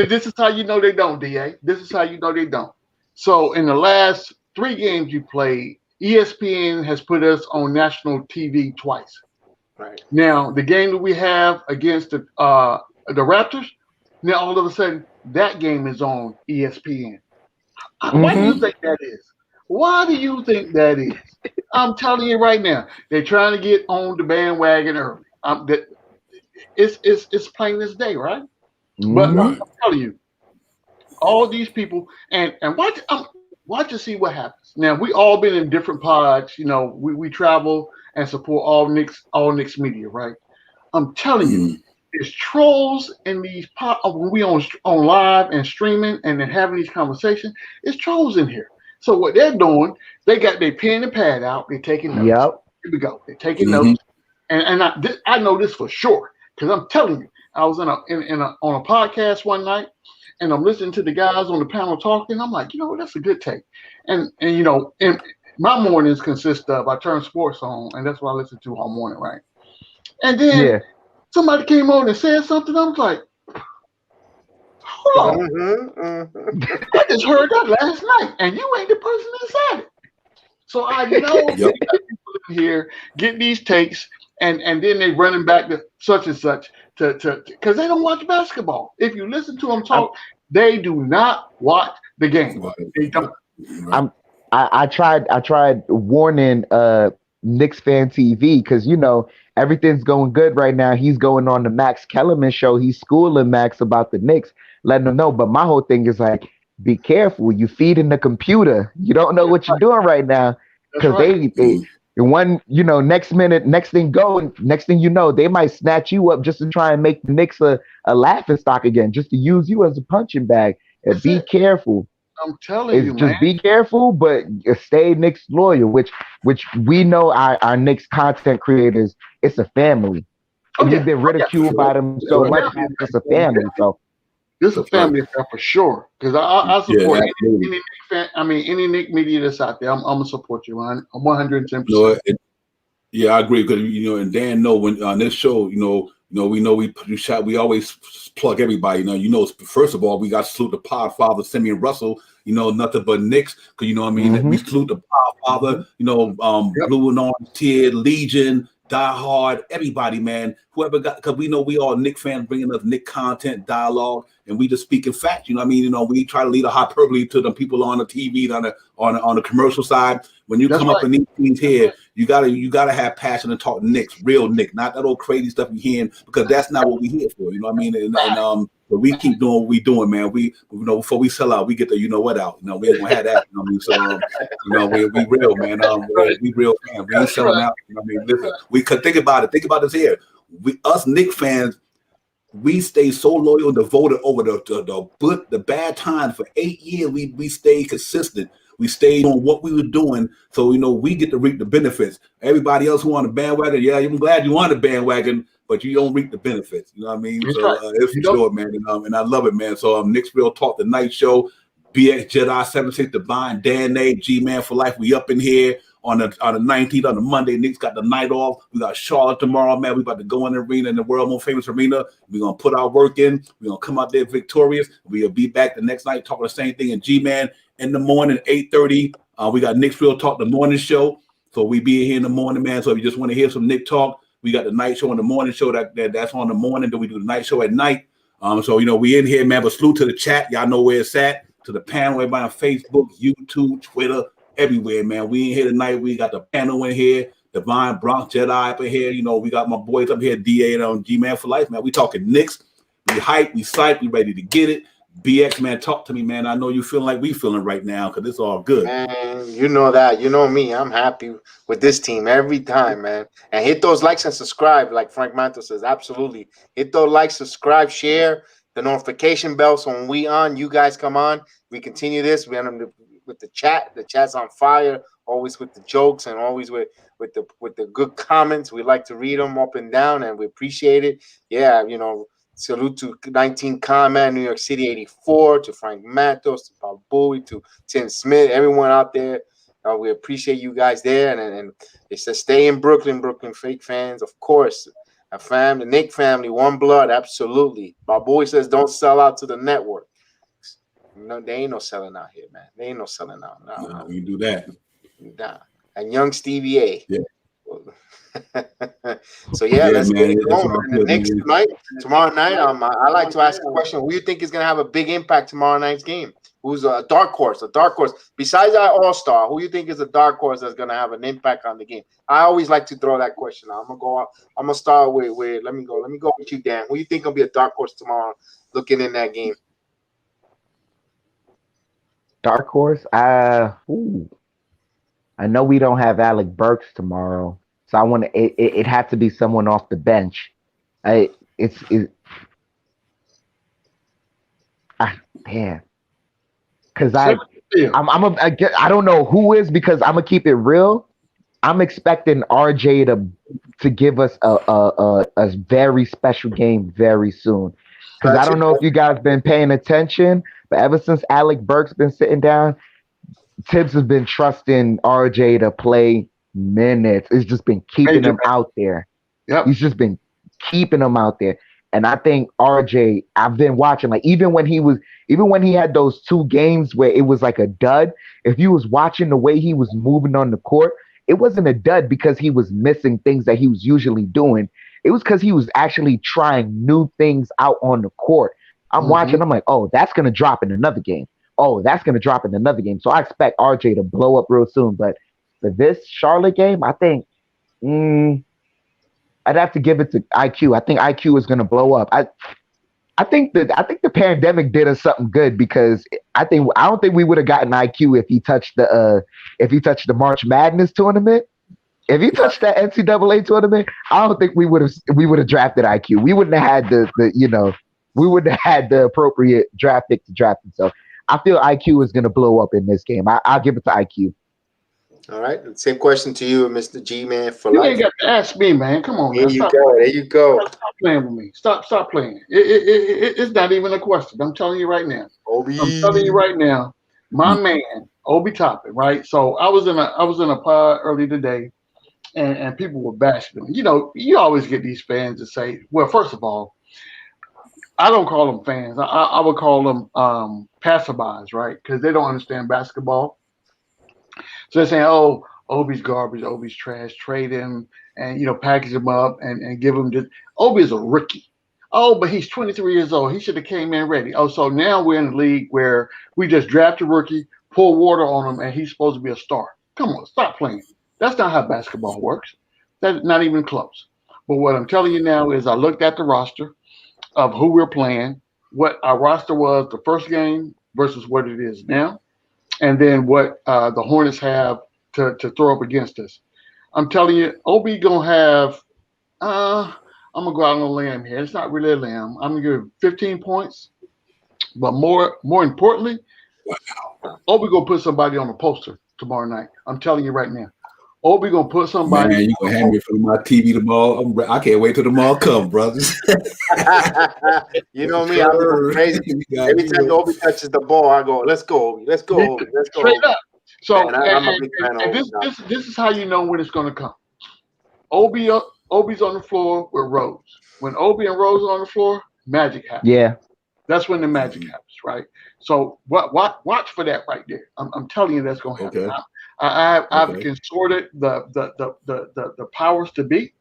this is how you know they don't, DA. This is how you know they don't. So in the last 3 games you played, ESPN has put us on national TV twice. Right. Now, the game that we have against the Raptors, now all of a sudden that game is on ESPN. Mm-hmm. Why do you think that is? Why do you think that is? I'm telling you right now, they're trying to get on the bandwagon early. It's plain as day, right? But I'm telling you, all these people, and watch to see what happens. Now, we all been in different pods. You know, we travel and support all Knicks media, right? I'm telling you, there's trolls in these when we on live and streaming and then having these conversations. It's trolls in here. So what they're doing, they got their pen and pad out. They're taking notes. Yep. Here we go. They're taking notes, and I know this for sure because I'm telling you. I was on a podcast one night, and I'm listening to the guys on the panel talking. I'm like, that's a good take. And my mornings consist of I turn sports on, and that's what I listen to all morning, right? And then somebody came on and said something. I was like, hold on, I just heard that last night, and you ain't the person that said it. So I know people in here get these takes, and then they running back to such and such. Because they don't watch basketball. If you listen to them talk, they do not watch the game. They don't. I tried warning Knicks Fan TV because everything's going good right now. He's going on the Max Kellerman show. He's schooling Max about the Knicks, letting him know. But my whole thing is like, be careful. You feeding the computer. You don't know what you're doing right now because they next minute, next thing you know, they might snatch you up just to try and make the Knicks a laughing stock again, just to use you as a punching bag. And be careful. I'm telling you, just be careful, but stay Knicks loyal, which we know our Knicks content creators, it's a family. Oh yeah, we've been ridiculed by them so Sure. much. It's just a family. So This is a family affair for sure. Because I support Yeah, absolutely. any Nick fan. I mean, any Nick media that's out there. I'm gonna support you, man. I'm 110%. You know, yeah, I agree because and Dan know when on this show, we know we shot. We always plug everybody. First of all, we got to salute the Podfather, Simeon Russell. Nothing but Knicks because I mean. We salute the Podfather. Blue and Orange Tier, Legion, Die Hard, everybody, man. Whoever got because we know we all Nick fans bringing us Nick content, dialogue, and we just speaking facts. We try to lead a hyperbole to the people on the TV, on the commercial side. When you come up in these things here, you gotta have passion and talk Knicks, real Nick, not that old crazy stuff you hearing because that's not what we here for. You know what I mean? But we keep doing what we doing, man. We before we sell out, we get the what out. We ain't gonna have that. You know what I mean? So we real, man. We real fans. We ain't selling out. You know what I mean? Listen, we could think about it. Think about this here. Us Knicks fans, we stay so loyal and devoted over the bad times for 8 years. We stayed consistent. We stayed on what we were doing, so we get to reap the benefits. Everybody else who on the bandwagon, yeah, I'm glad you on the bandwagon, but you don't reap the benefits. You know what I mean? It's for sure, man. And I love it, man. So Knicks Real Talk, the night show, BX Jedi 76 Divine, Dan Nate, G-Man for life. We up in here on the 19th on the Monday. Knicks got the night off. We got Charlotte tomorrow, man. We about to go in the arena, in the world most famous arena. We're gonna put our work in. We're gonna come out there victorious. We'll be back the next night talking the same thing. And G-Man in the morning, 8:30. We got Knicks Real Talk, the morning show. So we be here in the morning, man. So if you just want to hear some Nick talk, we got the night show and the morning show that's on the morning. Then we do the night show at night. So we in here, man. But salute to the chat. Y'all know where it's at. To the panel, everybody on Facebook, YouTube, Twitter, everywhere, man. We in here tonight. We got the panel in here. Divine Bronx Jedi up in here. We got my boys up here, DA and G-Man for life, man. We talking Knicks. We hype, we psych, we ready to get it. BX, man, talk to me, man. I know you feeling like we feeling right now because it's all good. Man, you know that. You know me. I'm happy with this team every time, man. And hit those likes and subscribe, like Frank Mantle says. Absolutely. Hit those likes, subscribe, share, the notification bell. So when we on, you guys come on. We continue this. We end up with the chat. The chat's on fire. Always with the jokes and always with the good comments. We like to read them up and down, and we appreciate it. Yeah, salute to 19 Comment, New York City 84, to Frank Matos, to Bob Bowie, to Tim Smith, everyone out there. We appreciate you guys there. And it says stay in Brooklyn, fake fans, of course. A family, the Nick family, one blood, absolutely. Bob Bowie says don't sell out to the network. No, they ain't no selling out here, man. They ain't no selling out. No, we do that. Nah. And young Stevie A. Yeah. So let's get it going. The Knicks tonight, tomorrow night. I like to ask a question. Who do you think is going to have a big impact tomorrow night's game? Who's a dark horse? Besides our all-star, who do you think is a dark horse that's going to have an impact on the game? I always like to throw that question out. I'm gonna start with. Let me go with you, Dan. Who do you think will be a dark horse tomorrow? Looking in that game. dark horse. I know we don't have Alec Burks tomorrow. So I want to. It had to be someone off the bench. Man. Because I don't know who is, because I'm gonna keep it real. I'm expecting RJ to give us a very special game very soon. Because I don't know if you guys been paying attention, but ever since Alec Burks been sitting down, Tibbs has been trusting RJ to play minutes. It's just been keeping him out there. Yep. He's just been keeping him out there. And I think RJ, I've been watching, like even when he had those 2 games where it was like a dud, if you was watching the way he was moving on the court, it wasn't a dud because he was missing things that he was usually doing. It was because he was actually trying new things out on the court. I'm watching, I'm like, oh, that's going to drop in another game. Oh, that's going to drop in another game. So I expect RJ to blow up real soon. But for this Charlotte game, I think I'd have to give it to IQ. I think IQ is going to blow up. I think the pandemic did us something good, because I don't think we would have gotten IQ if he touched the March Madness tournament. If he touched that NCAA tournament, I don't think we would have drafted IQ. We wouldn't have had we wouldn't have had the appropriate draft pick to draft him. So I feel IQ is going to blow up in this game. I'll give it to IQ. All right. Same question to you, Mr. G Man for You life. ain't got to ask me, man. Come on, There man. you Stop, go. There you go. stop playing with me. Stop playing. It's not even a question. I'm telling you right now. Obi. I'm telling you right now. My man, Obi Toppin, right? So I was in a pod early today, and people were bashing him. You know, you always get these fans to say, well, first of all, I don't call them fans. I would call them passerbys, right? Because they don't understand basketball. So they're saying, oh, Obi's garbage, Obi's trash, trade him and, package him up and give him this. Obi is a rookie. Oh, but he's 23 years old. He should have came in ready. Oh, so now we're in a league where we just draft a rookie, pour water on him, and he's supposed to be a star. Come on, stop playing. That's not how basketball works. That's not even close. But what I'm telling you now is I looked at the roster of who we're playing, what our roster was the first game versus what it is now, and then what the Hornets have to throw up against us. I'm telling you, Obi gonna have. I'm gonna go out on a limb here. It's not really a limb. I'm gonna give him 15 points, but more importantly, Obi gonna put somebody on a poster tomorrow night. I'm telling you right now. Obi gonna put somebody. Man, you gonna have me from my TV tomorrow. I can't wait till tomorrow come, brothers. You know me, I'm going crazy. Every time Obi touches the ball, I go, let's go, Obi. Let's go, Obi. Let's go. Straight Obi. up. So Man, I'm a big fan of Obi. this is how you know when it's gonna come. Obi's on the floor with Rose. When Obi and Rose are on the floor, magic happens. Yeah. That's when the magic happens, right? So watch for that right there. I'm telling you that's gonna happen. Okay. I've consorted the powers to be,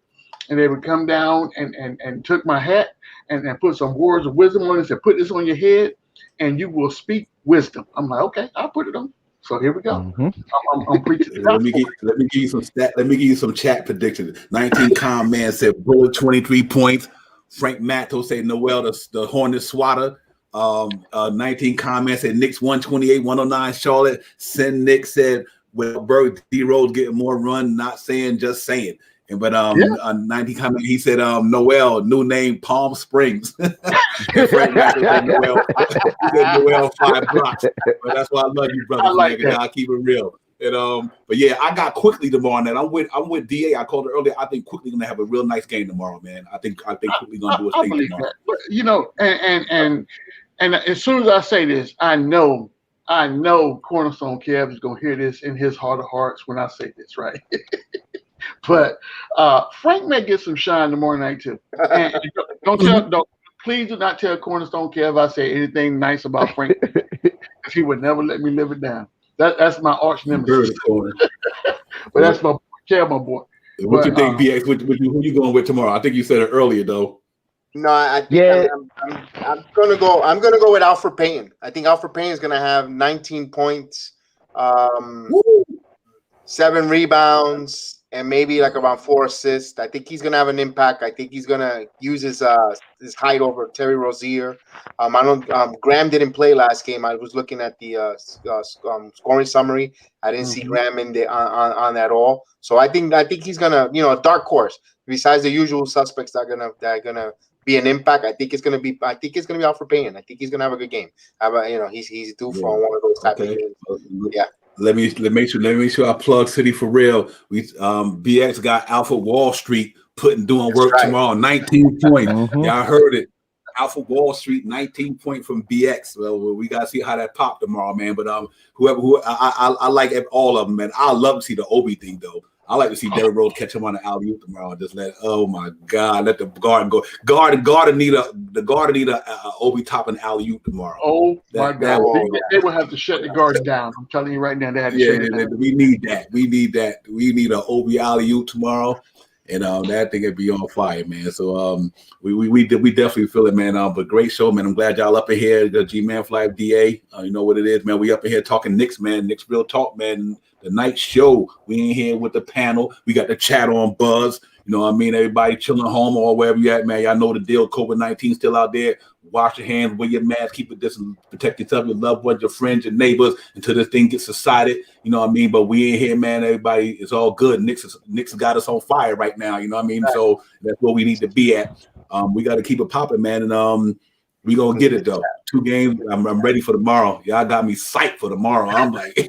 and they would come down and took my hat and put some words of wisdom on it and said, put this on your head and you will speak wisdom. I'm like, okay, I'll put it on. So here we go. Mm-hmm. I'm preaching. Let me give you some stat. Let me give you some chat predictions. 19 calm man said Bullet 23 points. Frank Matto said Noel the Hornets swatter. 19 comments said Knicks 128, 109 Charlotte. Sin Nick said well Berg D Rose getting more run, not saying, just saying. And but 19 comment he said Noel, new name Palm Springs. And Frank Matto said Noel, he said Noel 5 blocks. But that's why I love you, brothers, like man. I'll keep it real. And but yeah, I got Quickly tomorrow night. I'm with DA. I called it earlier. I think Quickly gonna have a real nice game tomorrow, man. I think Quickly gonna do his thing tomorrow. That. But, and as soon as I say this, I know Cornerstone Kev is gonna hear this in his heart of hearts when I say this, right? But Frank may get some shine tomorrow night too. And please do not tell Cornerstone Kev I say anything nice about Frank because he would never let me live it down. That's my arch nemesis. But that's my boy. What you think, BX? Who you going with tomorrow? I think you said it earlier though. No, I think I'm gonna go. I'm gonna go with Alfred Payton. I think Alfred Payton is gonna have 19 points, 7 rebounds, and maybe like around 4 assists. I think he's gonna have an impact. I think he's gonna use his height over Terry Rozier. I don't. Graham didn't play last game. I was looking at the scoring summary. I didn't see Graham in the on at all. So I think he's gonna, a dark horse besides the usual suspects that are gonna be an impact. I think it's gonna be Alfred Payton. I think he's gonna have a good game. He's due for one of those type of games. Yeah. Let me make sure I plug City for real. We BX got Alpha Wall Street doing work tomorrow. 19 points. Y'all heard it. Alpha Wall Street, 19 point from BX. Well, we gotta see how that pop tomorrow, man. But who I like all of them, man. I love to see the Obi thing though. I like to see Derrick Rose catch him on the alley-oop tomorrow. Just oh my God, let the guard go. Guard need a Obi Toppin alley-oop tomorrow. Oh my God, they will have to shut the guard down. I'm telling you right now, they have to shut it down. We need that. We need an Obi alley-oop tomorrow, and that thing would be on fire, man. So we definitely feel it, man. But great show, man. I'm glad y'all up in here. The G-Man Fly DA, you know what it is, man. We up in here talking Knicks, man. Knicks Real Talk, man. The night show, we in here with the panel. We got the chat on buzz. You know what I mean? Everybody chilling home or wherever you at, man. Y'all know the deal. COVID-19 still out there. Wash your hands, wear your mask, keep it distance, protect yourself, your loved ones, your friends, your neighbors until this thing gets subsided. You know what I mean? But we in here, man. Everybody is all good. Knicks got us on fire right now. You know what I mean? Right. So that's where we need to be at. We got to keep it popping, man. And We gonna get it though. 2 games. I'm ready for tomorrow. Y'all got me psyched for tomorrow. I'm like,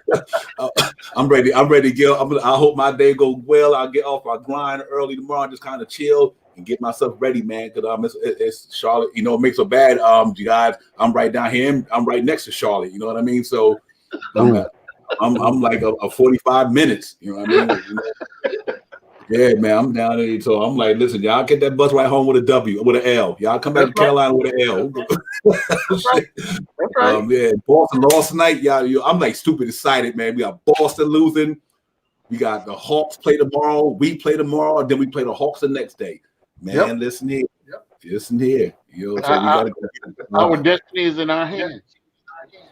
I'm ready. I'm ready to get. I hope my day goes well. I'll get off my grind early tomorrow. And just kind of chill and get myself ready, man. Because it's Charlotte. You know, it makes so bad. You guys, I'm right down here. I'm right next to Charlotte. You know what I mean? So I'm like a 45 minutes. You know what I mean? You know? Yeah, man, I'm down there. So I'm like, listen, y'all get that bus right home with a W, with an L. Y'all come back to Carolina with an L. That's right. Yeah, Boston lost tonight. Y'all, I'm like stupid excited, man. We got Boston losing. We got the Hawks play tomorrow. We play tomorrow, and then we play the Hawks the next day. Man, listen here. Listen here. You know, so we gotta go. Our destiny is in our hands.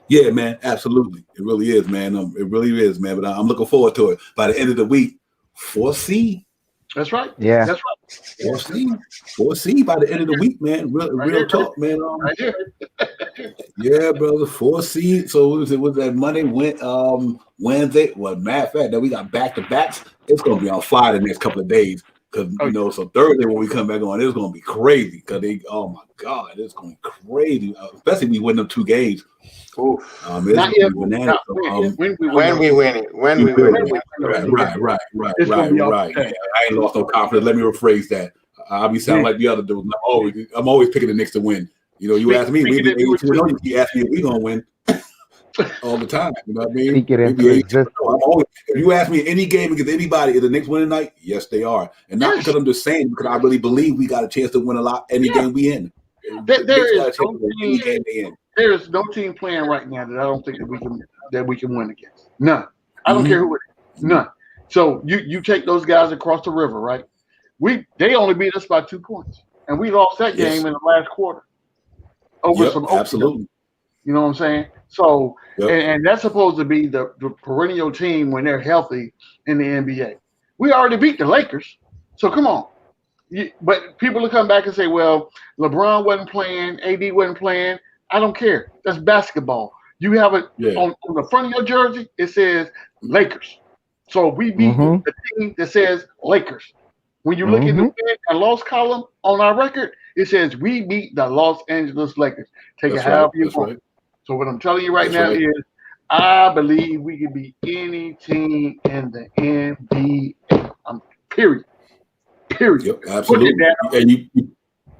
Yeah, man, absolutely. It really is, man. It really is, man. But I'm looking forward to it. By the end of the week, 4 seed. That's right. Yeah. That's right. 4 seed by the end of the week, man. Real talk, man. Right here. Yeah, brother. 4 seed. So it was that Monday, Wednesday. Well, matter of fact, that we got back to backs. It's gonna be on fire the next couple of days. Because you know, so Thursday when we come back on, it's gonna be crazy. Because oh my God, it's going crazy. Especially if we win them 2 games. Not yet. When we win it. Right. Yeah, I ain't lost no confidence. Let me rephrase that. I'll be sounding like the other dudes. I'm always picking the Knicks to win. You know, you ask me, we be 82-0. You ask me if we gonna win all the time. You know what I mean? If you ask me any game against anybody, is the Knicks winning tonight? Yes, they are. And not because I'm just saying, because I really believe we got a chance to win a lot any game we in. There is no team playing right now that I don't think that we can win against. None. I don't care who it is. None. So you take those guys across the river, right? They only beat us by 2 points, and we lost that game in the last quarter over some absolutely. You know what I'm saying? So and that's supposed to be the perennial team when they're healthy in the NBA. We already beat the Lakers, so come on. But people will come back and say, well, LeBron wasn't playing, AD wasn't playing. I don't care. That's basketball. You have it on the front of your jersey, it says Lakers. So we beat the team that says Lakers. When you look at the win and loss column on our record, it says we beat the Los Angeles Lakers. Take it however you want. Right. So what I'm telling you right now is I believe we can beat any team in the NBA. Period. Yep, absolutely. And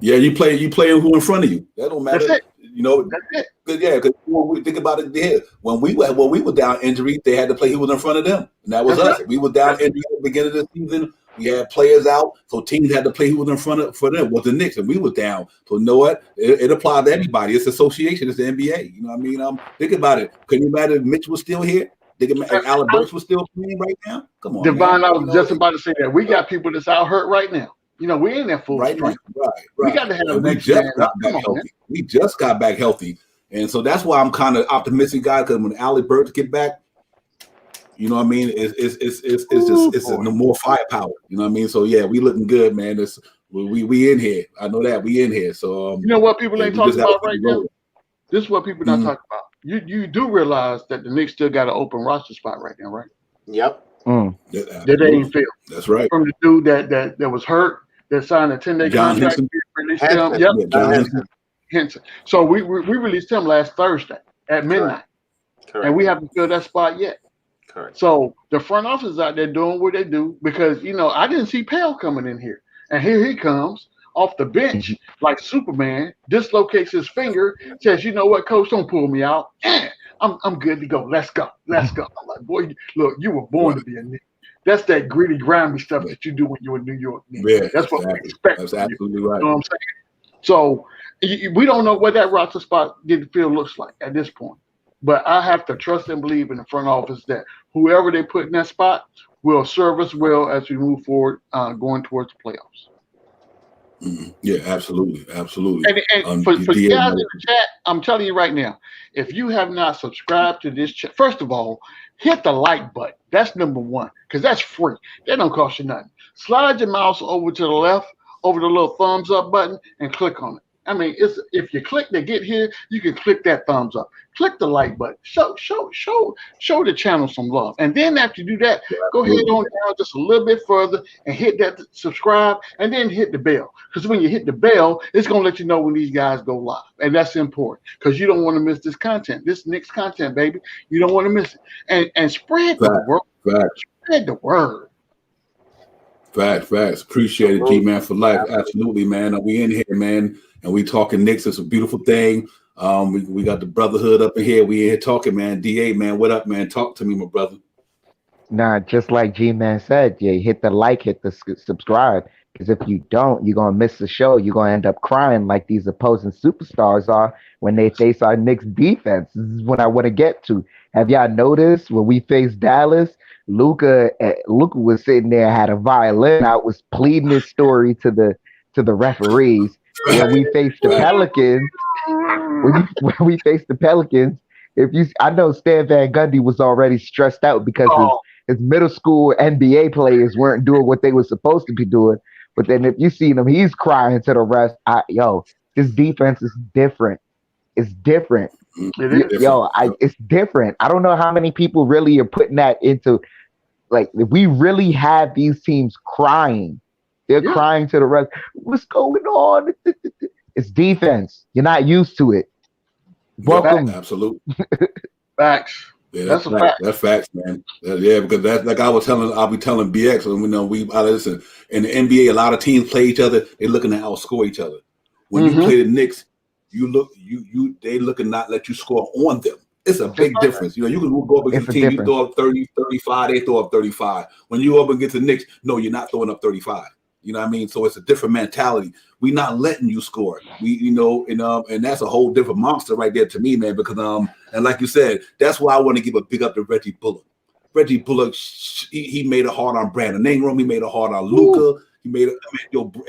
you play who in front of you. That don't matter. That's it. You know, that's it. Yeah, because we think about it there. When we were down injury, they had to play who was in front of them. And that was us. Right. We were down injury at the beginning of the season. We had players out, so teams had to play who was in front of for them. Was the Knicks, and we were down. So you know what? It applied to everybody. It's association. It's the NBA. You know what I mean? Think about it. Can you imagine if Mitch was still here? Think if Allen Burks was still playing right now? Come on, Divine. Man. I was just about to say that. We got people that's out hurt right now. You know, we're in that full strength. Right. We got to have we just got back healthy. We just got back healthy. And so that's why I'm kind of optimistic, guys, because when Allen Burks get back, you know what I mean? It's no more firepower. You know what I mean? So yeah, we looking good, man. We in here. I know that we in here. So you know what people ain't talking about right now? This is what people not talking about. You do realize that the Knicks still got an open roster spot right now, right? Yep. That they ain't filled. That's right. From the dude that was hurt, that signed a 10-day contract. Henson. So we released him last Thursday at midnight. Correct. And we haven't filled that spot yet. Correct. So the front office is out there doing what they do because, you know, I didn't see Pale coming in here. And here he comes off the bench like Superman, dislocates his finger, says, you know what, coach, don't pull me out. I'm good to go. Let's go. I'm like, boy, look, you were born to be a Knick. That's that gritty, grimy stuff that you do when you're in New York. Yeah, that's what we expect. That's absolutely right. You know what I'm saying? So we don't know what that roster spot field looks like at this point. But I have to trust and believe in the front office that whoever they put in that spot will serve us well as we move forward, going towards the playoffs. Yeah, absolutely. And for you guys in the chat, I'm telling you right now, if you have not subscribed to this chat, first of all, hit the like button. That's number one, because that's free. That don't cost you nothing. Slide your mouse over to the left, over the little thumbs up button, and click on it. I mean, it's if you click to get here, you can click that thumbs up, click the like button, show the channel some love, and then after you do that, go ahead on down just a little bit further and hit that subscribe, and then hit the bell. Because when you hit the bell, it's gonna let you know when these guys go live, and that's important because you don't want to miss this content, this Knicks content, baby. You don't want to miss it, and spread the word. Spread the word. Facts. Appreciate it, G-Man for life. Absolutely, man. We in here, man, and we talking Knicks. It's a beautiful thing. We got the brotherhood up in here. We in here talking, man. DA, man, what up, man? Talk to me, my brother. Nah, just like G-Man said, yeah, hit the like, hit the subscribe. Because if you don't, you're going to miss the show. You're going to end up crying like these opposing superstars are when they face our Knicks defense. This is what I want to get to. Have y'all noticed when we faced Dallas, Luka was sitting there, had a violin out, was pleading his story to the referees. When we faced the Pelicans, I know Stan Van Gundy was already stressed out because his middle school NBA players weren't doing what they were supposed to be doing. But then if you see him, he's crying to the rest. This defense is different. It's different. It's different. I don't know how many people really are putting that into, like, if we really have these teams crying. They're crying to the rest. What's going on? It's defense. You're not used to it. Welcome. Absolutely. Facts. Yeah, that's fact. That's facts, man. Because that's like I'll be telling BX, and listen. In the NBA, a lot of teams play each other. They're looking to outscore each other. When you play the Knicks, they looking not let you score on them. It's a big difference. You can go up against a team, you throw up 30, 35, they throw up 35. When you up against the Knicks, no, you're not throwing up 35. You know what I mean? So it's a different mentality. We're not letting you score. And that's a whole different monster right there to me, man. Because and like you said, that's why I want to give a big up to Reggie Bullock. Reggie Bullock, he made it hard on Brandon Ingram. He made it hard on Luka. He made it.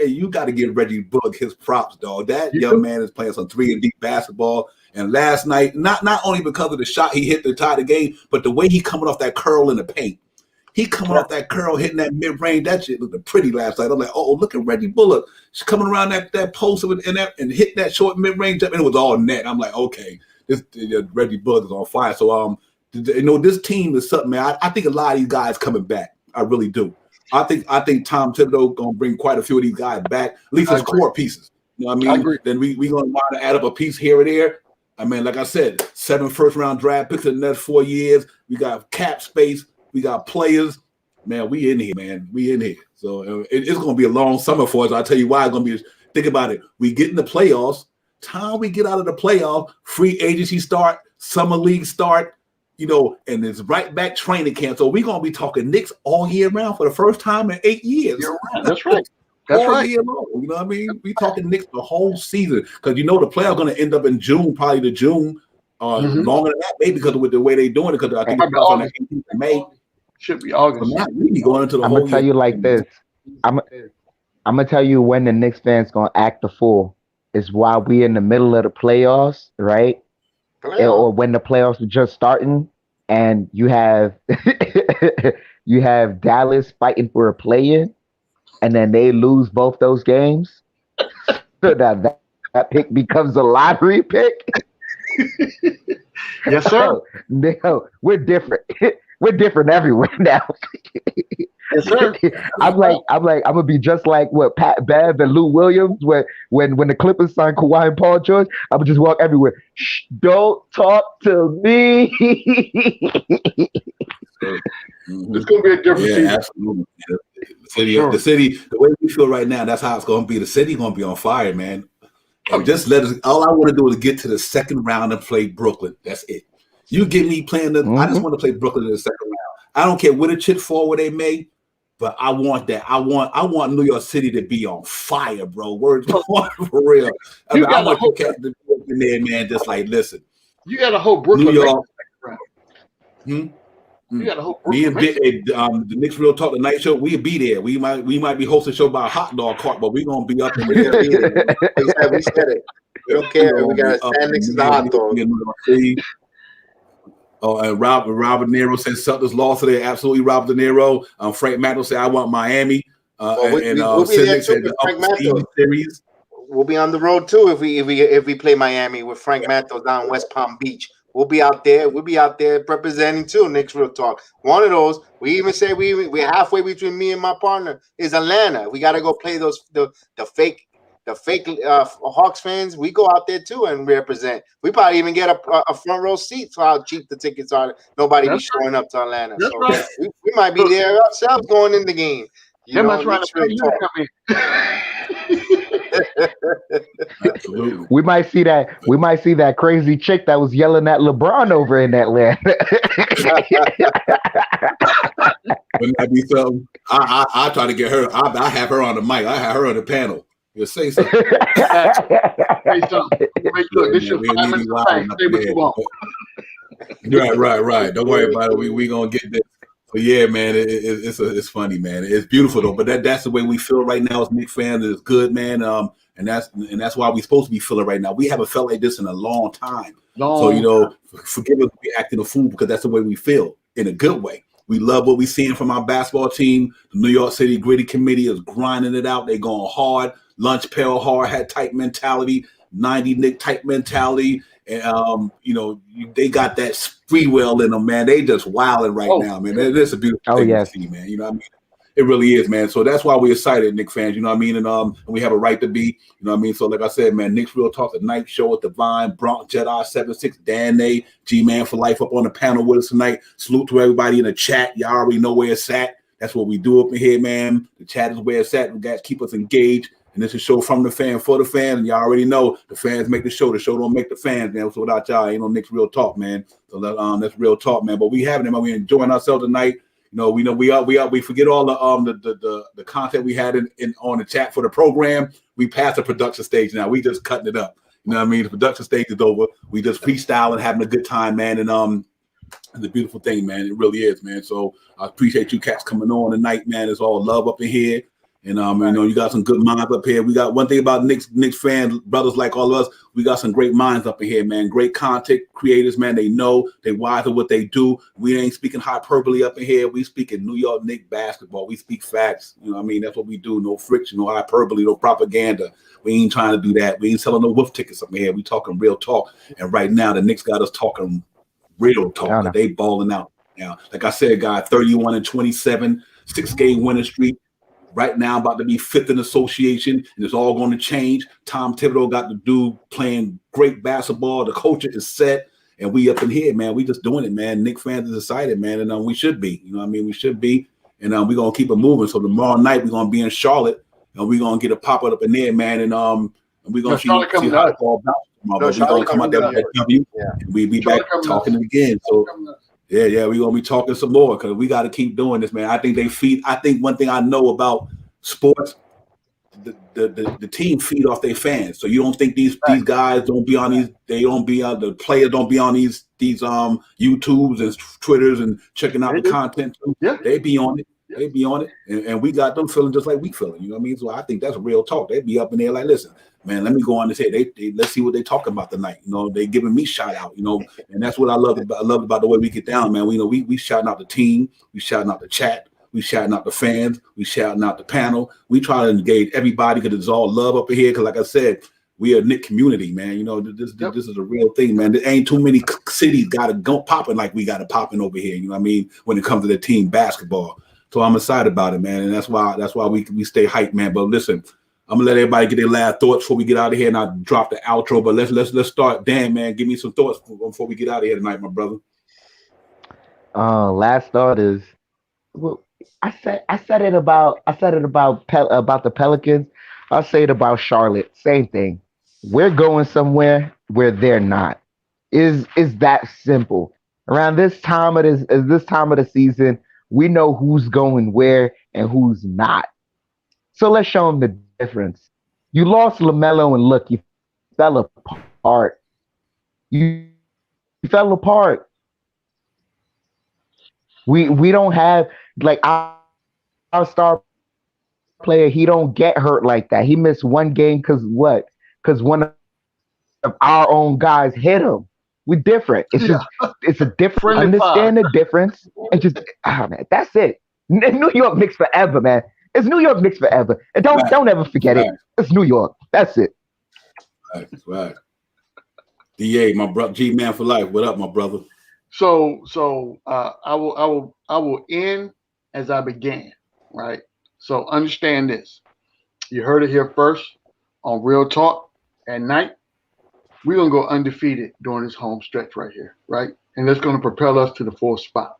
You got to give Reggie Bullock his props, dog. That young man is playing some 3-and-D basketball. And last night, not only because of the shot he hit to tie the game, but the way he coming off that curl in the paint. He coming off that curl, hitting that mid-range. That shit looked pretty last night. I'm like, oh, look at Reggie Bullock. She's coming around that post and hit that short mid-range jump, and it was all net. I'm like, okay, this Reggie Bullock is on fire. So, this team is something, man. I think a lot of these guys coming back. I really do. I think Tom Thibodeau gonna bring quite a few of these guys back, at least as core pieces. You know what I mean? agree. Then we gonna want to add up a piece here or there. I mean, like I said, 7 first-round draft picks in the next 4 years. We got cap space. We got players. Man, we in here, man. We in here. So it's going to be a long summer for us. I'll tell you why. It's going to be, think about it. We get in the playoffs. Time we get out of the playoff, free agency start, summer league start, and it's right back training camp. So we're going to be talking Knicks all year round for the first time in 8 years. You're right. That's right. That's all right. year long. You know what I mean? We talking Knicks the whole season because the playoffs are going to end up in June, probably the June, longer than that, maybe because of the way they're doing it. Because I think it's on the 18th of May. Should be August. So we be going into the I'm whole gonna tell you like this. I'm gonna tell you when the Knicks fans gonna act the fool is while we in the middle of the playoffs, right? Or when the playoffs are just starting, and you have you have Dallas fighting for a play-in, and then they lose both those games. So that pick becomes a lottery pick. Yes, sir. No, we're different. We're different everywhere now. Yes, sir. I'm gonna be just like what Pat Bev and Lou Williams when the Clippers signed Kawhi and Paul George. I would just walk everywhere. Shh, don't talk to me. It's gonna be a different season. Absolutely. The city, the way we feel right now, that's how it's gonna be. The city gonna be on fire, man. And just let us. All I want to do is get to the second round and play Brooklyn. That's it. You get me playing I just want to play Brooklyn in the second round. I don't care where the chips fall, where they may, but I want that. I want New York City to be on fire, bro. Words for real. I want the cat to be in there, man. Just like, listen. You got to hope Brooklyn. New York. You got to hope Brooklyn. Me and the Knicks Real Talk, the night show, we'll be there. We might be hosting a show by a hot dog cart, but we're gonna be up in there. We said it. We don't care. We got to stand next to the hot dog. Oh, and Robert Nero said Celtics lost today. Absolutely, Robert De Niro. Frank Matthews said I want Miami. We'll be there too, Frank Matthews. Series. we'll be on the road too if we play Miami with Frank Mantle down West Palm Beach. We'll be out there. We'll be out there representing too. Knicks Real Talk. One of those. We even say we're halfway between me and my partner is Atlanta. We got to go play those the fake Hawks fans. We go out there too and represent. We probably even get a front row seat for how cheap the tickets are. Nobody be showing up to Atlanta. That's So right. we might be there ourselves going in the game. They must try to pay you to come in. Absolutely. We might see that crazy chick that was yelling at LeBron over in Atlanta. Wouldn't that be something? I try to get her. I have her on the mic. I have her on the panel. You'll say something. Say something. Look, this your 5 minutes of fame. Say what you want. Right. Don't worry about it. We gonna get this. But yeah, man, it's funny, man. It's beautiful though. But that's the way we feel right now as Knicks fans. It's good, man. And that's why we're supposed to be feeling right now. We haven't felt like this in a long time. So forgive us if we acting a fool because that's the way we feel in a good way. We love what we're seeing from our basketball team. The New York City Gritty Committee is grinding it out. They're going hard. Lunch pail hard hat type mentality, 90 Nick type mentality. And, they got that free will in them, man. They just wilding right now, man. It's a beautiful thing to see, man. You know what I mean? It really is, man. So that's why we're excited, Knicks fans. You know what I mean? And we have a right to be. You know what I mean? So like I said, man, Knicks Real Talk, the night show at Divine, Bronx Jedi 76, Dan A, G-Man for life up on the panel with us tonight. Salute to everybody in the chat. Y'all already know where it's at. That's what we do up in here, man. The chat is where it's at. We got to keep us engaged. And this is a show from the fan for the fans. And y'all already know the fans make the show. The show don't make the fans, man. So without y'all, ain't no Knicks Real Talk, man. So that's real talk, man. But we having it, man. We enjoying ourselves tonight. We forget all the content we had in on the chat for the program. We passed the production stage now. We just cutting it up. You know what I mean? The production stage is over. We just freestyling, having a good time, man. And it's a beautiful thing, man. It really is, man. So I appreciate you cats coming on tonight, man. It's all love up in here. And you got some good minds up here. We got one thing about Knicks fans, brothers like all of us. We got some great minds up in here, man. Great content creators, man. They know, they wise at what they do. We ain't speaking hyperbole up in here. We speaking New York Knicks basketball. We speak facts. You know what I mean? That's what we do. No friction, no hyperbole, no propaganda. We ain't trying to do that. We ain't selling no wolf tickets up in here. We talking real talk. And right now, the Knicks got us talking real talk. They balling out now. Like I said, guys, 31-27, 6-game winning streak. Right now, about to be fifth in association, and it's all going to change. Tom Thibodeau got the dude playing great basketball. The culture is set, and we up in here, man. We just doing it, man. Knicks fans is excited, man, and we should be. You know what I mean? We should be, and we're going to keep it moving. So tomorrow night, we're going to be in Charlotte, and we're going to get a pop-up up in there, man, and we're going to see how it all bounces. We're going to come out there with that W, and we'll be back talking again. So. Yeah, we're gonna be talking some more because we got to keep doing this, man. I think one thing I know about sports, the team feed off their fans. So you don't think these guys don't be on these? They don't be on the players. Don't be on these YouTubes and Twitters and checking out the content. Yeah. They be on it. They be on it, and we got them feeling just like we feeling. You know what I mean? So I think that's real talk. They be up in there like, listen, man, let me go on this head. They let's see what they talking about tonight. You know, they giving me shout out. You know, and that's what I love about the way we get down, man. We shouting out the team, we shouting out the chat, we shouting out the fans, we shouting out the panel. We try to engage everybody because it's all love up in here. Because like I said, we are a Knick community, man. You know, this is a real thing, man. There ain't too many cities got to go popping like we got it popping over here. You know what I mean? When it comes to the team basketball. So I'm excited about it, man, and that's why we stay hyped, man. But listen, I'm gonna let everybody get their last thoughts before we get out of here, and I drop the outro. But let's start. Dan, man, give me some thoughts before we get out of here tonight, my brother. Last thought is, well, I said it about the Pelicans. I'll say it about Charlotte. Same thing. We're going somewhere where they're not. Is that simple? Around this time of the season, we know who's going where and who's not. So let's show them the difference. You lost LaMelo, and look, you fell apart. You fell apart. We don't have like our star player. He don't get hurt like that. He missed one game because what? Because one of our own guys hit him. We're different. It's a different. Understand the difference and just man, that's it. New York Knicks forever, man. It's New York Knicks forever, and don't ever forget it. It's New York. That's it. Right. DA, my brother, G-Man for life. What up, my brother? So I will end as I began, right? So understand this. You heard it here first on Real Talk at night. We're gonna go undefeated during this home stretch right here, right? And that's gonna propel us to the fourth spot.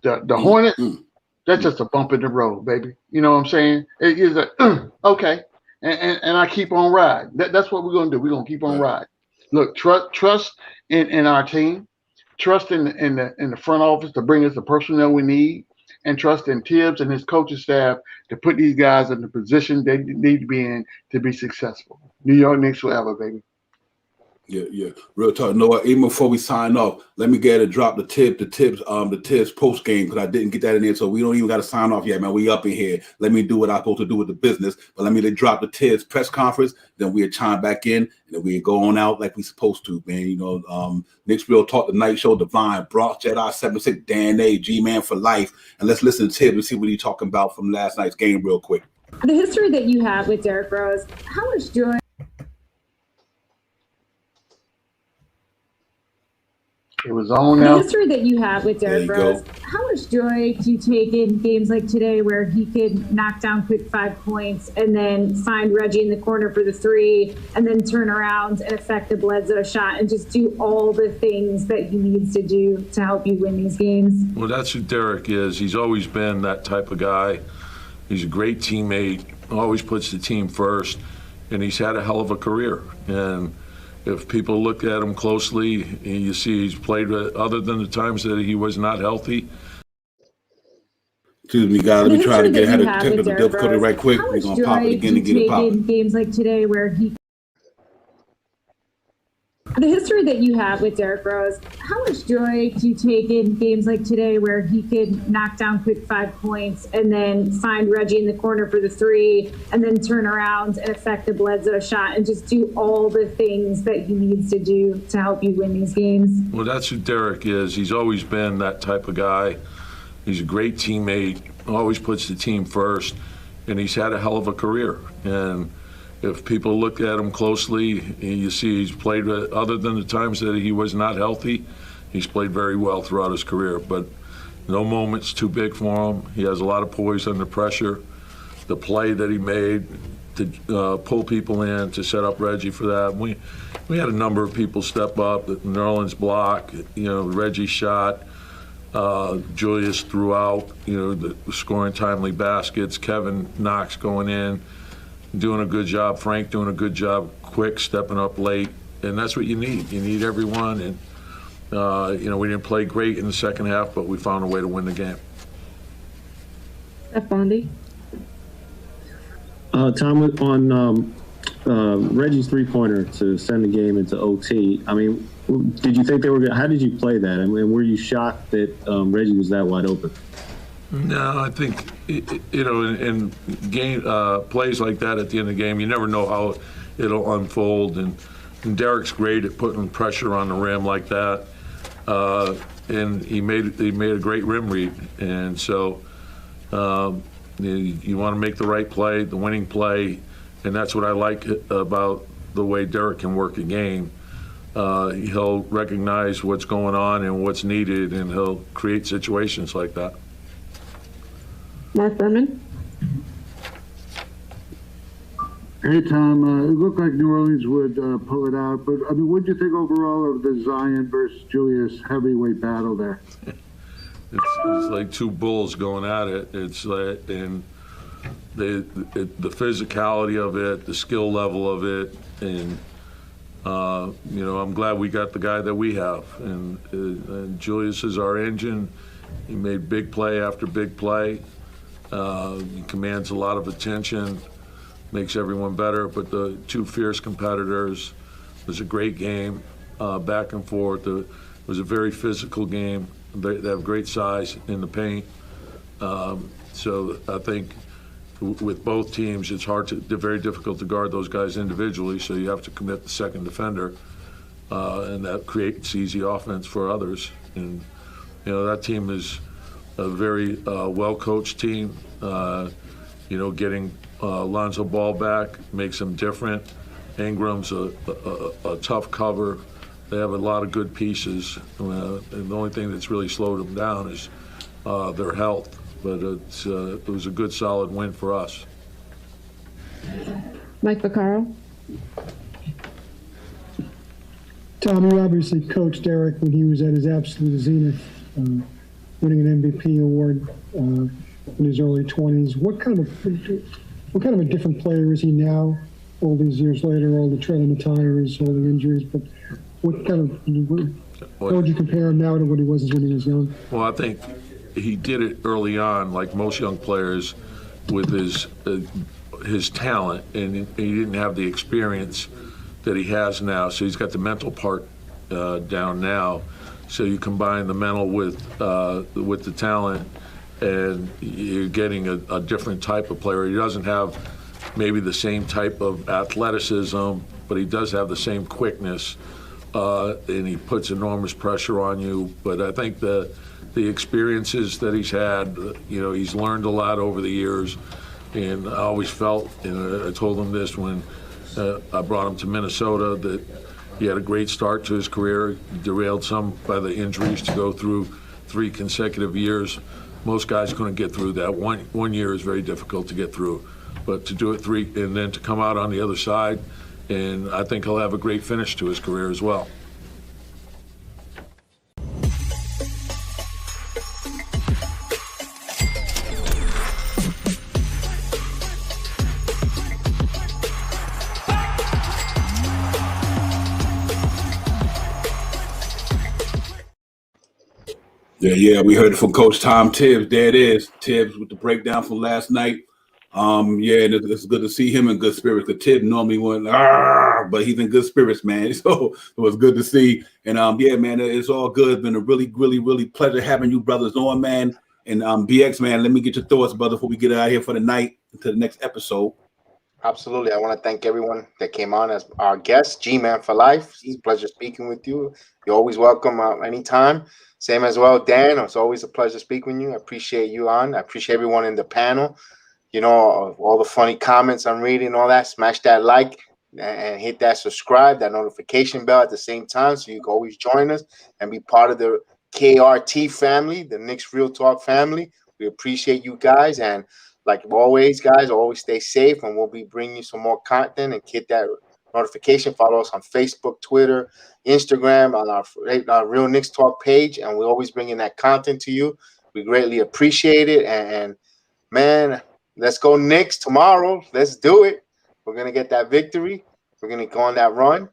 The Hornets, that's just a bump in the road, baby. You know what I'm saying? It is okay, and I keep on riding. That's what we're gonna do. We're gonna keep on riding. Look, trust in our team, trust in the front office to bring us the personnel we need, and trust in Tibbs and his coaching staff to put these guys in the position they need to be in to be successful. New York Knicks forever, baby. Yeah. Real talk. No, even before we sign off, let me get to drop the Tibbs post game because I didn't get that in there. So we don't even got to sign off yet, man. We up in here. Let me do what I'm supposed to do with the business. But let me drop the Tibbs press conference. Then we'll chime back in and then we go on out like we supposed to, man. You know, Knicks Real Talk, the Night Show, Divine, Bronx Jedi 76, Dan A, G-Man for life. And let's listen to Tibbs and see what he's talking about from last night's game real quick. The history that you have with Derrick Rose, how much joy? It was on now. The history that you have with Derrick Rose, how much joy do you take in games like today where he could knock down quick 5 points and then find Reggie in the corner for the three and then turn around and affect the Bledsoe shot and just do all the things that he needs to do to help you win these games? Well, that's who Derrick is. He's always been that type of guy. He's a great teammate, always puts the team first, and he's had a hell of a career. And if people look at him closely, you see he's played, other than the times that he was not healthy. Excuse me, guys. Let me try to get ahead of technical difficulty right quick. We're going to pop it again and get it popping. Games like today where he... The history that you have with Derrick Rose, how much joy do you take in games like today where he could knock down quick 5 points and then find Reggie in the corner for the three and then turn around and affect the Bledsoe shot and just do all the things that he needs to do to help you win these games? Well, that's who Derrick is. He's always been that type of guy. He's a great teammate, always puts the team first, and he's had a hell of a career. And if people look at him closely, you see he's played, other than the times that he was not healthy, he's played very well throughout his career. But no moment's too big for him. He has a lot of poise under pressure. The play that he made to pull people in, to set up Reggie for that. We had a number of people step up. The Nerlens block, Reggie shot. Julius threw out, the scoring timely baskets. Kevin Knox going in, doing a good job. Frank doing a good job, quick, stepping up late. And that's what you need. You need everyone. And, we didn't play great in the second half, but we found a way to win the game. Steph Bondi. Tom, on Reggie's three-pointer to send the game into OT, I mean, did you think they were good? How did you play that? I mean, were you shocked that Reggie was that wide open? No, I think, in game plays like that at the end of the game, you never know how it'll unfold. And Derrick's great at putting pressure on the rim like that. And he made a great rim read. And so you want to make the right play, the winning play, and that's what I like about the way Derrick can work a game. He'll recognize what's going on and what's needed, and he'll create situations like that. Mark Berman. Hey, Tom. It looked like New Orleans would pull it out, but I mean, what do you think overall of the Zion versus Julius heavyweight battle there? It's like two bulls going at it. It's like, and the physicality of it, the skill level of it, and I'm glad we got the guy that we have. And Julius is our engine. He made big play after big play. He commands a lot of attention, makes everyone better. But the two fierce competitors, it was a great game, back and forth. It was a very physical game. They have great size in the paint. So I think with both teams, it's very difficult to guard those guys individually. So you have to commit the second defender, and that creates easy offense for others. And that team is a very well-coached team. Getting Lonzo Ball back makes them different, Ingram's a tough cover. They have a lot of good pieces, and the only thing that's really slowed them down is their health. But it was a good, solid win for us. Mike Vaccaro. Tom, you obviously coached Derek when he was at his absolute zenith, winning an MVP award in his early 20s. What kind of a different player is he now, all these years later, all the tread on the tires, all the injuries? But how would you compare him now to what he was when he was young? Well, I think he did it early on, like most young players, with his talent, and he didn't have the experience that he has now. So he's got the mental part down now. So you combine the mental with the talent, and you're getting a different type of player. He doesn't have maybe the same type of athleticism, but he does have the same quickness, and he puts enormous pressure on you. But I think the experiences that he's had, he's learned a lot over the years, and I always felt, I told him this when I brought him to Minnesota, that he had a great start to his career, derailed some by the injuries to go through 3 consecutive years. Most guys couldn't get through that. One year is very difficult to get through, but to do it 3 and then to come out on the other side, and I think he'll have a great finish to his career as well. Yeah, we heard it from Coach Tom Tibbs. There it is, Tibbs with the breakdown from last night. And it's good to see him in good spirits. The Tibbs normally went, but he's in good spirits, man. So it was good to see. And man, it's all good. It's been a really, really, really pleasure having you brothers on, man. And BX, man, let me get your thoughts, brother, before we get out of here for the night until the next episode. Absolutely. I want to thank everyone that came on as our guest, G-Man for Life. It's a pleasure speaking with you. You're always welcome anytime. Same as well, Dan. It's always a pleasure speaking with you. I appreciate you on. I appreciate everyone in the panel. All the funny comments I'm reading, all that. Smash that like and hit that subscribe, that notification bell at the same time, so you can always join us and be part of the KRT family, the Knicks Real Talk family. We appreciate you guys, and like always, guys, always stay safe, and we'll be bringing you some more content. And hit that notification. Follow us on Facebook, Twitter, Instagram, on our Real Knicks Talk page, and we're always bringing that content to you. We greatly appreciate it, and man, let's go Knicks tomorrow. Let's do it. We're gonna get that victory. We're gonna go on that run,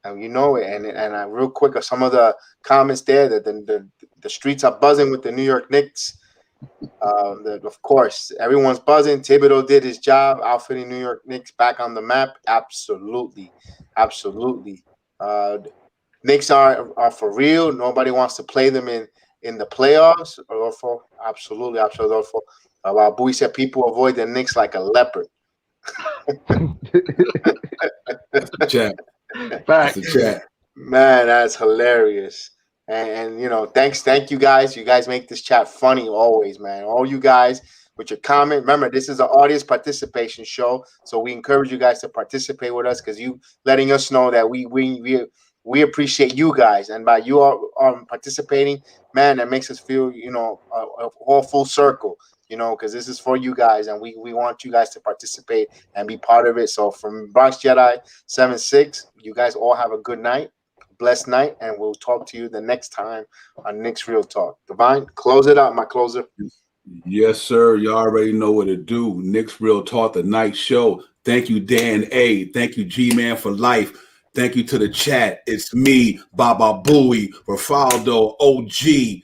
and you know it. And real quick, some of the comments there that the streets are buzzing with the New York Knicks. Of course, everyone's buzzing. Thibodeau did his job, outfitting New York Knicks back on the map. Absolutely. Knicks are for real. Nobody wants to play them in the playoffs. Absolutely. Bowie said people avoid the Knicks like a leopard. That's the chat. Fact. That's the chat. Man, that's hilarious. And thank you guys. You guys make this chat funny always, man. All you guys with your comment. Remember, this is an audience participation show, so we encourage you guys to participate with us, because you letting us know that we appreciate you guys, and by you all participating, man, that makes us feel a whole full circle. Because this is for you guys, and we want you guys to participate and be part of it. So from Bronx Jedi 7-6, you guys all have a good night, blessed night, and we'll talk to you the next time on Knicks Real Talk. Divine, close it out, my closer. Yes, sir. You already know what to do. Knicks Real Talk, the night show. Thank you, Dan A. Thank you, G-Man for Life. Thank you to the chat. It's me, Baba Booey, Rafaldo, OG.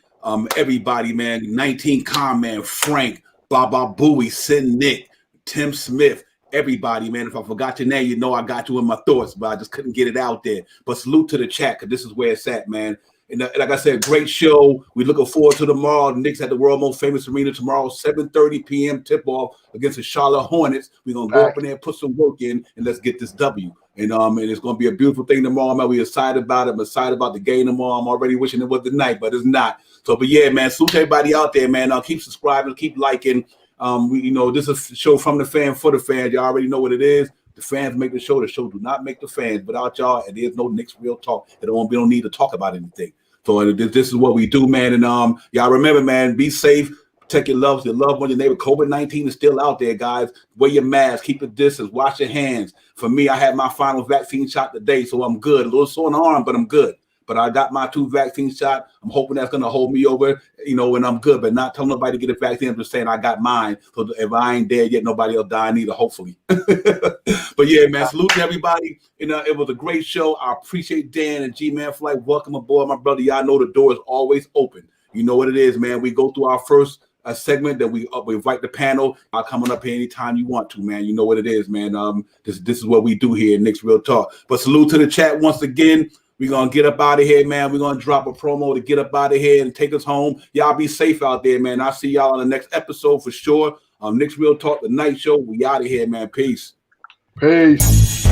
Everybody, man, 19 Con, Frank, Baba Booey, Sin Nick, Tim Smith, everybody, man. If I forgot your name, I got you in my thoughts, but I just couldn't get it out there. But salute to the chat, because this is where it's at, man. And like I said, great show. We're looking forward to tomorrow. The Knicks at the world most famous arena tomorrow, 7:30 p.m. tip-off against the Charlotte Hornets. We're going to go up in there, put some work in, and let's get this W. And it's going to be a beautiful thing tomorrow, man. We're excited about it. I'm excited about the game tomorrow. I'm already wishing it was tonight, but it's not. So, but yeah, man, salute everybody out there, man. Keep subscribing, keep liking. This is a show from the fan for the fans. You already know what it is. The fans make the show. The show do not make the fans. Without y'all, and there's no Knicks Real Talk. We don't need to talk about anything. So this is what we do, man. And y'all remember, man, be safe. Protect your loved one, your neighbor. COVID-19 is still out there, guys. Wear your mask, keep a distance, wash your hands. For me, I had my final vaccine shot today, so I'm good. A little sore on the arm, but I'm good. But I got my 2 vaccine shots. I'm hoping that's going to hold me over, and I'm good. But not telling nobody to get a vaccine. I'm just saying I got mine. So if I ain't dead yet, nobody else dying either, hopefully. But yeah, man, salute to everybody. It was a great show. I appreciate Dan and G-Man for welcome aboard, my brother. Y'all know the door is always open. You know what it is, man. We go through our first segment that we invite the panel. I'm coming up here anytime you want to, man. You know what it is, man. This is what we do here at Knicks Real Talk. But salute to the chat once again. We're going to get up out of here, man. We're going to drop a promo to get up out of here and take us home. Y'all be safe out there, man. I'll see y'all on the next episode for sure. Knicks Real Talk, the night show. We out of here, man. Peace. Peace.